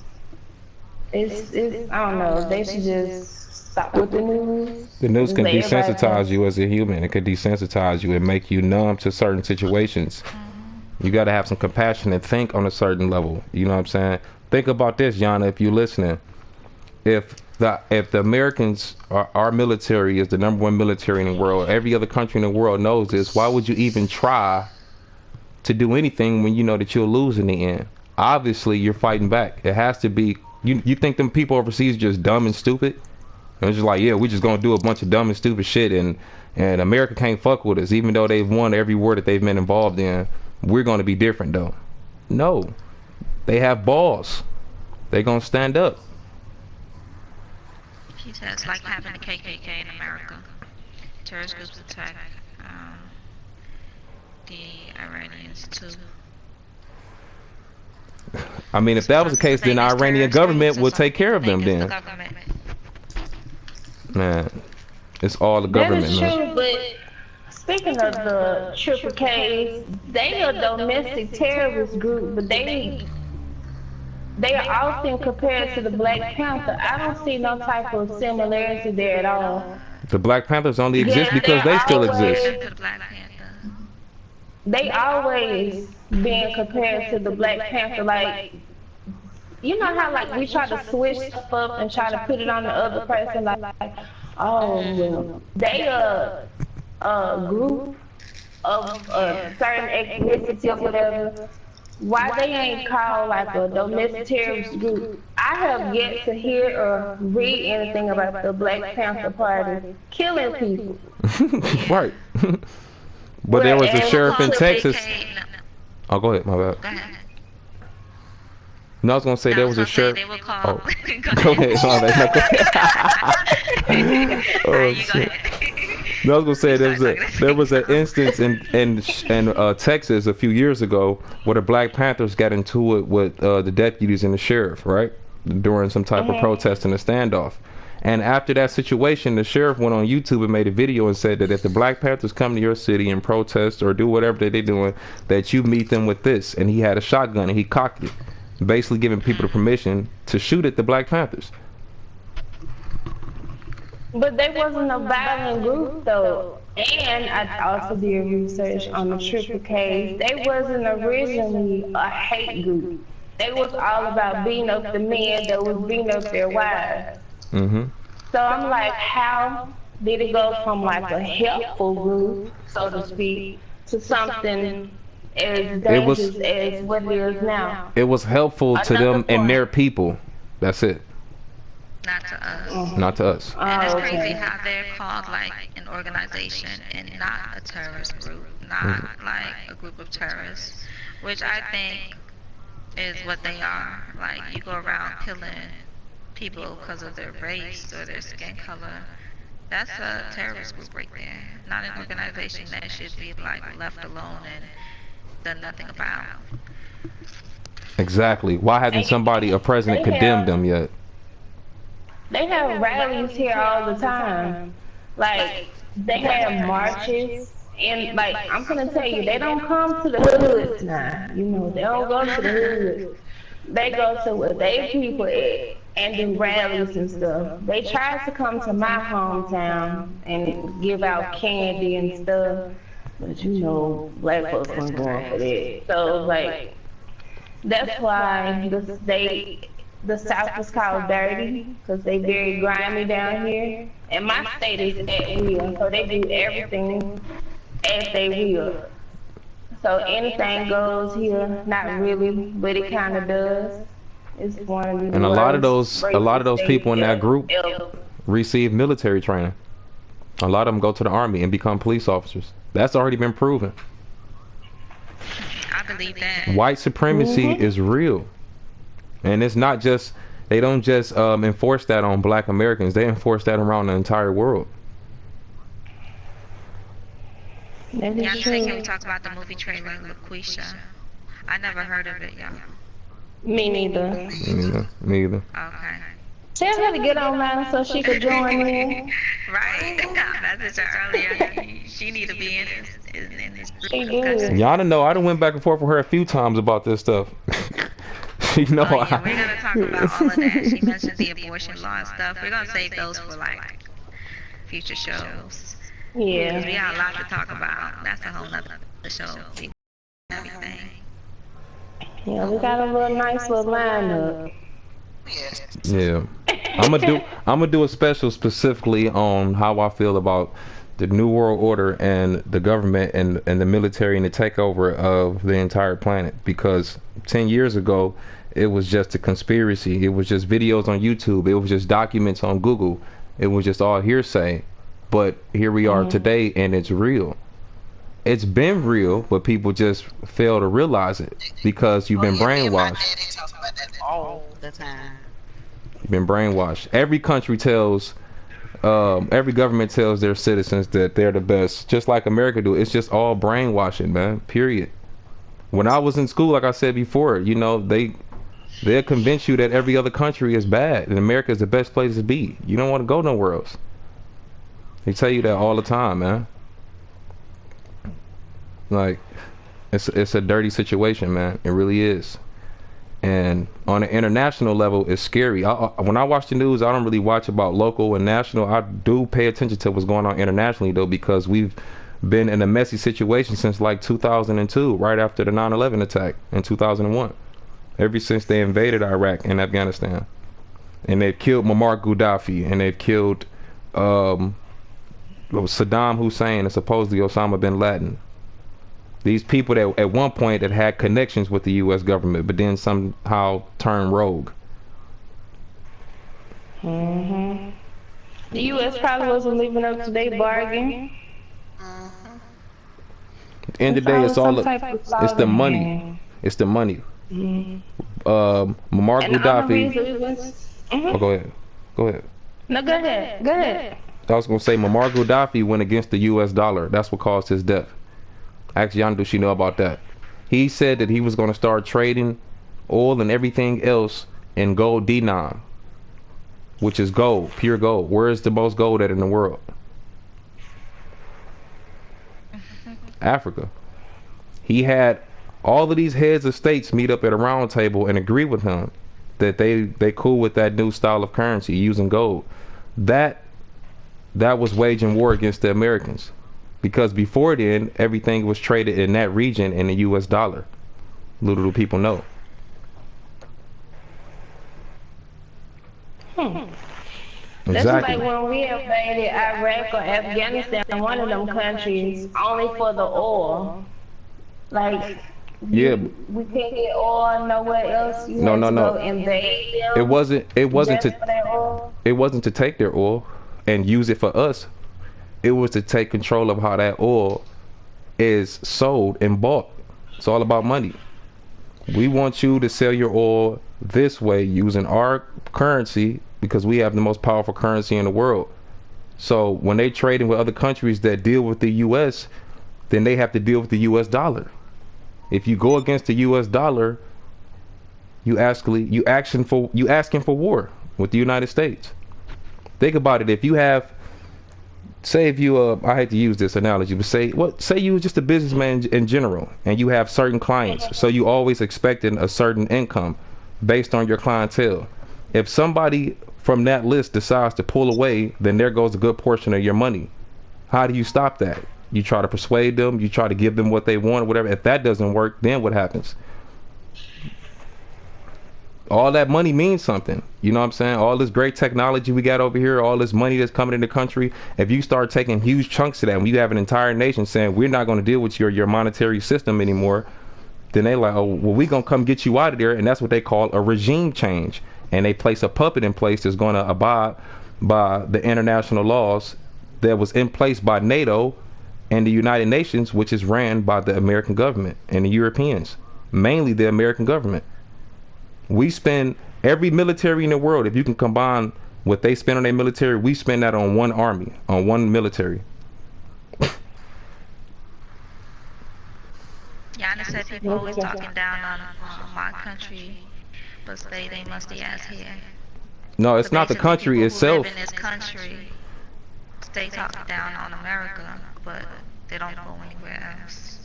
Speaker 2: It's I don't know, they should just stop with the news.
Speaker 4: The news can desensitize you as a human. It can desensitize you and make you numb to certain situations. You got to have some compassion and think on a certain level. You know what I'm saying? Think about this, Yana, if you're listening. If the Americans, our military is the #1 military in the world, every other country in the world knows this, why would you even try to do anything when you know that you'll lose in the end? Obviously, you're fighting back. It has to be. You think them people overseas are just dumb and stupid? And it's just like, yeah, we're just going to do a bunch of dumb and stupid shit, and America can't fuck with us, even though they've won every war that they've been involved in. We're going to be different, though. No. They have balls. They're going to stand up.
Speaker 1: She says, like having the KKK in America. Terrorist groups attack the Iranians, too.
Speaker 4: I mean, if that was the case, then the Iranian government would take care of them then. Man, it's all the government, man.
Speaker 2: That is true, but speaking of the Triple Ks, they are a domestic terrorist group, but they are often compared to the Black Panther. I don't see no type of similarity there at all.
Speaker 4: The Black Panthers only exist because they still exist.
Speaker 2: They always being compared to the Black Panther, like, you know how like we try to switch stuff up and try to put it on the other person, like oh well, they are a group of a certain ethnicity or whatever. Why they ain't called like a domestic terrorist group? I have yet to hear or read anything about the Black Panther Party killing people.
Speaker 4: Right. But there was a sheriff in Texas. Oh, go ahead, my bad.
Speaker 1: Go ahead.
Speaker 4: No, I was gonna say there was a sheriff.
Speaker 1: They were called.
Speaker 4: Oh. Go ahead, my bad. No, go ahead. Oh, shit. No, I was gonna say there was an instance in Texas a few years ago where the Black Panthers got into it with the deputies and the sheriff, right, during some type of protest and a standoff. And after that situation, the sheriff went on YouTube and made a video and said that if the Black Panthers come to your city and protest or do whatever that they're doing, that you meet them with this. And he had a shotgun and he cocked it, basically giving people the permission to shoot at the Black Panthers.
Speaker 2: But they wasn't a violent group though. And I also did research on the Triple Ks. They wasn't originally a hate group. They was all about beating up the men that was beating up their wives. So I'm like, how did it go from like a helpful group, so to speak, to something as dangerous as what it is now?
Speaker 4: It was helpful to them and their people. That's it.
Speaker 1: Not to us.
Speaker 4: Not to us.
Speaker 1: And it's crazy how they're called like an organization and not a terrorist group, not like a group of terrorists, which I think is what they are. Like, you go around killing people because of their race or their skin color. That's a terrorist group right there. Not an organization that should be like left alone and done nothing about.
Speaker 4: Exactly. Why hasn't somebody, a president, condemned them yet?
Speaker 2: They have rallies here all the time. Like they have marches, and like I'm gonna tell you, they don't come to the hoods now. You know, they don't go to the hoods. They go to where they people at and do rallies and stuff. They try to come to my hometown and give out candy and stuff, but you know, black folks ain't going for that. So like that's why the South is called dirty because they very grimy down here. And my state is at will, so they do everything as they will. So anything goes here, not really, but it kind of does. It's one of the
Speaker 4: And a lot of those people in that group
Speaker 2: ever.
Speaker 4: receive military training. A lot of them go to the army and become police officers. That's already been proven.
Speaker 1: I believe that.
Speaker 4: White supremacy is real. And it's not just, they don't just enforce that on black Americans. They enforce that around the entire world.
Speaker 1: Y'all think can we talk about the movie trailer, LaQuisha? I never heard of it, y'all.
Speaker 2: Me neither.
Speaker 4: Me either.
Speaker 1: Okay.
Speaker 2: Tell her to get online so she could join in.
Speaker 1: Right. I messaged her earlier. She need to be in this group.
Speaker 2: She did.
Speaker 4: Y'all don't know, I done went back and forth with her a few times about this stuff. She know
Speaker 1: Oh, yeah, we're gonna talk about all of that. She mentioned the abortion law and stuff. We're gonna save those for like future shows.
Speaker 2: Yeah.
Speaker 1: We got a lot to talk about. That's a whole nother show. Everything.
Speaker 2: Yeah, we got a little nice little lineup.
Speaker 4: Yeah. I'm gonna do a special specifically on how I feel about the New World Order and the government and the military and the takeover of the entire planet, because 10 years ago it was just a conspiracy. It was just videos on YouTube. It was just documents on Google. It was just all hearsay. But here we are today, and it's real. It's been real, but people just fail to realize it because you've been brainwashed.
Speaker 3: All the time.
Speaker 4: You've been brainwashed. Every country tells, every government tells their citizens that they're the best, just like America do. It's just all brainwashing, man. Period. When I was in school, like I said before, you know, they'll convince you that every other country is bad and America is the best place to be. You don't want to go nowhere else. They tell you that all the time, man. Like, it's a dirty situation, man. It really is. And on an international level, it's scary. When I watch the news, I don't really watch about local and national. I do pay attention to what's going on internationally, though, because we've been in a messy situation since like 2002, right after the 9/11 attack in 2001. Ever since they invaded Iraq and Afghanistan. And they've killed Muammar Gaddafi, and they've killed Saddam Hussein and supposedly Osama bin Laden. These people that at one point that had connections with the U.S. government, but then somehow turned rogue.
Speaker 2: The U.S. probably wasn't living up to their bargain.
Speaker 4: At the end of the day, it's the money. It's the money. Muammar Gaddafi. Oh, go ahead. Go ahead.
Speaker 2: No, go ahead. Go ahead.
Speaker 4: I was gonna say Muammar Gaddafi went against the U.S. dollar. That's what caused his death. Ask Yandu, does she know about that? He said that he was gonna start trading oil and everything else in gold dinar, which is gold, pure gold. Where is the most gold at in the world? Africa. He had all of these heads of states meet up at a round table and agree with him that they cool with that new style of currency using gold. That was waging war against the Americans, because before then everything was traded in that region in the U.S. dollar. Little do people know.
Speaker 2: That's
Speaker 4: Exactly.
Speaker 2: like when we invaded Iraq or Afghanistan, one of them countries, only for the oil. Like,
Speaker 4: Yeah.
Speaker 2: we can't get oil nowhere else. You
Speaker 4: No,
Speaker 2: had
Speaker 4: no,
Speaker 2: to
Speaker 4: no.
Speaker 2: go invade them.
Speaker 4: It wasn't
Speaker 2: just for that oil.
Speaker 4: it wasn't to take their oil and use it for us. It was to take control of how that oil is sold and bought. It's all about money. We want you to sell your oil this way using our currency, because we have the most powerful currency in the world. So when they trading with other countries that deal with the U.S., then they have to deal with the U.S. dollar. If you go against the U.S. dollar, You asking for war with the United States. Think about it. If you have, say if you I hate to use this analogy, but say you was just a businessman in general, and you have certain clients, so you always expecting a certain income based on your clientele. If somebody from that list decides to pull away, then there goes a good portion of your money. How do you stop that? You try to persuade them, you try to give them what they want or whatever. If that doesn't work, then what happens? All that money means something. You know what I'm saying? All this great technology we got over here, all this money that's coming in the country, if you start taking huge chunks of that, when you have an entire nation saying we're not going to deal with your monetary system anymore, then they like, oh, well, we going to come get you out of there. And that's what they call a regime change. And they place a puppet in place that's going to abide by the international laws that was in place by NATO and the United Nations, which is ran by the American government and the Europeans, mainly the American government. We spend, every military in the world, if you can combine what they spend on their military, we spend that on one army, on one military.
Speaker 1: Yana said people always talking down on my country, but stay they musty ass here.
Speaker 4: No, it's not the country itself.
Speaker 1: Who live in this country stay talking down on America, but they don't go anywhere else.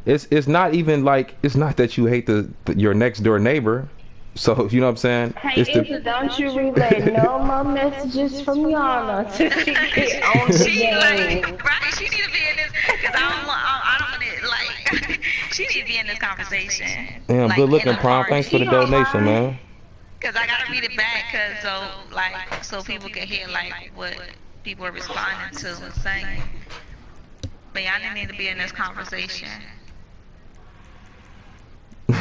Speaker 4: It's not even like, it's not that you hate your next door neighbor. So, you know what I'm saying?
Speaker 2: Hey, don't you relay no more messages from Yana to get on the game.
Speaker 1: Right, she need to be in this, because I don't want it, like, she need to be in this conversation.
Speaker 4: Damn,
Speaker 1: like,
Speaker 4: good looking, Prom. Thanks for the donation, man.
Speaker 1: Because I got to read it back, so people can hear, like, what people are responding to and saying. But y'all need to be in this conversation.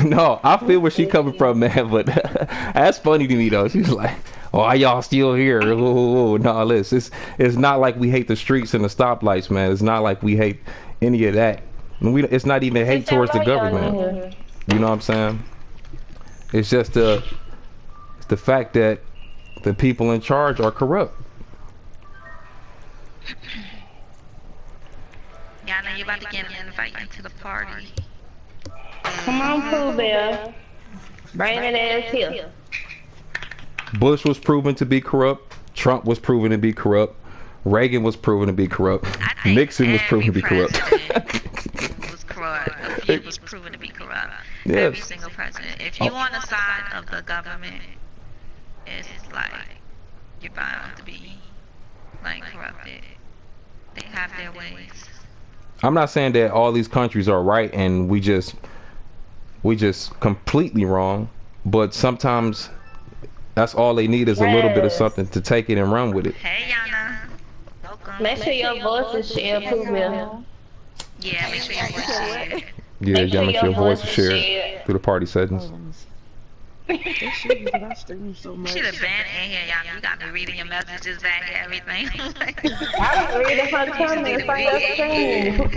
Speaker 4: No, I feel where she coming from, man, but that's funny to me though. She's like, "Why y'all still here?" Ooh, no, listen, it's not like we hate the streets and the stoplights, man. It's not like we hate any of that. I mean, it's not even hate towards the government. You know what I'm saying? It's just the fact that the people in charge are corrupt.
Speaker 1: Yeah, I know you're about to get an invite into the party.
Speaker 2: Come on, Pooh Bear. Bring that ass here.
Speaker 4: Bush was proven to be corrupt. Trump was proven to be corrupt. Reagan was proven to be corrupt. Nixon was proven to be corrupt.
Speaker 1: Was corrupt. A few was proven to be corrupt.
Speaker 4: Yes.
Speaker 1: Every single president. If you on the side of the government, it's like you're bound to be like corrupted. They have their ways.
Speaker 4: I'm not saying that all these countries are right and we just completely wrong, but sometimes that's all they need is a little bit of something to take it and run with it.
Speaker 1: Hey Yana, welcome.
Speaker 2: Make sure your voice is shared, Pooh Bear.
Speaker 1: Yeah, make sure your voice is shared.
Speaker 4: Yeah, you gotta make sure your voice is shared through the party settings.
Speaker 1: You should have been in here, Yana. You got me reading your messages back and everything.
Speaker 2: I was reading for the comments on your screen.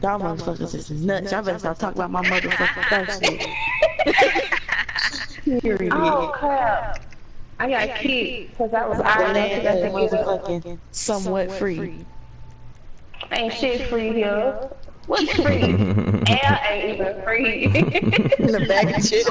Speaker 6: Y'all motherfuckers is nuts. Y'all better stop talking about my motherfucking shit. Period.
Speaker 2: Oh crap! I got kicked because I was
Speaker 6: motherfucking somewhat free.
Speaker 2: Ain't shit free here. What's free? Air ain't even free.
Speaker 6: In the bag of chips.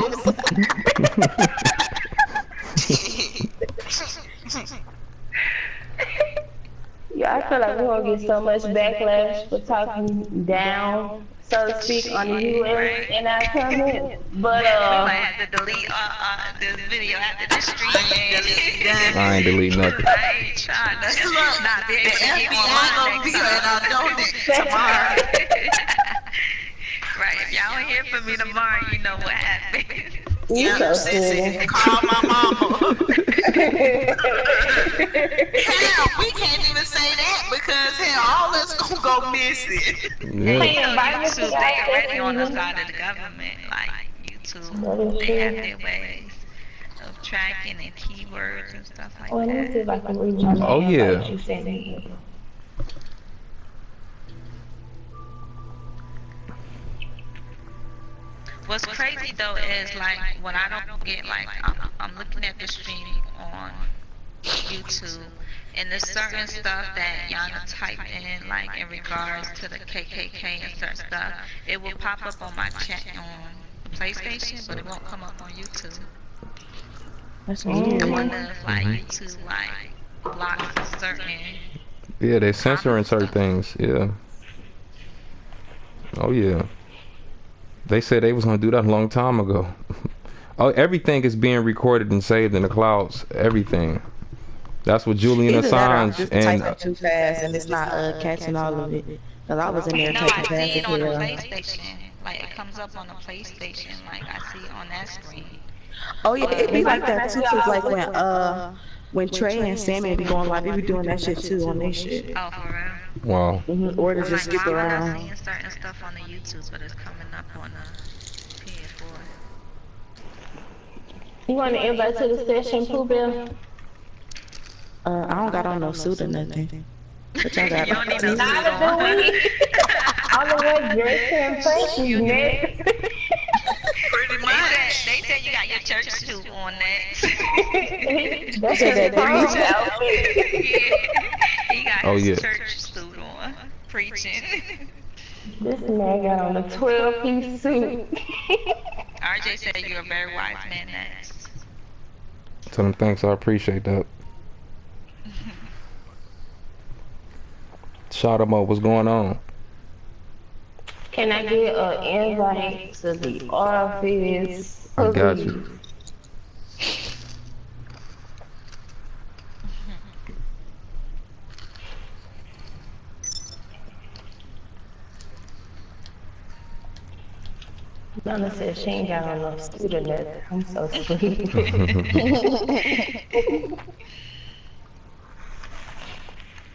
Speaker 2: Yeah, I feel like we're gonna get so much backlash for talking down, so to speak, on the U.S. in our comments. But
Speaker 1: we might have to delete this video after this stream.
Speaker 4: I ain't deleting nothing.
Speaker 1: I ain't trying to not be able to get online next time. Tomorrow. Right, if y'all don't hear from me tomorrow, you know what happened.
Speaker 2: You so silly.
Speaker 3: Call my mama. Hell, we can't even say that because hell, all that's gonna go missing.
Speaker 4: Yeah.
Speaker 1: YouTube, they already on the side of the government. Like YouTube, they have their ways of tracking and keywords and stuff like
Speaker 2: Let me see if
Speaker 1: that.
Speaker 2: I can read my name.
Speaker 4: Oh, yeah.
Speaker 2: Like you said it.
Speaker 1: What's crazy though is like when I don't get like I'm looking at the stream on YouTube, and there's certain stuff that y'all can type in, like in regards to the KKK and certain stuff. It will pop up on my chat on PlayStation, but it won't come up on YouTube.
Speaker 6: That's
Speaker 1: I
Speaker 6: weird.
Speaker 1: wonder if like YouTube like blocks certain.
Speaker 4: Yeah, they censoring certain things. Yeah. Oh yeah. They said they was gonna do that a long time ago. Oh, everything is being recorded and saved in the clouds. Everything. That's what Julian
Speaker 6: Either that or I'm
Speaker 4: Assange
Speaker 6: just
Speaker 4: and
Speaker 6: typing too fast and it's not catching all of it. Cause I was in there
Speaker 1: No,
Speaker 6: typing
Speaker 1: I
Speaker 6: fast
Speaker 1: see
Speaker 6: as
Speaker 1: it on the
Speaker 6: hell.
Speaker 1: PlayStation. Like it comes up on the PlayStation. Like I see it on that screen.
Speaker 6: Oh yeah, it be like that too. Cause like when Trey and Sammy be going live, they be doing that shit too on their shit.
Speaker 1: Oh, for real?
Speaker 4: wow.
Speaker 6: Or to
Speaker 1: I'm
Speaker 6: just
Speaker 1: like,
Speaker 6: skip
Speaker 1: why am I not
Speaker 6: around.
Speaker 1: seeing certain stuff on the YouTube, but it's coming up on the PS4?
Speaker 2: You want to invite to the session, Pooh Bear?
Speaker 6: I don't got on no suit or nothing. But y'all got
Speaker 1: You don't need no suit
Speaker 2: Neither do
Speaker 1: on.
Speaker 2: we. All the way dressed in fashion, next.
Speaker 3: Pretty much.
Speaker 1: They said you got your church suit on next.
Speaker 2: That's
Speaker 6: said
Speaker 2: his
Speaker 6: that
Speaker 2: prom
Speaker 6: they-
Speaker 2: outfit.
Speaker 1: Yeah. He got
Speaker 4: Oh,
Speaker 1: his
Speaker 4: yeah.
Speaker 1: church suit on, preaching.
Speaker 2: This man got on a 12-piece suit.
Speaker 1: RJ said you're a very wise man next.
Speaker 4: Tell them thanks. I appreciate that. Shout them up. What's going on?
Speaker 2: Can I get an invite to the office?
Speaker 4: I got you.
Speaker 2: Donna said she ain't got on no suit or nothing. I'm so sweet.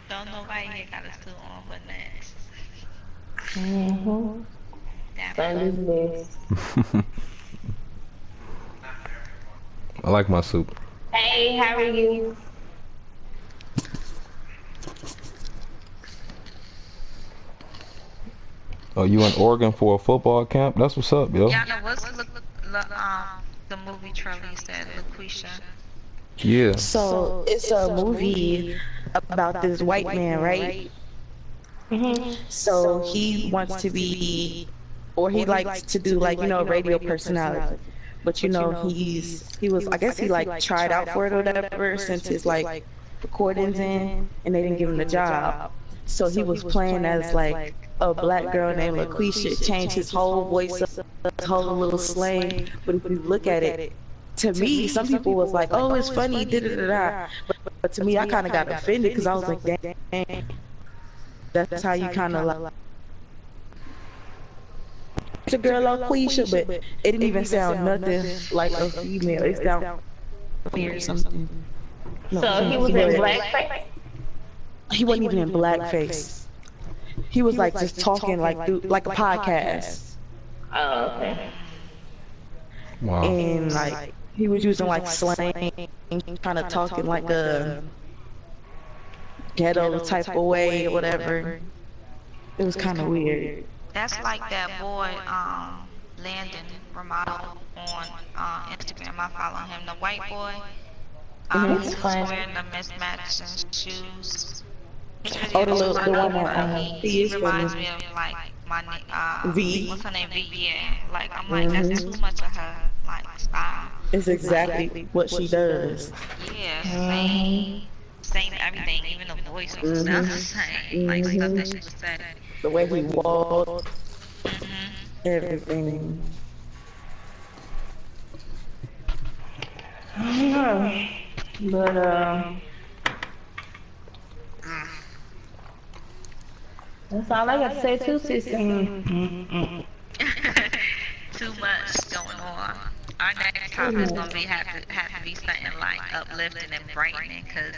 Speaker 1: Don't nobody here got a suit on but next.
Speaker 2: Mm-hmm.
Speaker 1: That
Speaker 2: Sunday's best.
Speaker 4: I like my suit.
Speaker 2: Hey, how are you?
Speaker 4: Oh, you in Oregon for a football camp? That's what's up, yo.
Speaker 1: Y'all know what's the movie trailer you said, LaQuisha?
Speaker 4: Yeah.
Speaker 6: So it's a movie about this white man, right? So he wants to be, or he likes to do like, you know, radio personality. But you know, he was, I guess he like tried out for it or whatever, since his like recordings in, and they didn't give him the job. So he was playing as like a black girl named LaQuisha, changed his whole voice up, his whole little slang. But if you look at it, to me, some people was like, oh, it's funny, da-da-da-da. But to me, I kind of got offended because I was like, dang, that's how you kind of like, it's a girl LaQuisha, but it didn't even sound nothing like a female. It sounded weird or something. No,
Speaker 2: So he was in blackface?
Speaker 6: He wasn't even in blackface. He was like just talking like through like a podcast,
Speaker 2: Oh, okay.
Speaker 4: Wow.
Speaker 6: and like he was using like slang, kind of talking like a ghetto type of way or whatever. It was kind of weird.
Speaker 1: That's like that boy, Landon Ramado on Instagram. I follow him. The white boy. He's wearing the mismatching shoes.
Speaker 6: Oh, the one that
Speaker 1: He
Speaker 6: is
Speaker 1: reminds
Speaker 6: funny.
Speaker 1: me of like my
Speaker 6: V.
Speaker 1: What's her name? V. Yeah. Like I'm like that's too much of her like style.
Speaker 6: It's exactly what she does.
Speaker 1: Yeah. Same everything, even the voice sounds the same. Like stuff that she would say.
Speaker 6: The way he walked,
Speaker 1: Mhm.
Speaker 6: everything.
Speaker 2: I don't know. But, that's all I got to say too, sis.
Speaker 1: Too much going on. Our next topic is gonna be have to be something like uplifting and brightening, cause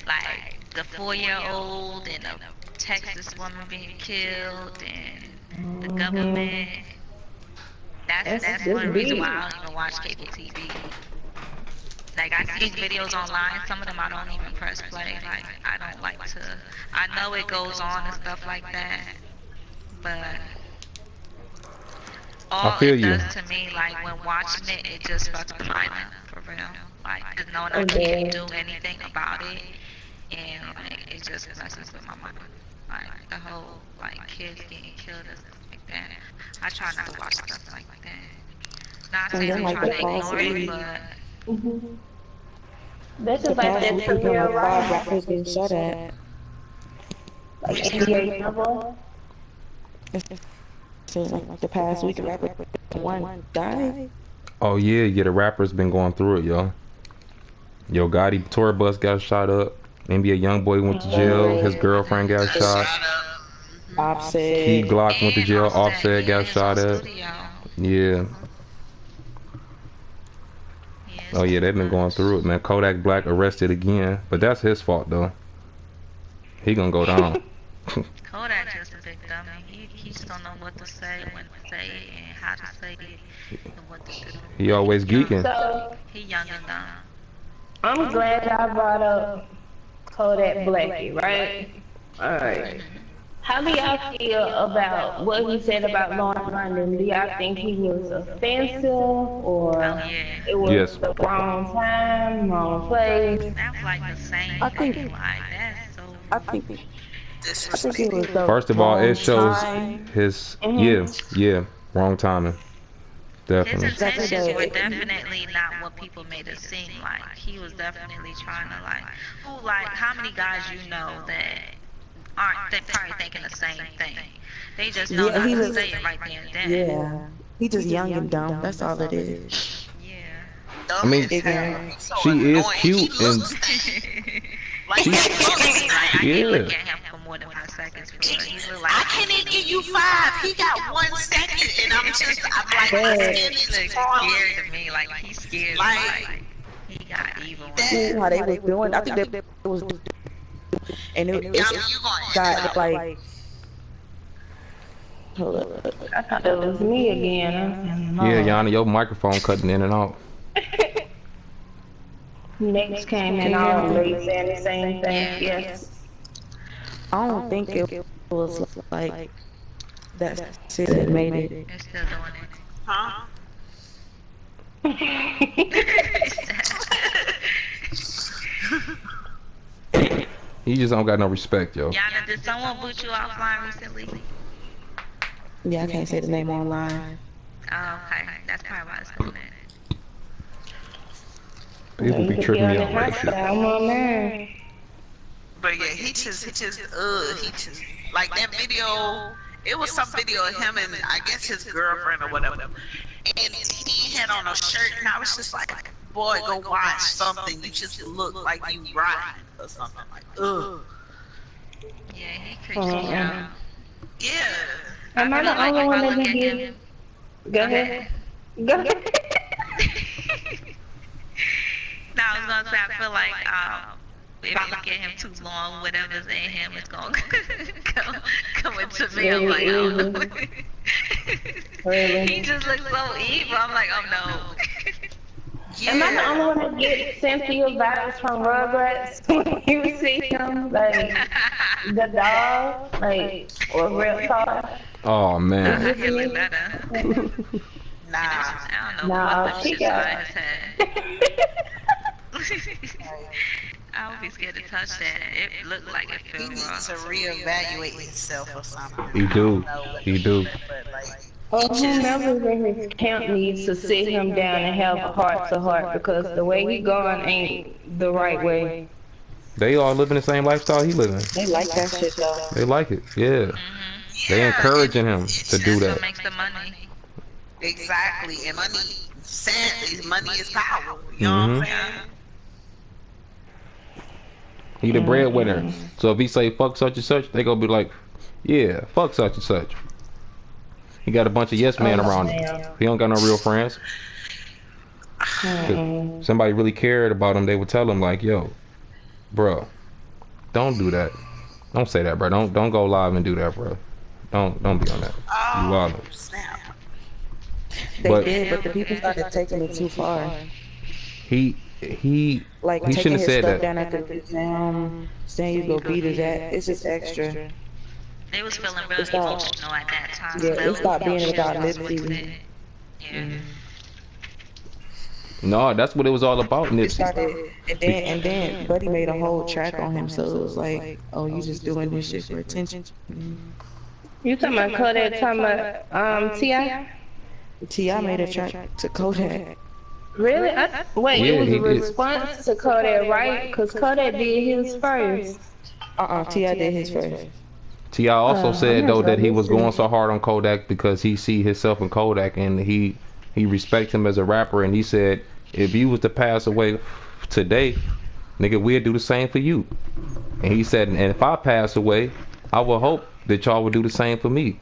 Speaker 1: like the 4-year-old and the Texas woman being killed and the government. That's one reason why I don't even watch cable TV. Like I see these videos online, some of them I don't even press play. Like I don't like to. I know it goes on and stuff like that, but all
Speaker 4: feel
Speaker 1: it
Speaker 4: you.
Speaker 1: does to me, like when watching it, it just fucks my mind up for real. Like just knowing I can't do anything about it, and like it just messes with my mind. Like the whole like kids getting killed and stuff like that. I try not to watch stuff like that. Not
Speaker 6: And
Speaker 1: saying
Speaker 6: then
Speaker 1: I'm
Speaker 6: like
Speaker 1: trying
Speaker 6: the
Speaker 1: to
Speaker 6: past
Speaker 1: ignore it,
Speaker 6: week,
Speaker 1: but
Speaker 2: Mhm. That's
Speaker 6: the
Speaker 2: just like
Speaker 6: past
Speaker 2: that
Speaker 6: week has been
Speaker 2: career
Speaker 6: like 5
Speaker 2: right?
Speaker 6: rappers getting shot at.
Speaker 2: Like
Speaker 1: which
Speaker 2: NBA Youngboy.
Speaker 6: It seems like the past week, a rapper one died.
Speaker 4: Oh yeah, yeah. The rapper's been going through it, yo. Yo, Gotti tour bus got shot up. NBA YoungBoy went to jail. His girlfriend got
Speaker 3: Got
Speaker 4: shot.
Speaker 3: shot up.
Speaker 4: Key
Speaker 6: Offset.
Speaker 4: Glock went to
Speaker 1: and
Speaker 4: jail.
Speaker 1: Offset,
Speaker 4: Offset got
Speaker 1: yeah, his whole
Speaker 4: shot at.
Speaker 1: studio.
Speaker 4: Yeah.
Speaker 1: Yeah,
Speaker 4: Oh
Speaker 1: it's
Speaker 4: yeah,
Speaker 1: too
Speaker 4: they've been going
Speaker 1: much.
Speaker 4: through it, man. Kodak Black arrested again, but that's his fault though. He gonna go down.
Speaker 1: Kodak just a big dummy. He just don't know what to say, when to say it, and how to say it, and what to do.
Speaker 4: He
Speaker 1: But
Speaker 4: always
Speaker 1: he young.
Speaker 4: geeking.
Speaker 2: So
Speaker 1: He young and dumb.
Speaker 2: I'm glad y'all brought up Kodak Blackie, right? Alright.
Speaker 1: Mhm.
Speaker 2: How do y'all feel about what he said about Lauren London? Do y'all think he was offensive
Speaker 1: Oh
Speaker 2: or
Speaker 1: yeah.
Speaker 2: it was
Speaker 4: Yes.
Speaker 2: the wrong time, wrong place?
Speaker 1: That's like the same
Speaker 6: I
Speaker 1: thing.
Speaker 6: think
Speaker 1: Like that's so
Speaker 6: I think it was
Speaker 3: Disrespect.
Speaker 6: the
Speaker 4: First of all,
Speaker 6: wrong
Speaker 4: it shows
Speaker 6: time.
Speaker 4: his
Speaker 2: Mm-hmm.
Speaker 4: yeah, wrong timing.
Speaker 1: his
Speaker 4: Definitely.
Speaker 1: intentions were
Speaker 6: Saturday.
Speaker 1: definitely not what people made it seem like. He was definitely trying to like who like how many guys you know that aren't they probably thinking the same thing. They just don't
Speaker 6: Yeah,
Speaker 1: know
Speaker 6: he
Speaker 1: how to
Speaker 6: was.
Speaker 1: say it right there and then.
Speaker 6: Yeah, he just young and dumb. That's all it is.
Speaker 1: Yeah.
Speaker 4: I
Speaker 3: Dumb
Speaker 4: mean,
Speaker 3: as hell.
Speaker 6: Ignorant.
Speaker 3: He's so
Speaker 4: she is
Speaker 3: annoying. He
Speaker 4: cute and
Speaker 3: looks bad. Like
Speaker 4: she's
Speaker 3: he looks
Speaker 1: Like I
Speaker 3: bad.
Speaker 1: can't look
Speaker 4: yeah.
Speaker 1: at him for more than 5 seconds for real. He look like
Speaker 3: I can't even give you 5. He got 1 second, and I'm like, my
Speaker 6: But
Speaker 3: skin
Speaker 1: he
Speaker 3: is
Speaker 1: looks
Speaker 3: crawling.
Speaker 1: scary to me. Like he's scared.
Speaker 3: Like
Speaker 1: He got evil in
Speaker 6: See
Speaker 1: him.
Speaker 3: that.
Speaker 6: how they was doing. I think that was, and it
Speaker 3: Yeah, you gonna edit
Speaker 6: got
Speaker 3: out.
Speaker 6: like. Hold up.
Speaker 2: I thought that was me again.
Speaker 4: Yeah, Yana, your microphone cutting in and out.
Speaker 2: Next came in all late saying the same thing. Yes.
Speaker 6: I don't think it was like that shit that made it.
Speaker 1: They're still doing
Speaker 3: Huh?
Speaker 1: it.
Speaker 4: He just don't got no respect, yo.
Speaker 1: Yana, did someone boot you offline recently?
Speaker 6: Yeah, I can't say the name online.
Speaker 1: Oh, okay. That's probably why it's doing that.
Speaker 4: People be tripping me out with that shit.
Speaker 2: I'm on there.
Speaker 3: But yeah, he just, like that video. It was some video of him and I guess his girlfriend or whatever. And he had on a shirt, and I was just like, boy, go watch something. You just look like you rotten or something like, ugh.
Speaker 1: Yeah, he creeps me out.
Speaker 3: Yeah.
Speaker 2: Am I the
Speaker 1: like
Speaker 2: only
Speaker 1: if
Speaker 2: one
Speaker 1: I
Speaker 2: that
Speaker 1: look
Speaker 2: be
Speaker 1: at
Speaker 2: getting?
Speaker 1: him.
Speaker 2: Go ahead. Go ahead.
Speaker 1: No, I was gonna say I feel like if I look at him too long, whatever's in him is gonna come into me. I'm like, oh no.
Speaker 2: Really?
Speaker 1: He just looks so evil. I'm like, oh no.
Speaker 2: Am I the only one that gets Cynthia vibes from Rugrats when you see him? Like, the dog? Like, or real talk?
Speaker 4: Oh
Speaker 1: I
Speaker 4: man.
Speaker 1: can look better.
Speaker 3: Nah.
Speaker 1: I don't know
Speaker 2: Nah,
Speaker 1: what the
Speaker 2: she
Speaker 1: shit
Speaker 2: got-
Speaker 1: on his head. I would be scared to touch that. It looked like it
Speaker 3: He
Speaker 1: felt
Speaker 3: needs to
Speaker 1: wrong.
Speaker 3: reevaluate himself or something.
Speaker 4: He do. He do.
Speaker 3: But like,
Speaker 2: Or whomever in his camp needs to sit him down and have a heart to heart because the way he going ain't the right way.
Speaker 4: They all living the same lifestyle he living.
Speaker 6: They like that shit though.
Speaker 4: They like it. Yeah.
Speaker 1: Mm-hmm.
Speaker 4: They
Speaker 3: yeah,
Speaker 4: encouraging
Speaker 3: it-
Speaker 4: him
Speaker 3: it's
Speaker 4: to do
Speaker 3: just-
Speaker 1: What
Speaker 4: that.
Speaker 1: makes the money?
Speaker 3: Exactly. And money, sadly, money is power. You know what I'm saying?
Speaker 4: He the breadwinner. So if he say fuck such and such, they gonna be like, yeah, fuck such and such. He got a bunch of yes men around him. He don't got no real friends. If somebody really cared about him, they would tell him like, yo, bro, don't do that. Don't say that, bro. Don't go live and do that, bro. Don't be on that. You wild.
Speaker 3: Snap.
Speaker 6: They
Speaker 4: But-
Speaker 6: did, but the people started taking it too far.
Speaker 4: He
Speaker 6: Like
Speaker 4: He
Speaker 6: taking
Speaker 4: shouldn't
Speaker 6: his
Speaker 4: have said
Speaker 6: stuff
Speaker 4: that.
Speaker 6: down at the exam, saying you go beat his ass. It's just extra.
Speaker 1: They was feeling real
Speaker 6: It's not-
Speaker 1: emotional at that time.
Speaker 6: Yeah,
Speaker 1: so
Speaker 6: it stopped being
Speaker 1: was
Speaker 6: about
Speaker 1: just
Speaker 6: Nipsey.
Speaker 1: with it. Yeah.
Speaker 4: No, that's what it was all about,
Speaker 6: It
Speaker 4: Nipsey.
Speaker 6: started, and then Buddy made a whole track on him, so it was like, oh, you just doing this shit for attention.
Speaker 2: You talking about Kodak? Talking about Ti?
Speaker 6: T.I. made a track to Kodak.
Speaker 2: Really? Wait,
Speaker 4: Yeah,
Speaker 2: it was
Speaker 4: he
Speaker 2: a
Speaker 4: did.
Speaker 2: response to Kodak, right? Because Kodak did his first.
Speaker 6: T.I. did his first.
Speaker 4: T.I. also said
Speaker 2: I'm
Speaker 4: though
Speaker 2: not
Speaker 4: that he
Speaker 2: gonna
Speaker 4: was going
Speaker 2: listen.
Speaker 4: so hard on Kodak because he see himself in Kodak and he respects him as a rapper, and he said if you was to pass away today, nigga, we'd do the same for you. And he said, and if I pass away, I will hope that y'all would do the same for me.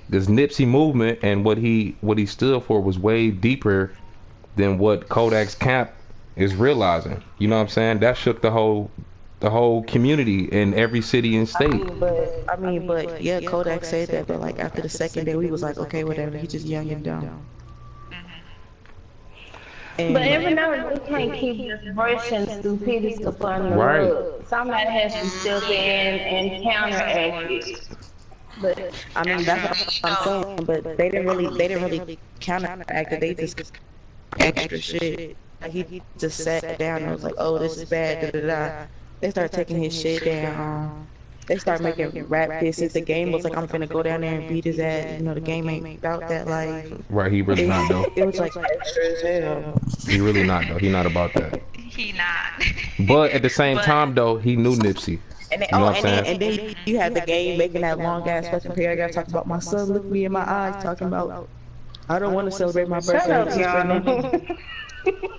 Speaker 4: This Nipsey movement and what he stood for was way deeper than what Kodak's camp is realizing. You know what I'm saying? That shook the whole community in every city and state.
Speaker 6: But yeah, Kodak said that, but like after the second day, we was like, okay, whatever. He just young and dumb. And
Speaker 2: But every now and then, we can't keep just brushing stupidity stuff on the
Speaker 4: Right.
Speaker 2: rug. Somebody has to step in and counteract it. But
Speaker 6: I mean, that's what I'm saying. But they didn't really counteract it. They just extra shit. Like he just sat down and was like, oh, this is bad. Da da da. They started taking his shit down. They started making rap disses. The game was like, I'm finna go down there and beat his ass. You know, the game ain't about that life.
Speaker 4: Right, he really not though.
Speaker 6: It was like extra as hell.
Speaker 4: He really not though. He not about that.
Speaker 1: He not.
Speaker 4: But at the same time though, he knew Nipsey.
Speaker 6: And then,
Speaker 4: You know what I'm saying?
Speaker 6: and then you had the game making that long ass fucking paragraph talking about my son looked me in my eyes talking about I don't want to celebrate my birthday.
Speaker 2: shut up,
Speaker 6: It's just for
Speaker 2: y'all.
Speaker 6: me.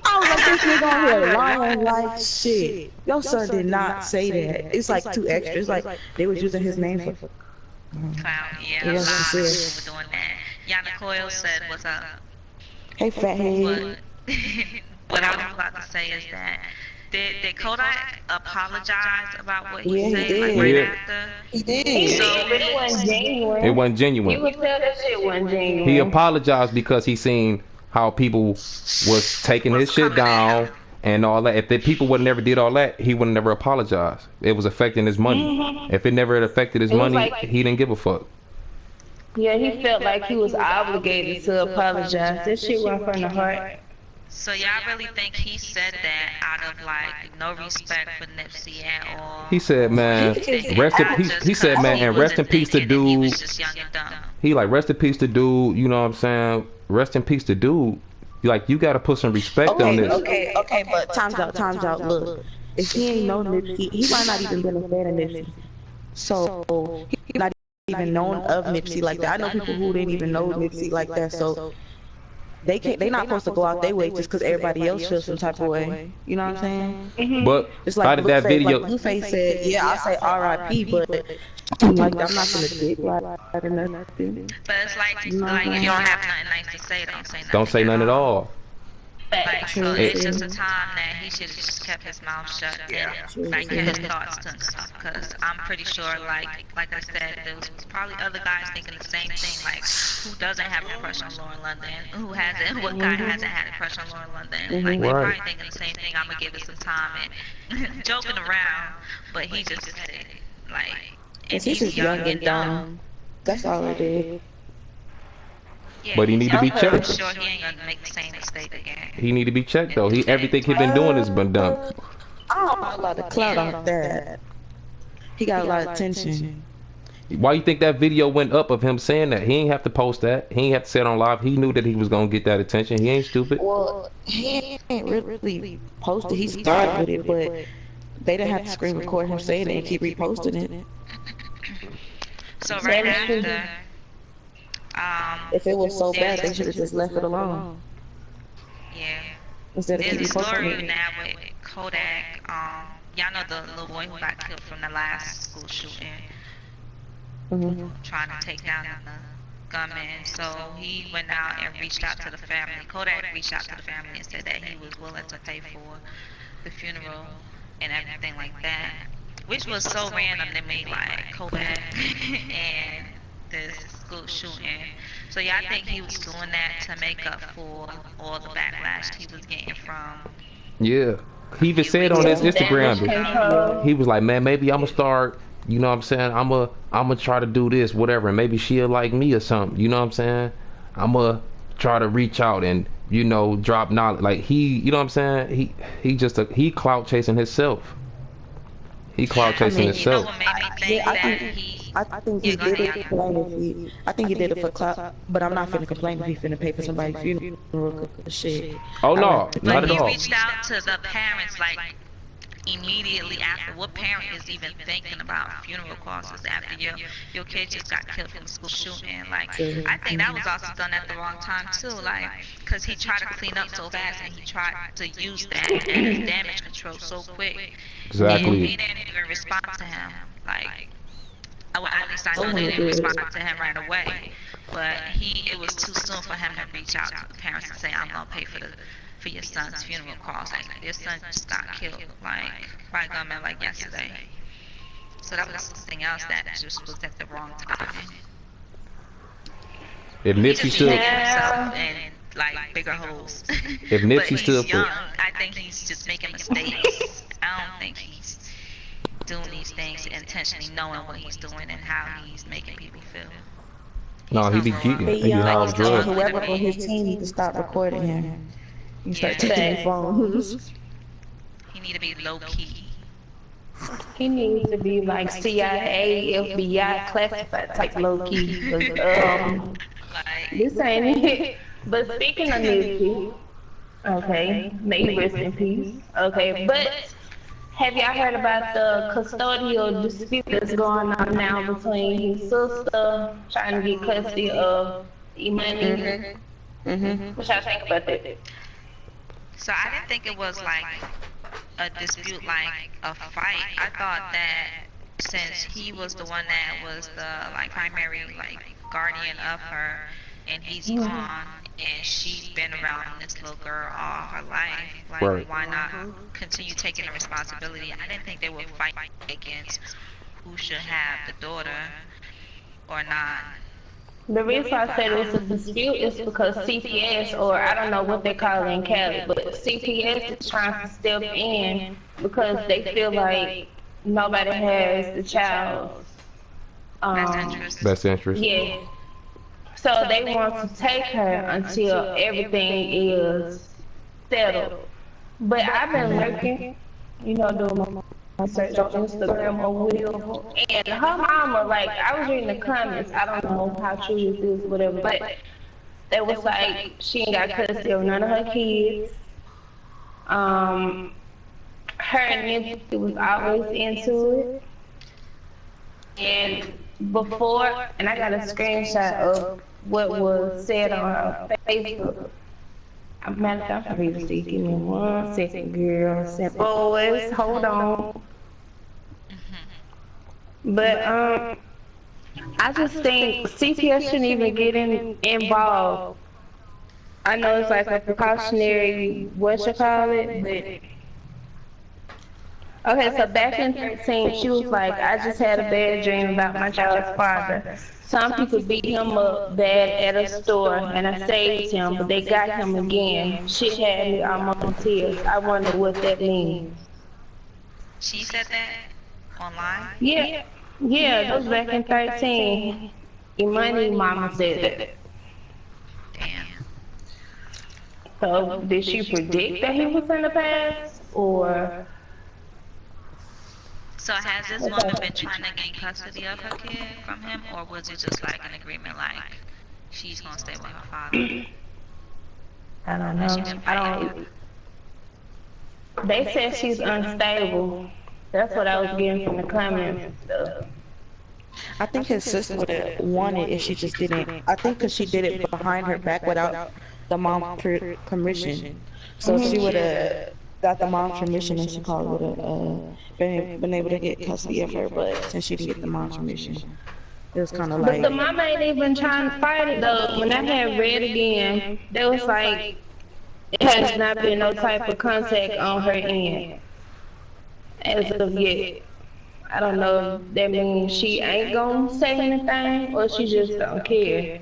Speaker 6: I was like, this nigga on here lying like shit. Your son did not say that. It's like too extra. It's like they was using his name for.
Speaker 1: Clown. Yeah, a
Speaker 6: Yeah,
Speaker 1: lot of
Speaker 6: that's
Speaker 1: people
Speaker 6: it.
Speaker 1: were doing that. Yana Coyle said, "What's up?"
Speaker 6: Hey, fathead.
Speaker 1: But what I was about to say is that did Kodak apologize about what he
Speaker 6: Yeah, he
Speaker 1: said
Speaker 6: did.
Speaker 1: like right
Speaker 4: Yeah.
Speaker 1: after?
Speaker 6: He did.
Speaker 2: But it wasn't genuine.
Speaker 4: It wasn't
Speaker 2: You
Speaker 4: genuine.
Speaker 2: would tell that shit wasn't genuine.
Speaker 4: He apologized because he seen how people was taking his shit down and all that. If the people would never did all that, he would never apologize. It was affecting his money. If it never had affected his
Speaker 2: It was
Speaker 4: money,
Speaker 2: like-
Speaker 4: he didn't give a fuck.
Speaker 2: Yeah, he felt like he was obligated to apologize. That shit went from the heart.
Speaker 1: So y'all really think he said that out of like no respect for Nipsey at all?
Speaker 4: He said, man, rest in peace. He said, man, and rest in peace to
Speaker 1: He
Speaker 4: dude.
Speaker 1: was just young and dumb.
Speaker 4: He like, rest in peace to dude. You know what I'm saying? Rest in peace to dude. Like, you gotta put some respect on this.
Speaker 6: Okay, but time's out. Look, if he ain't know Nipsey, he might not even been a fan of Nipsey. So he not even known of Nipsey like that. I know people who didn't even know Nipsey like that. So they not supposed to go out their way just because everybody else feels some type of way. You know what I'm saying?
Speaker 4: But
Speaker 6: It's
Speaker 4: out
Speaker 6: like
Speaker 4: of that
Speaker 6: Blueface,
Speaker 4: video,
Speaker 6: like Blueface said, yeah, I say R.I.P. But like I'm not gonna dick right or nothing.
Speaker 1: But it's like if you don't have nothing nice to say, don't say nothing.
Speaker 4: don't say none at all.
Speaker 1: Like, so it's just a time that he should have just kept his mouth shut and like kept his thoughts to himself. Because I'm pretty sure, like I said, there was probably other guys thinking the same thing. Like, who doesn't have a crush on Lauren London? Who hasn't? What guy hasn't had a crush on Lauren London? Like, they're
Speaker 4: Right.
Speaker 1: probably thinking the same thing. I'm gonna give it some time and joking around, but he just said it. Like, and
Speaker 6: He's just young and dumb. That's all it is.
Speaker 1: Yeah,
Speaker 4: But he need to be
Speaker 1: I'm
Speaker 4: checked.
Speaker 1: sure he ain't gonna make the same mistake again.
Speaker 4: He need to be checked though. Everything he been doing has been done.
Speaker 6: I don't know a lot of clout off that. He got a lot of attention.
Speaker 4: Why you think that video went up of him saying that? He ain't have to post that. He ain't have to say it on live. He knew that he was gonna get that attention. He ain't stupid.
Speaker 6: Well, he ain't really posted. He started with it, but they didn't have to screen record him saying it and keep reposting it.
Speaker 1: So right after,
Speaker 6: If it was so bad, they should have just left it alone
Speaker 1: yeah,
Speaker 6: instead of keep
Speaker 1: there's a story
Speaker 6: reposting it.
Speaker 1: now with Kodak. Y'all know the little boy who got killed from the last school shooting, trying to take down the gunman. So he went out and reached out to the family. Kodak reached out to the family and said that he was willing to pay for the funeral and everything like that, which was so random to me, like Kodak and this school shooting. So yeah, I think he was doing that to make up for all the backlash he was getting from.
Speaker 4: Yeah. He even said on his Instagram, he was like, man, maybe I'm gonna start, you know what I'm saying? I'm gonna try to do this, whatever, and maybe she'll like me or something, you know what I'm saying? I'm gonna try to reach out and you know, drop knowledge. Like he, you know what I'm saying? He clout chasing himself. He clout chasing
Speaker 1: You know
Speaker 4: himself.
Speaker 1: what made me think
Speaker 6: Yeah,
Speaker 1: that he?
Speaker 6: I think
Speaker 1: Yeah,
Speaker 6: he
Speaker 1: go
Speaker 6: did
Speaker 1: ahead.
Speaker 6: it for complain if he. I think he did it for clout, but I'm not finna complain if he finna pay for somebody's funeral. 'Cause shit.
Speaker 4: Oh
Speaker 6: I
Speaker 4: no,
Speaker 6: rather
Speaker 1: But
Speaker 4: not
Speaker 6: pay.
Speaker 4: at
Speaker 1: he
Speaker 4: all.
Speaker 1: reached out to the parents like immediately after. What parent is even thinking about funeral costs after your kid just got killed in a school shooting? Like, I think that was also done at the wrong time too. Like, because he tried to clean up so fast and he tried to use that as damage control so quick, and
Speaker 4: Exactly.
Speaker 1: they didn't even respond to him. Like, well, at least I
Speaker 6: Oh
Speaker 1: know
Speaker 6: my
Speaker 1: they didn't respond
Speaker 6: god.
Speaker 1: to him right away. But it was too soon for him to reach out to the parents and say, "I'm gonna pay for your son's funeral costs." Like, your son just got killed, like by gunmen, like yesterday. So that was something else that just was at the wrong timing.
Speaker 4: If
Speaker 1: He
Speaker 4: Nipsey
Speaker 1: just be
Speaker 4: stood,
Speaker 1: digging himself
Speaker 2: Yeah.
Speaker 1: in like bigger holes.
Speaker 4: if
Speaker 1: But
Speaker 4: Nipsey
Speaker 1: he's
Speaker 4: stood for,
Speaker 1: young. I think he's just making mistakes. I don't think he's doing these things intentionally, knowing what he's doing and how he's making people feel.
Speaker 4: no,
Speaker 1: He's
Speaker 4: he
Speaker 1: gonna
Speaker 4: be
Speaker 1: grow up.
Speaker 4: geeking.
Speaker 6: He
Speaker 4: He be high
Speaker 1: Like,
Speaker 4: off
Speaker 1: he's too
Speaker 6: and
Speaker 4: drugs.
Speaker 1: ugly to
Speaker 6: whoever on his
Speaker 1: be.
Speaker 6: team need to stop recording him. You start
Speaker 1: Yeah,
Speaker 6: taking his phones.
Speaker 1: he need to be low key.
Speaker 2: He needs to be like CIA, FBI, classified type low key. 'Cause,
Speaker 1: Like,
Speaker 2: this ain't it. But speaking of Nipsey, okay, may he rest in peace. Okay, but have y'all heard about the custodial dispute that's going on now between his sister trying to get custody of Imani? What y'all think about that?
Speaker 1: so I didn't think it was like a dispute, like a fight. I thought that since he was the one that was the like primary like guardian of her, and he's gone, and she's been around this little girl all her life,
Speaker 4: Right.
Speaker 1: like why not continue taking the responsibility? I didn't think they would fight against who should have the daughter or not.
Speaker 2: The reason I said it was a dispute is because CPS, or I don't know what they call it in Cali, but CPS is trying to step in because they feel like nobody has the child's
Speaker 1: Best
Speaker 2: um,
Speaker 1: interest.
Speaker 4: Best interest.
Speaker 2: yeah. So they want to take her until everything is settled. But I've been looking, doing my search on Instagram or whatever. And her mama, like, I was reading the comments. I don't know how true this is, whatever. But they was like, she ain't got custody of none of her kids. Her and Nipsey was always into it. And before, and I got a screenshot of what was said on her Facebook. Matter of fact, I'm ready to see. Give me 1 second, girl. Boys, hold on. But I just think CPS shouldn't even get involved. I know it's like a precautionary, what you call it, but okay, so back in 13, she was like, I just had a bad dream about my child's father. Some people beat him up bad at a store, and I saved him, but they got him again. Shit had me almost in tears. I wonder what that means.
Speaker 1: She said that online.
Speaker 2: Yeah, that was back in 13. Imani mama said that.
Speaker 1: Damn.
Speaker 2: So did she predict that he was in the past, or?
Speaker 1: So has this woman been trying to gain custody of her kid from him, or was it just like an agreement, like she's gonna stay with her father?
Speaker 2: I don't
Speaker 1: Has she
Speaker 2: know.
Speaker 1: been
Speaker 2: I
Speaker 1: fighting?
Speaker 2: don't. They said she's unstable. That's what I was getting from the comments and stuff.
Speaker 6: I think his sister would have wanted if she just didn't. I think because she did it behind her back without the mom's permission. So if she would have got the mom's permission, and she probably would have been able to get custody of her. But since she didn't get the mom's permission, it was kind of
Speaker 2: But
Speaker 6: like.
Speaker 2: the mama ain't even trying to fight it though. When I had read again, there was like, it has not been no type of contact on her end as of yet. I don't know if that means she ain't gonna say anything or she just don't care.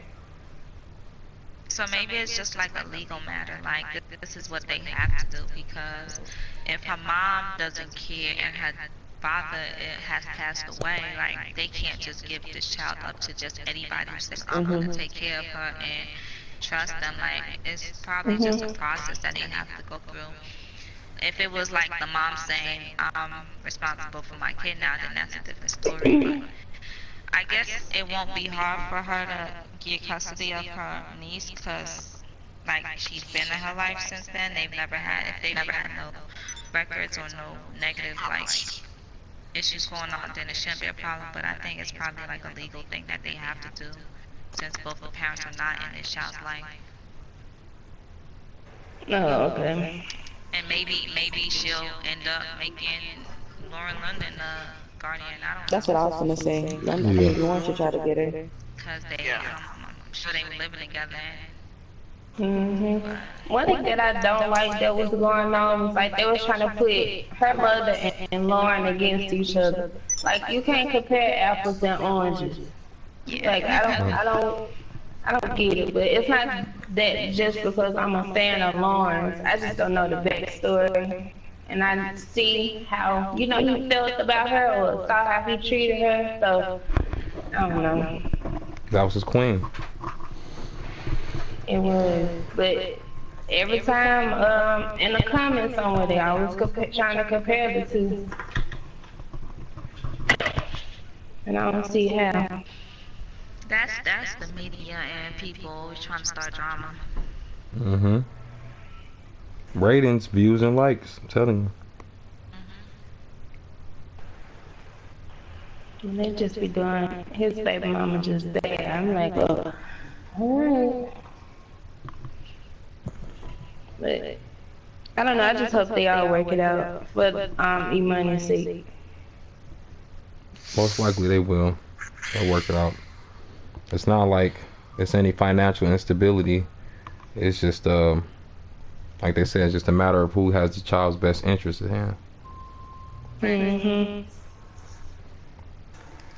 Speaker 1: So maybe it's just like a legal matter, like this is what they have to do, because if her mom doesn't care and her father has passed away, like they can't just give this child up to just anybody who says I'm gonna take care of her and trust them. Like, it's probably just a process that they have to go through. If it was like the mom saying, I'm responsible for my kid now, then that's a different story. But I guess it won't be hard for her to get custody of her niece because, like, she's been in her life since then. If they've never had no records or no negative, like, issues going on, then it shouldn't be a problem. But I think it's probably like a legal thing that they have to do since both the parents are not in this child's life.
Speaker 2: Oh, okay.
Speaker 1: And maybe she'll end up making Lauren London a guardian. I don't know.
Speaker 6: That's what I was gonna say. I think Lauren should try to get her.
Speaker 1: Because I'm sure they were living together.
Speaker 2: One thing that I don't like that was going on was like they was trying to put her mother and Lauren against each other. Like you can't compare apples and oranges. Like I don't get it. But it's not that just because I'm a fan of Lauren's. I just don't know the backstory. And I see how he felt about her or saw how he treated her. So I don't know.
Speaker 4: That was his queen.
Speaker 2: It was, but every time in the comments somewhere they always trying to compare the two, and I don't see how.
Speaker 1: That's the media and people always trying to start drama.
Speaker 4: Ratings, views, and likes. I'm telling you.
Speaker 2: And they just be doing his baby mama just bad. I'm like, oh, alright. But I don't know. I just hope they all work it out for E-Money's sake.
Speaker 4: Most likely they will. They'll work it out. It's not like it's any financial instability. It's just like they said, it's just a matter of who has the child's best interest at hand.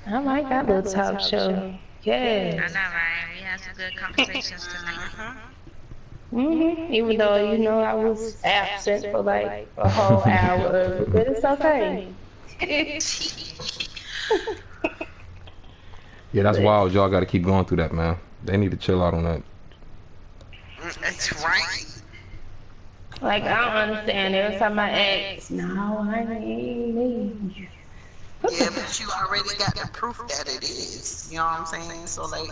Speaker 2: I like that little talk show. Yes.
Speaker 1: I know, right? We had some good conversations tonight.
Speaker 2: Even though I was absent for like a whole hour, but it's okay.
Speaker 4: Yeah, that's wild. Y'all got to keep going through that, man. They need to chill out on that.
Speaker 3: That's right.
Speaker 2: Like I don't understand. Every time I ask, no, I ain't me.
Speaker 3: Yeah, but you already got the proof that it is. You know what I'm saying? So like,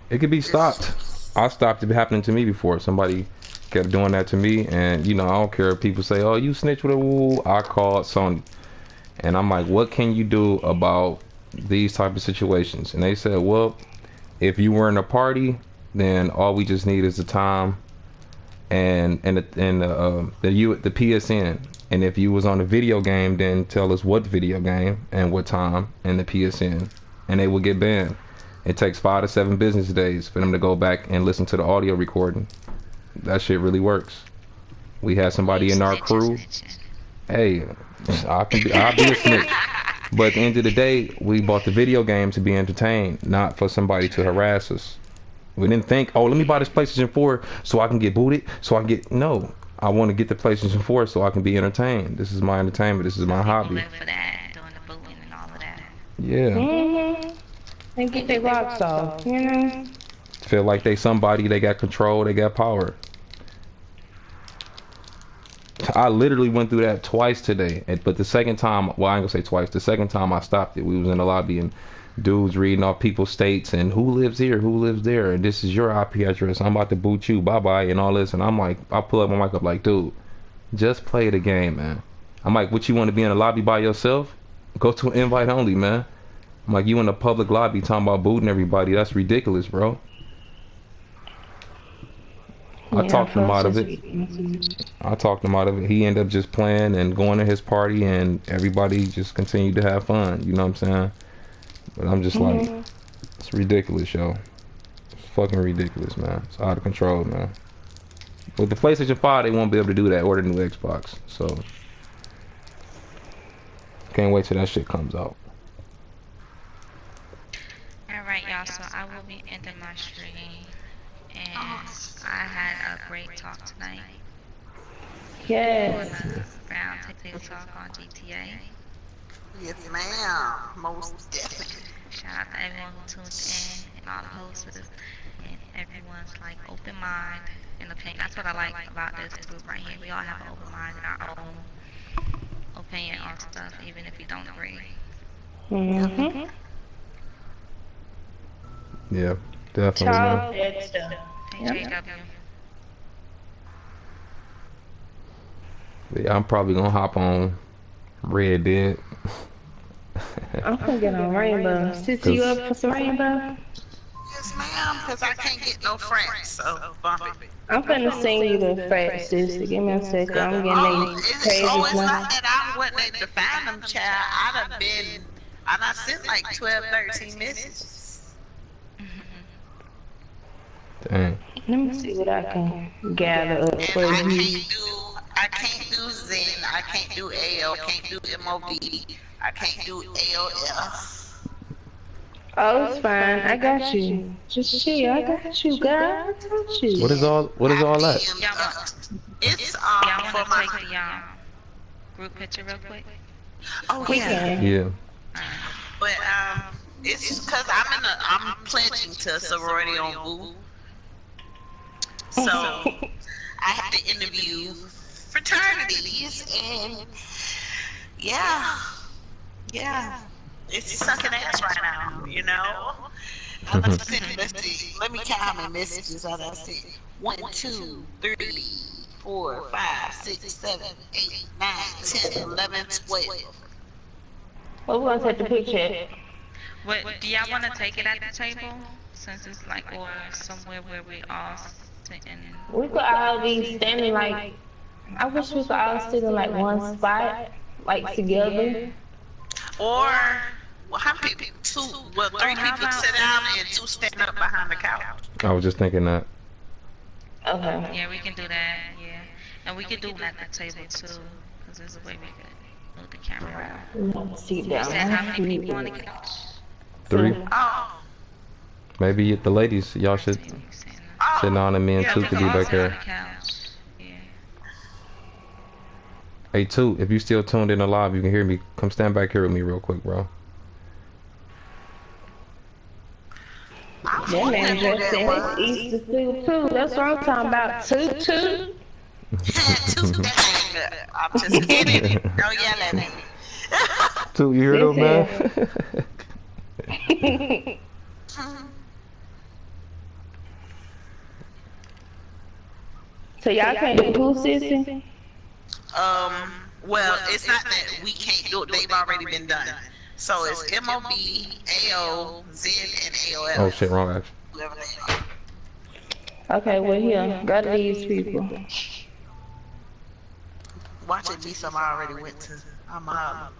Speaker 4: it could be stopped. I stopped it happening to me before. Somebody kept doing that to me, and I don't care if people say, "Oh, you snitch with a woo." I called Sony, and I'm like, "What can you do about these type of situations?" And they said, "Well, if you were in a party, then all we just need is the time and the PSN. And if you was on a video game, then tell us what video game and what time and the PSN, and they will get banned. It takes 5 to 7 business days for them to go back and listen to the audio recording. That shit really works. We had somebody in our crew. Hey, I'll be a snitch. But at the end of the day, we bought the video game to be entertained, not for somebody to harass us. We didn't think, oh, let me buy this PlayStation 4 so I can get booted, no. I want to get the PlayStation 4 so I can be entertained. This is my entertainment. This is my hobby.
Speaker 1: Live for that, doing the booting and all of that.
Speaker 4: Yeah.
Speaker 2: And get their rocks off,
Speaker 4: Feel like they somebody, they got control, they got power. I literally went through that twice today. But the second time, well, I ain't gonna say twice. The second time I stopped it, we was in the lobby and dudes reading off people's states and who lives here, who lives there, and this is your IP address. I'm about to boot you, bye-bye, and all this. And I'm like, I pull up my mic up like, dude, just play the game, man. I'm like, what, you want to be in a lobby by yourself? Go to an invite only, man. I'm like, you in a public lobby talking about booting everybody. That's ridiculous, bro. I talked him out of it. He ended up just playing and going to his party, and everybody just continued to have fun. You know what I'm saying? But I'm just like, it's ridiculous, yo. It's fucking ridiculous, man. It's out of control, man. With the PlayStation 5, they won't be able to do that, or the new Xbox. So, can't wait till that shit comes out.
Speaker 1: Alright, y'all, so I will be ending my stream. And I had a great talk tonight.
Speaker 2: Yes.
Speaker 1: Round table talk on GTA.
Speaker 3: yes, ma'am. Most definitely.
Speaker 1: Shout out to everyone who tuned in and all the hosts. And Everyone's like open mind and opinion. That's what I like about this group right here. We all have an open mind and our own opinion on stuff, even if we don't agree.
Speaker 2: Mm-hmm.
Speaker 4: Yeah, definitely.
Speaker 2: Charles, that stuff.
Speaker 1: Hey, JW.
Speaker 4: Yeah, I'm probably gonna hop on Red Dead.
Speaker 2: I'm gonna get on Rainbow. Sis, you up for some Rainbow?
Speaker 3: Yes, ma'am, because I can't get no friends, so bump it.
Speaker 2: I'm gonna send you the facts, sis. Give me a second. I'm getting these
Speaker 3: It's
Speaker 2: pages now.
Speaker 3: not that I wasn't able to find them, child. I done sent like 12, 13 messages.
Speaker 4: Dang.
Speaker 2: Let me see what I can gather up for
Speaker 3: And
Speaker 2: you.
Speaker 3: I can't do Zen, I can't do AL, can't do MOB, I can't do AOF.
Speaker 2: Oh, it's fine. I got you. Just chill. I got you, girl. I got you.
Speaker 4: What is all that?
Speaker 3: It's
Speaker 1: Y'all
Speaker 3: for
Speaker 1: want to
Speaker 3: my
Speaker 1: take the group picture real quick?
Speaker 3: oh
Speaker 2: We
Speaker 3: yeah.
Speaker 2: can.
Speaker 4: Yeah.
Speaker 3: But it's just because I'm pledging to a sorority on Boo. So I have to interview fraternities and yeah. It's sucking ass right now, you know. Let's see. Let me count how many messages I done sent. 1, 2, 3, 4, 5, 6, 7, 8, 9, 10, 11, 12.
Speaker 2: Well, we're gonna take the picture at?
Speaker 1: What do y'all want to take it at the table? Since it's like or somewhere where we all sitting.
Speaker 2: We could all be standing like. I wish we could all sit in like one spot, like together.
Speaker 3: Or well, how many people? 2. Well, 3 people sit down and 2 stand up behind the couch.
Speaker 4: I was just thinking that.
Speaker 2: Okay.
Speaker 1: Yeah, we can do that. Yeah, and we can do it at the table too, because there's a way we could move the camera out.
Speaker 2: Let's sit
Speaker 1: You
Speaker 2: down.
Speaker 1: said how many people on the couch?
Speaker 4: 3.
Speaker 3: Oh.
Speaker 4: Maybe the ladies, y'all should sit down and me and 2 could be back there. Hey, 2, if you still tuned in live, you can hear me. Come stand back here with me real quick, bro.
Speaker 2: That man just said his Easter suit too. That's what I'm talking about. Two.
Speaker 3: I'm just kidding. Don't yell at me.
Speaker 4: 2, you hear those, man?
Speaker 2: So y'all can't do who, sissy?
Speaker 3: Well, it's not that we can't do it. They've already been done. So it's MOB, AO, Zen, and AOL.
Speaker 4: Oh shit, wrong action.
Speaker 2: Okay, well here, go to these people.
Speaker 3: Watch it be some I already went to. I'm out.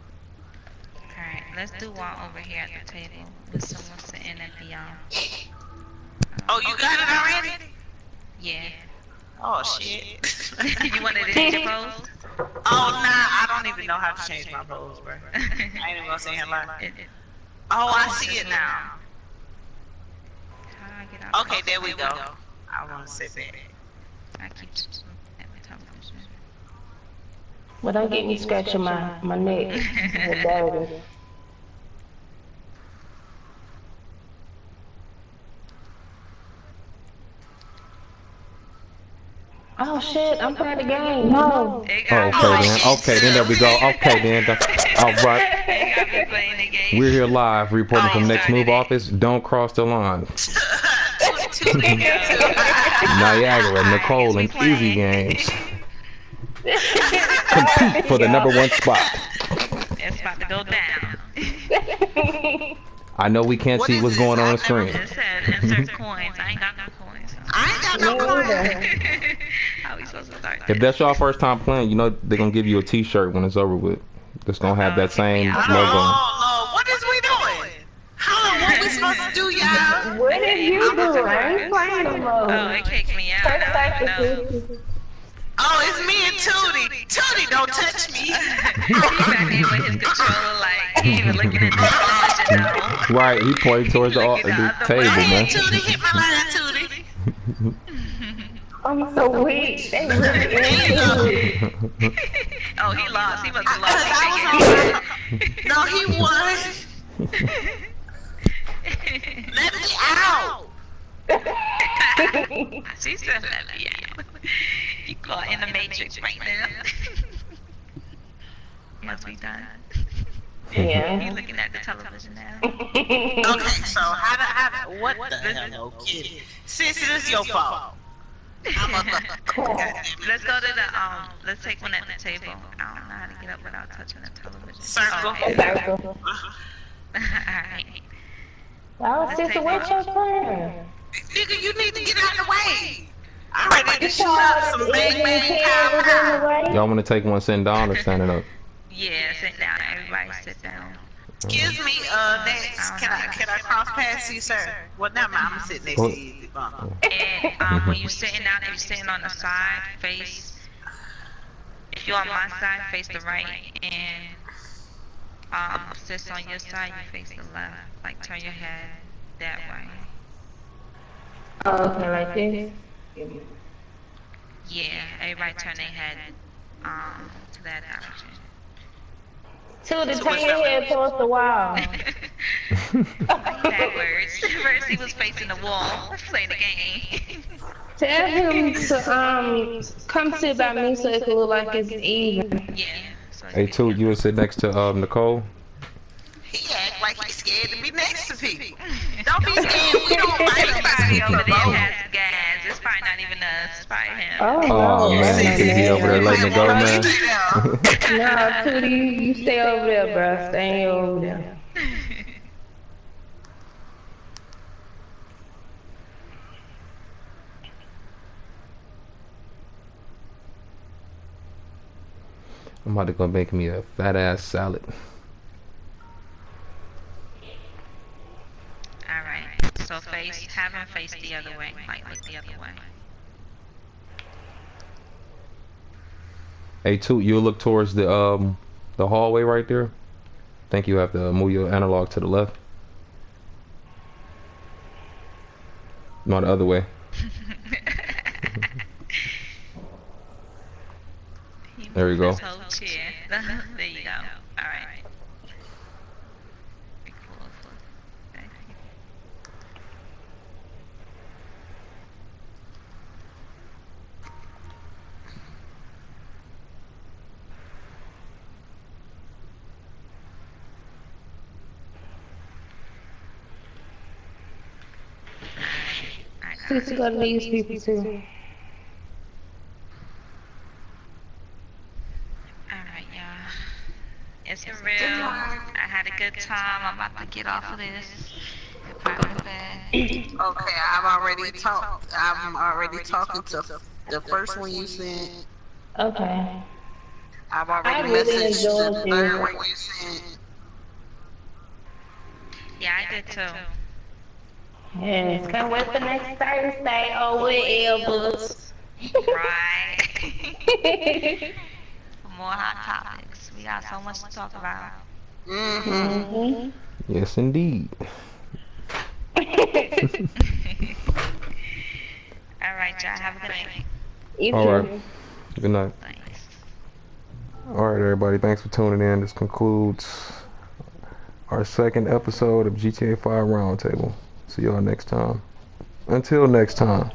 Speaker 1: Alright, let's do one over here at the table with someone sitting at the
Speaker 3: Oh, you got it already?
Speaker 1: Yeah.
Speaker 3: Oh shit.
Speaker 1: You wanted to change your pose?
Speaker 3: Oh nah, I don't even know how to change my pose, bro. I ain't even gonna say it live. Oh, I see it now. Okay, there we go. I wanna sit back.
Speaker 1: I keep every time.
Speaker 2: Well, don't get me scratching my neck. Dirty. Oh shit, I'm playing the game. No.
Speaker 4: Okay then there we go. Okay then. All right. We're here live reporting from Next Move office. Don't cross the line. Niagara, Nicole, and Easy Games compete for the #1 spot.
Speaker 1: It's about to go down.
Speaker 4: I know we can't see what's going on the screen.
Speaker 1: It said insert coins. I ain't got no coins.
Speaker 3: I ain't got no coins.
Speaker 1: How we supposed to start?
Speaker 4: If that's your first time playing, you know they're gonna give you a T-shirt when it's over with. It's gonna have that same logo.
Speaker 3: Oh, what is we doing? What we supposed to do, y'all?
Speaker 2: What are you doing? I ain't playing no more.
Speaker 1: Oh, it kicked me out. I don't even know.
Speaker 3: Oh, it's me and Tootie. Tootie, don't touch me.
Speaker 1: He's back there with his controller, like, he ain't even looking at the television, though.
Speaker 4: Right, he pointed towards the table, man.
Speaker 3: Tootie, hit my line, Tootie.
Speaker 2: I'm so weak. They really into it.
Speaker 1: Oh, he lost. He must have lost.
Speaker 3: No, he won. Let me out.
Speaker 1: She said let me out. You caught in the matrix right now. Must be done.
Speaker 2: Yeah.
Speaker 1: You looking at the television now?
Speaker 3: Okay, so what the hell, kid? Sis, it is your fault.
Speaker 1: Let's go to the let's take one at the table. I don't know how to get up without touching the television.
Speaker 3: Circle.
Speaker 1: Okay.
Speaker 2: Circle.
Speaker 1: Alright.
Speaker 2: Oh, sister, what's your turn?
Speaker 3: Nigga, you need to get out of the way. I'm ready to shoot up some bang bang pow pow.
Speaker 4: Y'all want to take one sitting down or standing up?
Speaker 1: Yeah, sit down. Everybody sit down.
Speaker 3: Excuse me, next, can I cross past you, sir? Well, never mind, I'm sitting next to you.
Speaker 1: And when you're sitting down, if you're sitting on the side, face. If you're on my side, face the right, and sits on your side, you face the left. Like turn your head that way.
Speaker 2: Oh, okay, like this.
Speaker 1: Yeah, everybody turn their head to that direction.
Speaker 2: To turn your head towards the wall.
Speaker 1: Backwards. First he was facing the wall, playing the game.
Speaker 2: Tell him to come sit by me so it can look like it's even.
Speaker 1: Yeah. So
Speaker 4: Hey, Toot, you would sit next to Nicole.
Speaker 3: He act like he's scared to be next to people. Don't be scared. We don't fight
Speaker 1: Everybody over there
Speaker 3: about
Speaker 1: has gas. It's probably not even us. It's probably him.
Speaker 2: Oh, no,
Speaker 4: man, he over there letting it go, man.
Speaker 2: Nah, Tootie, you stay over there, bro. Stay over there.
Speaker 4: I'm about to go make me a fat ass salad.
Speaker 1: Alright. So have him face the other way. Like look the other way.
Speaker 4: Hey, Toot, you look towards the hallway right there. I think you have to move your analog to the left. No, the other way. There you go.
Speaker 1: There you go. Alright.
Speaker 2: Let's go to these people too.
Speaker 1: Alright, y'all. It's real. I had a good time. I'm about to get off of this. Go to bed.
Speaker 3: Okay, I'm already talking to the first one you sent.
Speaker 2: Okay.
Speaker 3: I've
Speaker 2: I
Speaker 3: already
Speaker 2: really
Speaker 3: messaged
Speaker 2: enjoyed
Speaker 3: the third
Speaker 2: this.
Speaker 3: one you sent.
Speaker 1: Yeah, I did too.
Speaker 2: Yes, can't wait for next Thursday. Oh, whatever.
Speaker 1: Right. For more hot topics. We got so much to talk about.
Speaker 2: Mm-hmm.
Speaker 4: Yes, indeed.
Speaker 1: Alright, y'all. Have a good night.
Speaker 4: All right. Good night.
Speaker 1: Thanks.
Speaker 4: All right, everybody. Thanks for tuning in. This concludes our second episode of GTA 5 Roundtable. See y'all next time. Until next time.